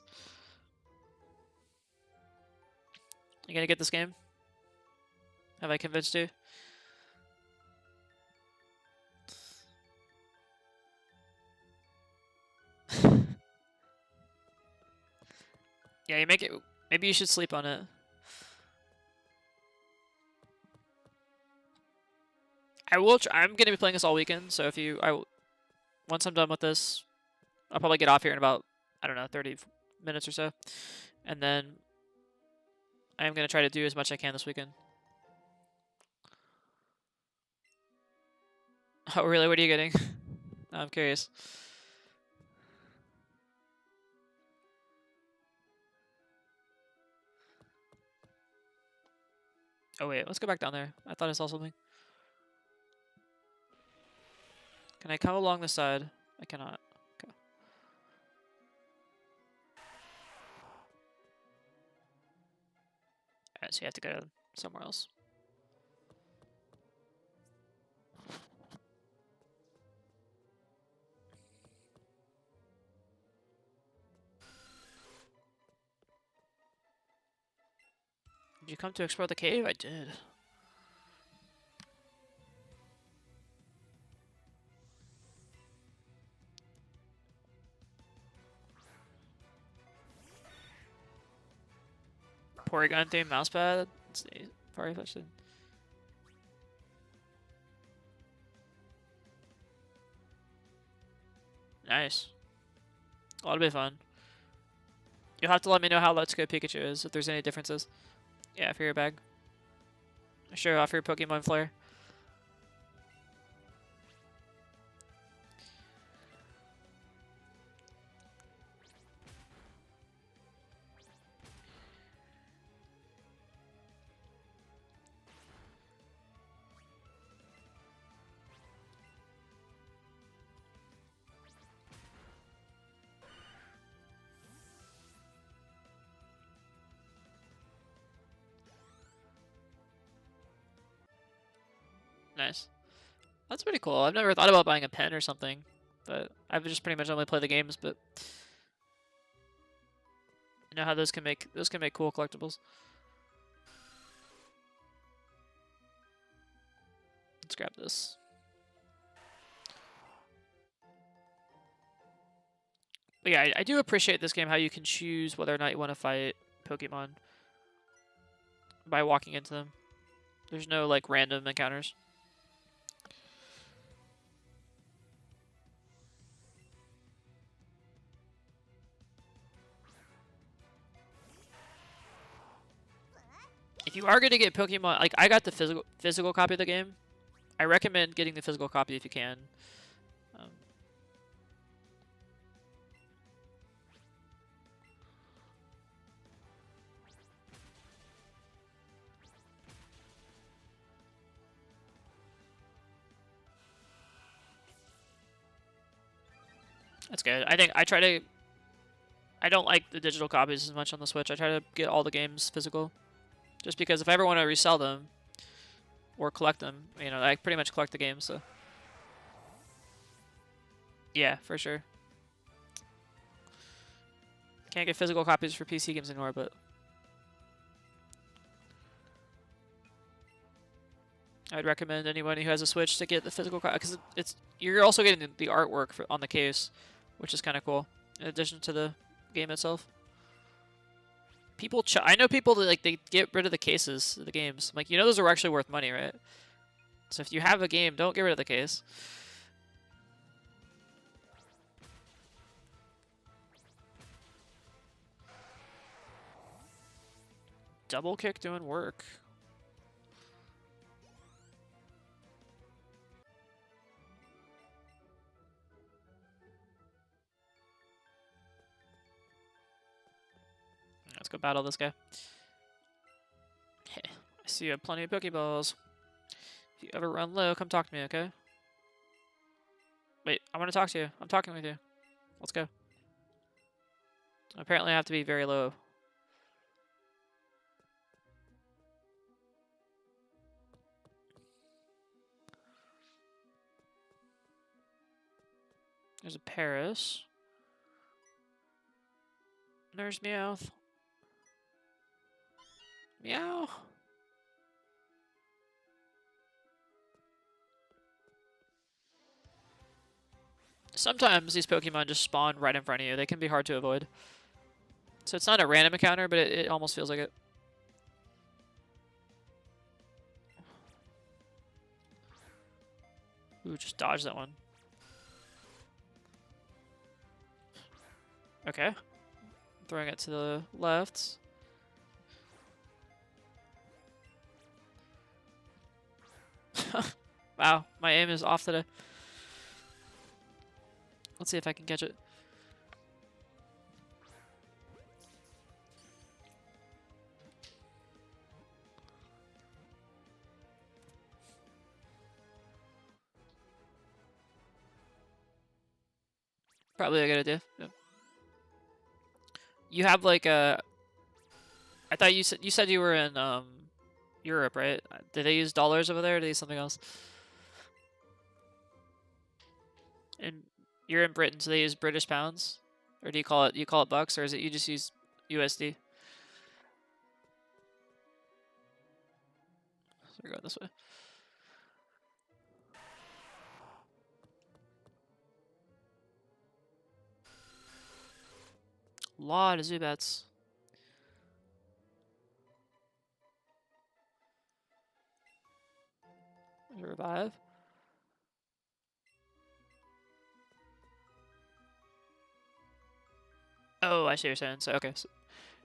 You gonna get this game? Have I convinced you? Yeah, you make it. Maybe you should sleep on it. I will. I'm gonna be playing this all weekend, so if you, once I'm done with this, I'll probably get off here in about, I don't know, 30 minutes or so, and then I am gonna try to do as much as I can this weekend. Oh really? What are you getting? I'm curious. Oh wait, let's go back down there. I thought I saw something. Can I come along the side? I cannot. Okay. Alright, so you have to go somewhere else. Did you come to explore the cave? I did. Porygon theme mousepad. Let's see. Party question. Nice. That'll be fun. You'll have to let me know how Let's Go Pikachu is, if there's any differences. Yeah, for your bag. Show off your Pokemon Flare. Nice. That's pretty cool. I've never thought about buying a pen or something, but I've just pretty much only played the games, but I know how those can make cool collectibles. Let's grab this. But yeah, I do appreciate this game how you can choose whether or not you want to fight Pokemon by walking into them. There's no like random encounters. If you are going to get Pokemon, like I got the physical copy of the game, I recommend getting the physical copy if you can. That's good. I think I try to. I don't like the digital copies as much on the Switch. I try to get all the games physical, just because if I ever want to resell them or collect them, you know, I pretty much collect the games. So yeah, for sure. Can't get physical copies for PC games anymore, but I'd recommend anybody who has a Switch to get the physical copy because it's you're also getting the artwork on the case, which is kind of cool in addition to the game itself. People, I know people that like they get rid of the cases of the games. Like, you know, those are actually worth money, right? So if you have a game, don't get rid of the case. Double kick doing work. Let's go battle this guy. Hey, I see you have plenty of Pokeballs. If you ever run low, come talk to me, okay? Wait, I want to talk to you. I'm talking with you. Let's go. Apparently I have to be very low. There's a Paris. There's Meowth. Meow. Sometimes these Pokemon just spawn right in front of you. They can be hard to avoid. So it's not a random encounter, but it almost feels like it. Ooh, just dodge that one. Okay. Throwing it to the left. Wow, my aim is off today. Let's see if I can catch it. Probably a good idea. Yeah. You have like a. I thought you said you were in Europe, right? Did they use dollars over there? Or did they use something else? And you're in Britain, so they use British pounds, or do you call it bucks, or is it you just use USD? So we're going this way. Lot of Zubats. Revive. Oh, I see what you're saying. So okay, so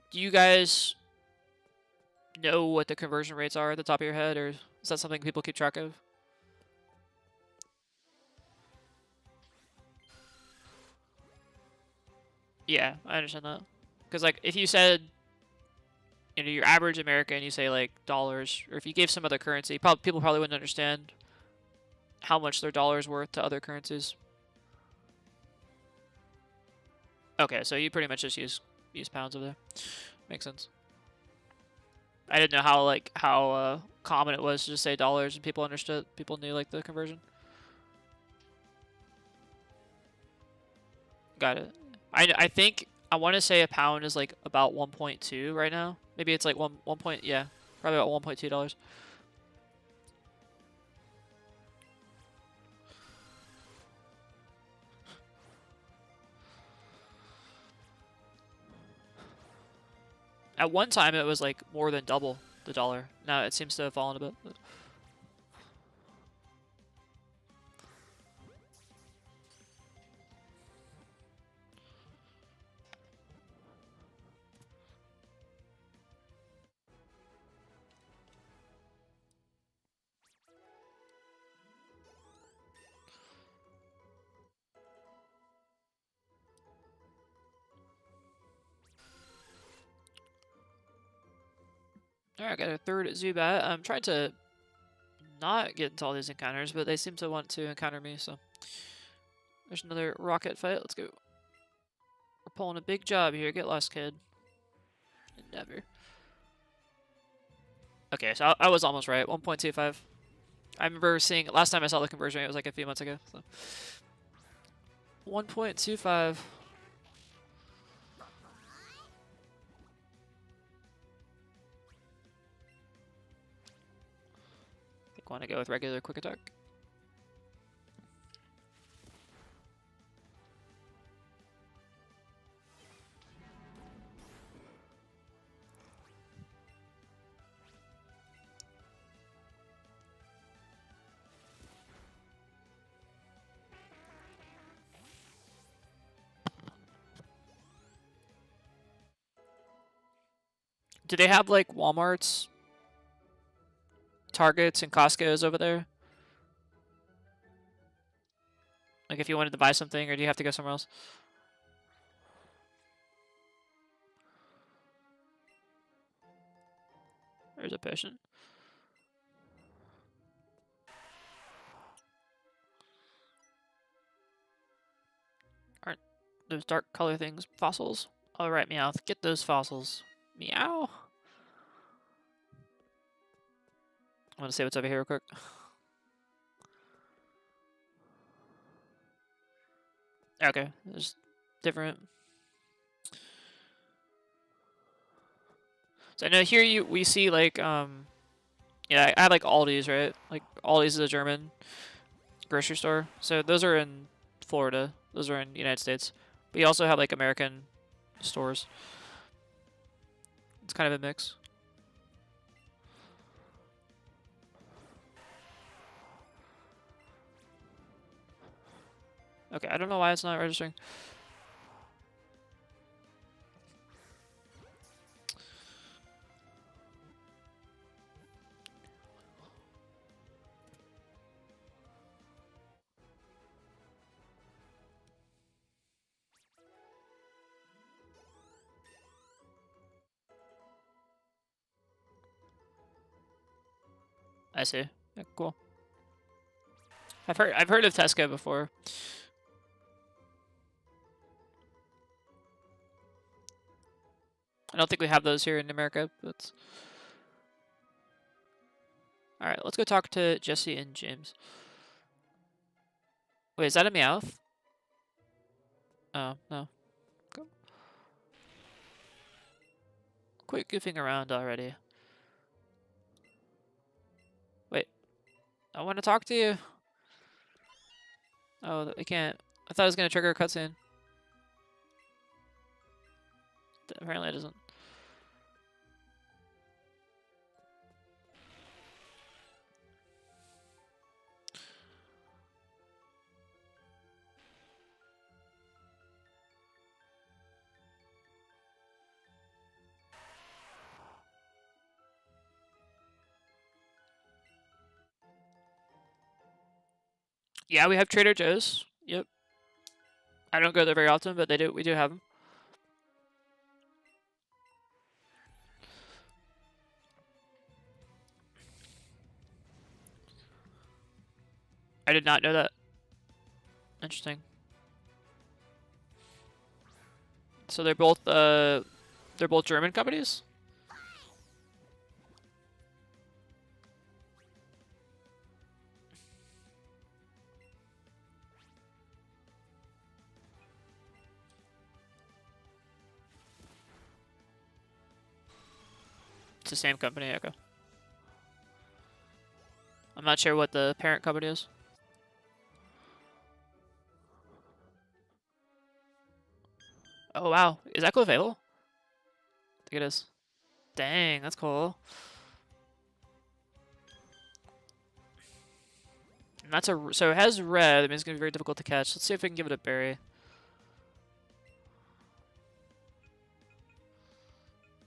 do you guys know what the conversion rates are at the top of your head, or is that something people keep track of? Yeah, I understand that. Because like, if you said, you know, your average American, you say like dollars, or if you gave some other currency, people probably wouldn't understand how much their dollar's worth to other currencies. Okay, so you pretty much just use pounds over there. Makes sense. I didn't know how common it was to just say dollars and people understood. People knew like the conversion. Got it. I think I want to say a pound is like about 1.2 right now. Maybe it's like one point, yeah, probably about $1.2. At one time, it was like more than double the dollar. Now it seems to have fallen a bit. But... Alright, got a third Zubat. I'm trying to not get into all these encounters, but they seem to want to encounter me, so... There's another rocket fight. Let's go. We're pulling a big job here. Get lost, kid. Never. Okay, so I was almost right. 1.25. I remember seeing... Last time I saw the conversion rate, it was like a few months ago. So. 1.25. I want to go with regular quick attack. Do they have like Walmarts, Targets, and Costco's over there? Like if you wanted to buy something, or do you have to go somewhere else? There's a potion. Aren't those dark color things fossils? Alright, Meowth, get those fossils. Meow. I want to see what's over here real quick. Okay, there's different. So I know here we see like yeah, I have like Aldi's, right? Like Aldi's is a German grocery store. So those are in Florida. Those are in the United States. But you also have like American stores. It's kind of a mix. Okay, I don't know why it's not registering. I see. Yeah, cool. I've heard of Tesco before. I don't think we have those here in America, but all right, let's go talk to Jesse and James. Wait, is that a Meowth? Oh, no. Go. Quit goofing around already. Wait, I want to talk to you. Oh, I can't. I thought it was going to trigger a cutscene. Apparently it doesn't. Yeah, we have Trader Joe's. Yep. I don't go there very often, but we do have them. I did not know that. Interesting. So they're both German companies? It's the same company, okay. I'm not sure what the parent company is. Oh wow, is that available? I think it is. Dang, that's cool. And that's a so it has red. I mean, it's gonna be very difficult to catch. Let's see if we can give it a berry.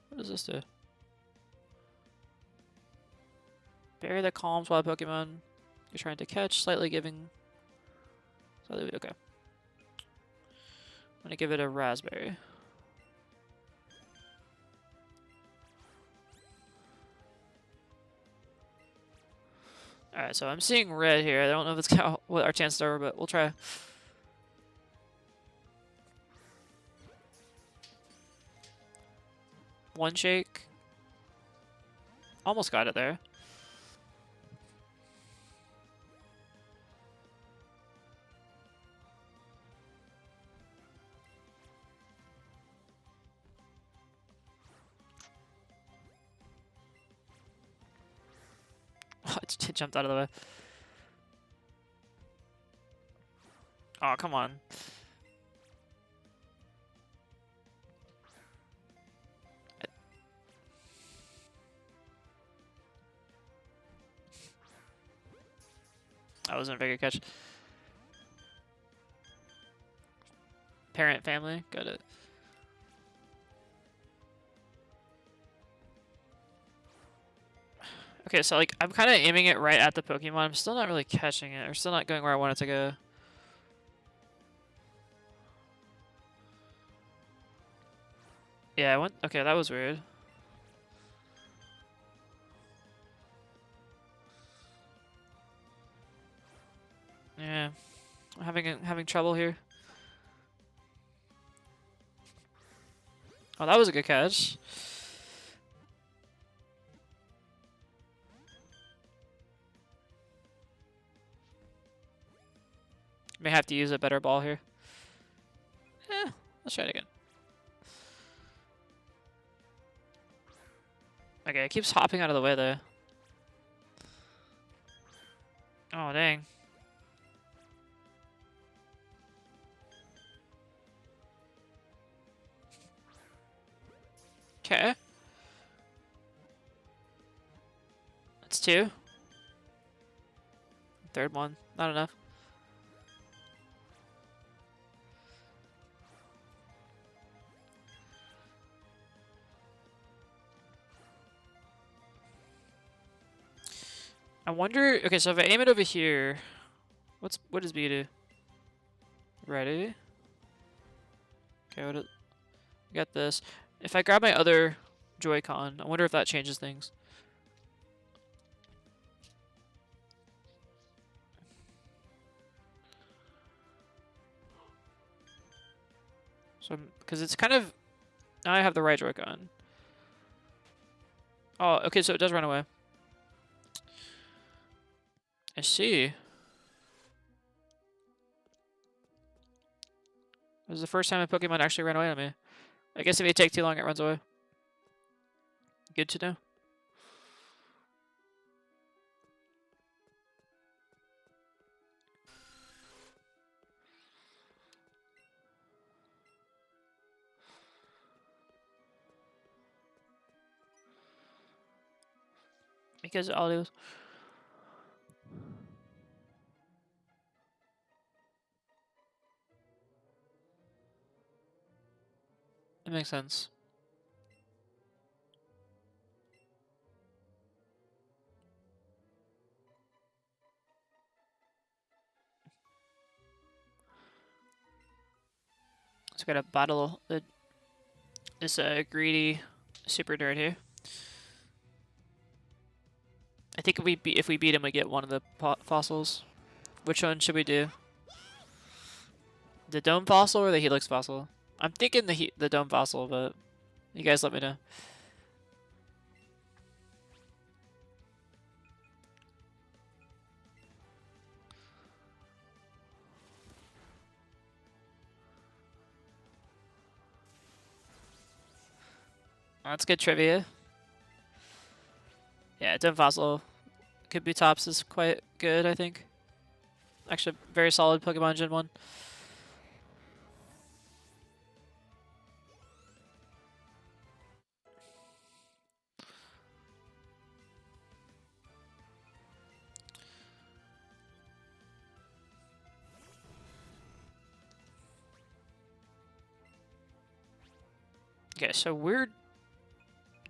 What does this do? Berry that calms wild Pokemon you're trying to catch, slightly giving. Slightly, okay. I'm gonna give it a raspberry. Alright, so I'm seeing red here. I don't know if it's what our chances are, but we'll try. One shake. Almost got it there. It jumped out of the way. Oh, come on. That wasn't a very good catch. Parent, family, got it. Okay, so like I'm kind of aiming it right at the Pokemon. I'm still not really catching it, or still not going where I want it to go. Yeah, I went. Okay, that was weird. Yeah, I'm having trouble here. Oh, that was a good catch. May have to use a better ball here. Let's try it again. Okay, it keeps hopping out of the way though. Oh, dang. Okay. That's two. Third one. Not enough. I wonder. Okay, so if I aim it over here, what does B do? Ready? Okay, what? Got this. If I grab my other Joy-Con, I wonder if that changes things. So, because it's kind of now I have the right Joy-Con. Oh, okay, so it does run away. I see. This is the first time a Pokemon actually ran away on me. I guess if you take too long, it runs away. Good to know. Because audios. It makes sense. So we got a battle this greedy super nerd here. I think if we beat him, we get one of the fossils. Which one should we do? The dome fossil or the helix fossil? I'm thinking the dome fossil, but you guys let me know. That's good trivia. Yeah, dome fossil could be tops is quite good, I think. Actually, very solid Pokemon Gen 1. Okay, so we're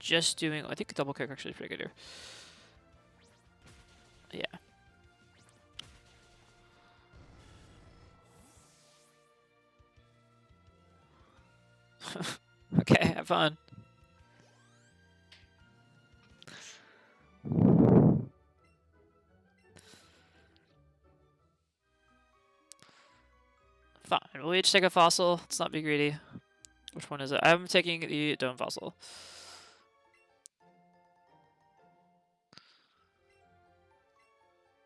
just doing... I think a double kick actually is pretty good here. Yeah. Okay, have fun. Fine, we'll each take a fossil. Let's not be greedy. Which one is it? I'm taking the dome fossil.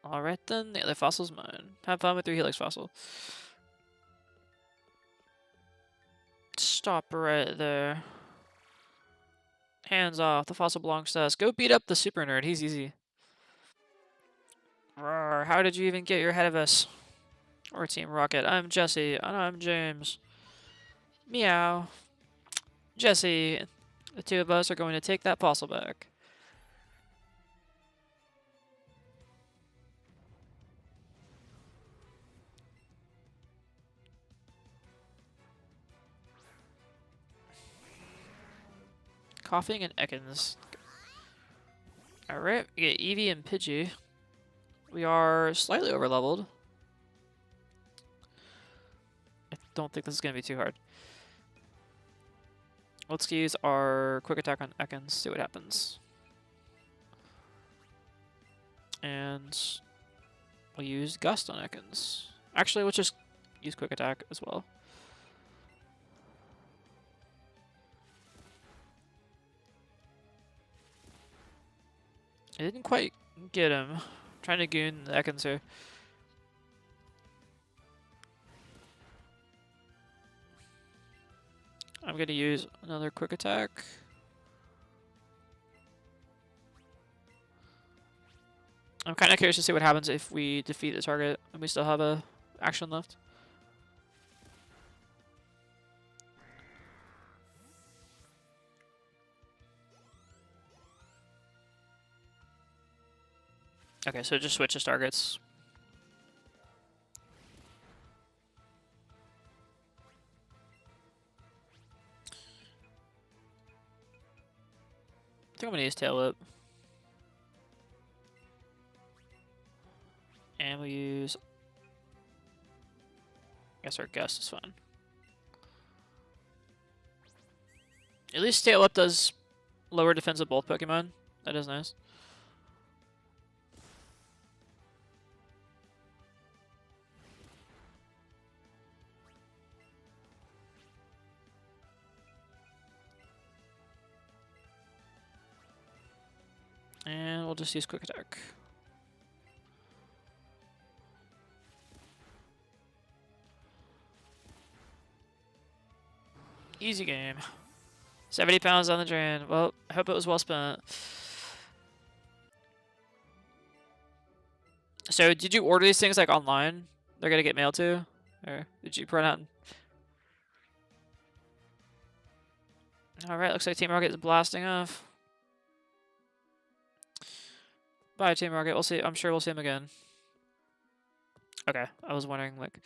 Alright then, the other fossil's mine. Have fun with your Helix fossil. Stop right there. Hands off, the fossil belongs to us. Go beat up the super nerd, he's easy. Roar, how did you even get your head of us? Or Team Rocket, I'm Jesse, and I'm James. Meow. Jesse, the two of us are going to take that fossil back. Coughing and Ekans. Alright, we get Eevee and Pidgey. We are slightly overleveled. I don't think this is going to be too hard. Let's use our quick attack on Ekans, see what happens. And we'll use Gust on Ekans. Actually, let's just use quick attack as well. I didn't quite get him. I'm trying to goon the Ekans here. I'm going to use another quick attack. I'm kind of curious to see what happens if we defeat the target and we still have a action left. Okay, so just switches targets. I think I'm gonna use Tail Whip. And we use... I guess our Gust is fine. At least Tail Whip does lower defense of both Pokemon. That is nice. And we'll just use quick attack. Easy game. 70 pounds on the drain. Well, I hope it was well spent. So, did you order these things like online? They're gonna get mailed to? Or did you print out? Alright, looks like Team Rocket is blasting off. Bye, Team Rocket. We'll see. I'm sure we'll see him again. Okay, I was wondering, like...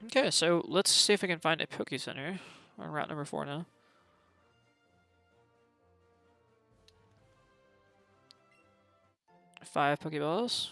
Okay, so let's see if we can find a Poke Center. We're on route number 4 now. Five Pokeballs.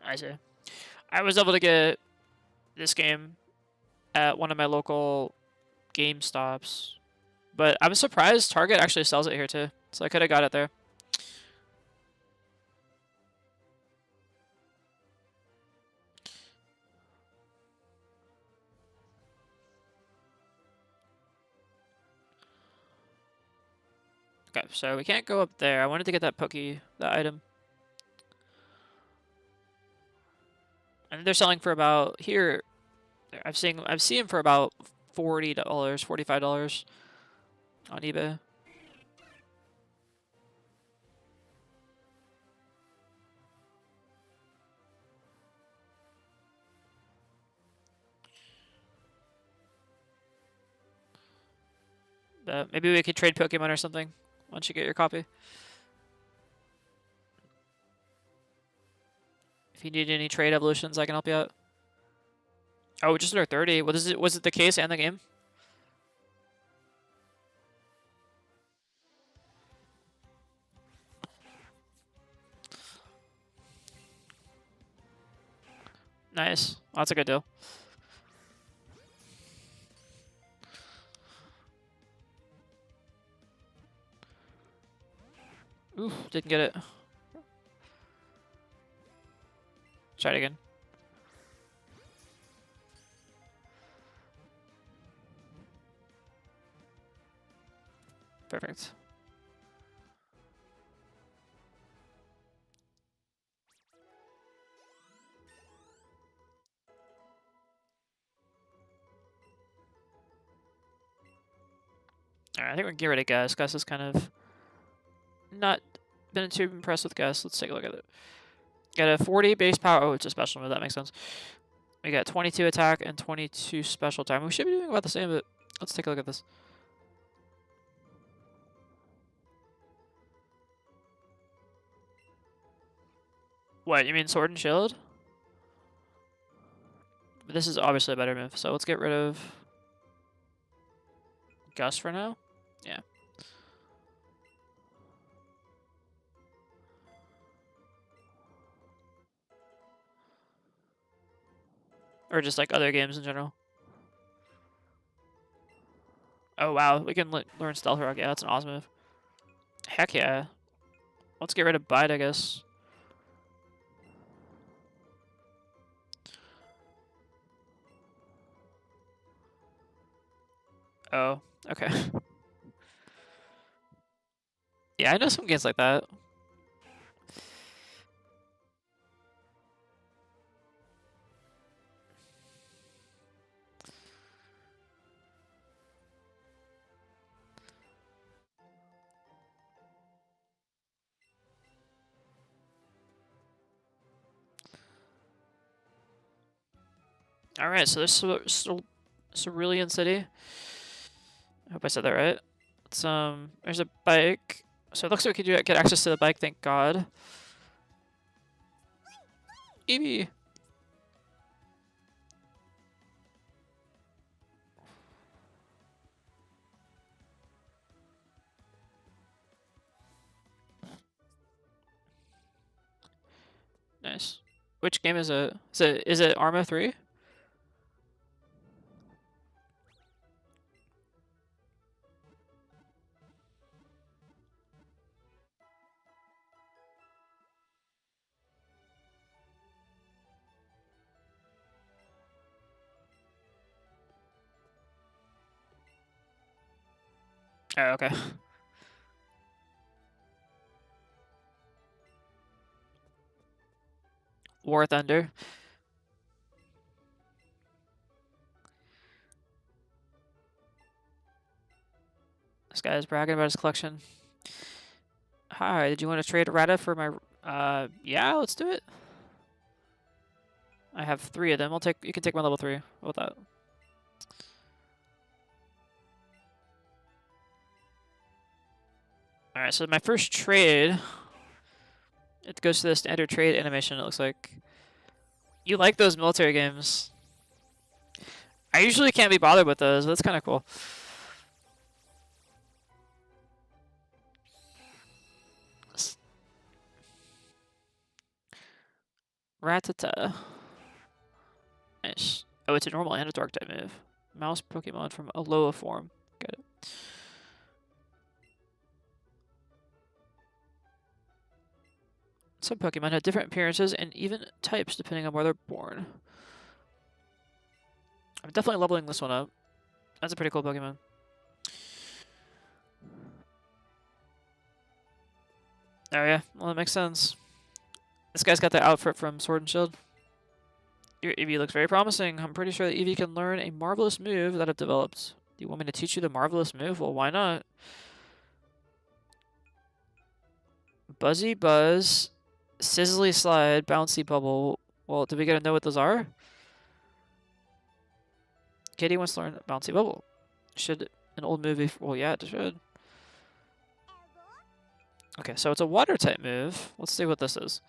I see. I was able to get this game at one of my local Game Stops, but I'm surprised Target actually sells it here too. So I could have got it there. Okay, so we can't go up there. I wanted to get that that item. And they're selling for about here. I've seen him for about $40, $45 on eBay. Maybe we could trade Pokemon or something once you get your copy. If you need any trade evolutions, I can help you out. Oh, just under 30. What is it? Was it the case and the game? Nice. Well, that's a good deal. Oof, didn't get it. Try it again. Perfect. Alright, I think we can get rid of Gus. Gus is kind of not been too impressed with Gus. Let's take a look at it. Got a 40 base power. Oh, it's a special move. That makes sense. We got 22 attack and 22 special time. We should be doing about the same, but let's take a look at this. What, you mean Sword and Shield? But this is obviously a better move, so let's get rid of Gus for now. Yeah. Or just like other games in general. Oh wow, we can learn Stealth Rock. Yeah, that's an awesome move. Heck yeah. Let's get rid of Bite, I guess. Oh, okay. Yeah, I know some games like that. Alright, so there's Cerulean City. I hope I said that right. It's, there's a bike. So it looks like we could get access to the bike, thank God. Eevee! Nice. Which game is it? Is it Arma 3? Oh, okay. War Thunder. This guy is bragging about his collection. Hi, did you want to trade Rata for my... yeah, let's do it. I have 3 of them. You can take my level 3. What about that? Alright, so my first trade, it goes to the standard trade animation, it looks like. You like those military games. I usually can't be bothered with those, but that's kind of cool. Rattata. Nice. Oh, it's a normal and a dark type move. Mouse Pokemon from Alola form. Got it. Some Pokemon have different appearances and even types depending on where they're born. I'm definitely leveling this one up. That's a pretty cool Pokemon. Oh yeah, well that makes sense. This guy's got the outfit from Sword and Shield. Your Eevee looks very promising. I'm pretty sure that Eevee can learn a marvelous move that I've developed. Do you want me to teach you the marvelous move? Well, why not? Buzzy Buzz, Sizzly Slide, Bouncy Bubble. Well, do we gotta know what those are? Kitty wants to learn Bouncy Bubble. Should an old movie... Well, yeah, it should. Okay, so it's a water type move. Let's see what this is.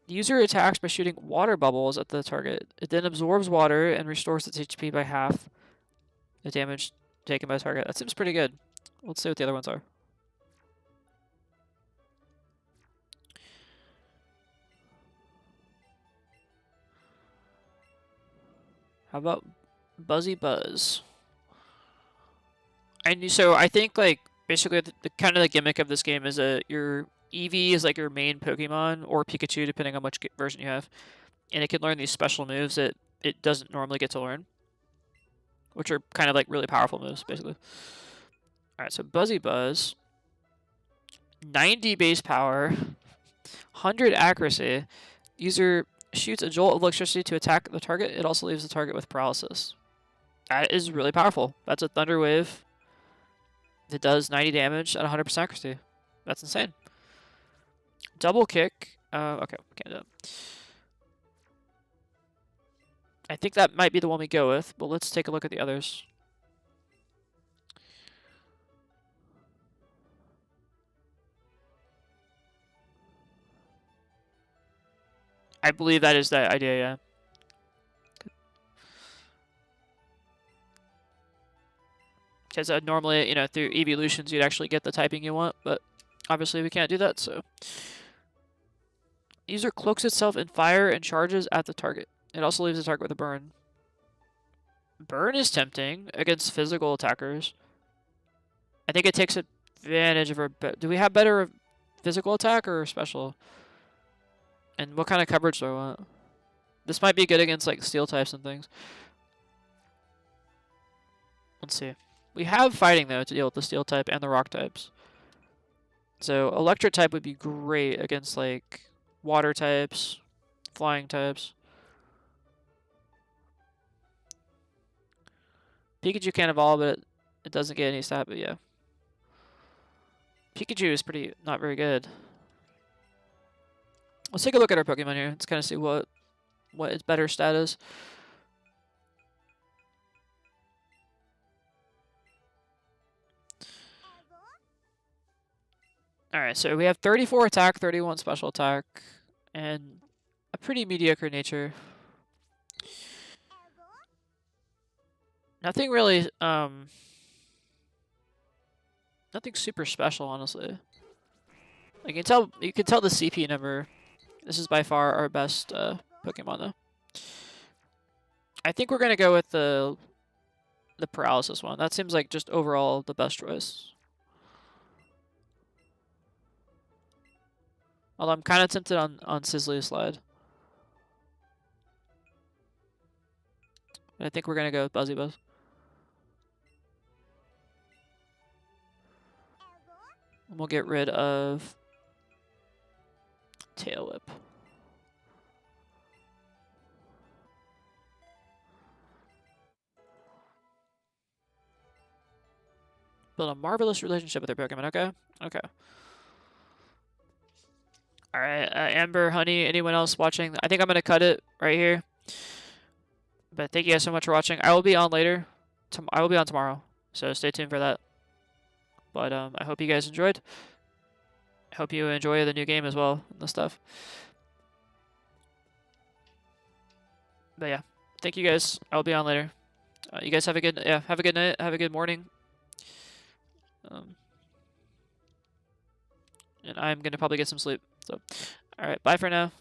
The user attacks by shooting water bubbles at the target. It then absorbs water and restores its HP by half the damage taken by the target. That seems pretty good. Let's see what the other ones are. How about Buzzy Buzz? So I think like basically the kind of the gimmick of this game is that your Eevee is like your main Pokemon, or Pikachu depending on which version you have, and it can learn these special moves that it doesn't normally get to learn, which are kind of like really powerful moves basically. All right, so Buzzy Buzz, 90 base power, 100 accuracy. User shoots a jolt of electricity to attack the target. It also leaves the target with paralysis. That is really powerful. That's a Thunder Wave that does 90 damage at 100% accuracy. That's insane. Double Kick. Okay, we can't do it. I think that might be the one we go with, but let's take a look at the others. I believe that is the idea, yeah. Because normally, you know, through evolutions, you'd actually get the typing you want, but obviously we can't do that, so. User cloaks itself in fire and charges at the target. It also leaves the target with a burn. Burn is tempting against physical attackers. I think it takes advantage of our... Do we have better physical attack or special? And what kind of coverage do I want? This might be good against like steel types and things. Let's see. We have fighting though to deal with the steel type and the rock types. So electric type would be great against like water types, flying types. Pikachu can't evolve, but it doesn't get any stat, but yeah. Pikachu is not very good. Let's take a look at our Pokemon here. Let's kind of see what its better stat is. Alright, so we have 34 attack, 31 special attack, and a pretty mediocre nature. Nothing really, nothing super special, honestly. Like you can tell the CP number. This is by far our best Pokemon, though. I think we're gonna go with the paralysis one. That seems like just overall the best choice. Although I'm kind of tempted on Sizzly Slide. But I think we're gonna go with Buzzy Buzz. And we'll get rid of Tail Whip. Build a marvelous relationship with your Pokemon, okay? Okay. Alright, Amber, Honey, anyone else watching? I think I'm going to cut it right here. But thank you guys so much for watching. I will be on later. I will be on tomorrow, so stay tuned for that. But I hope you guys enjoyed. I hope you enjoy the new game as well and the stuff. But yeah, thank you guys. I'll be on later. You guys have a good night. Have a good morning. And I'm gonna probably get some sleep. So, all right, bye for now.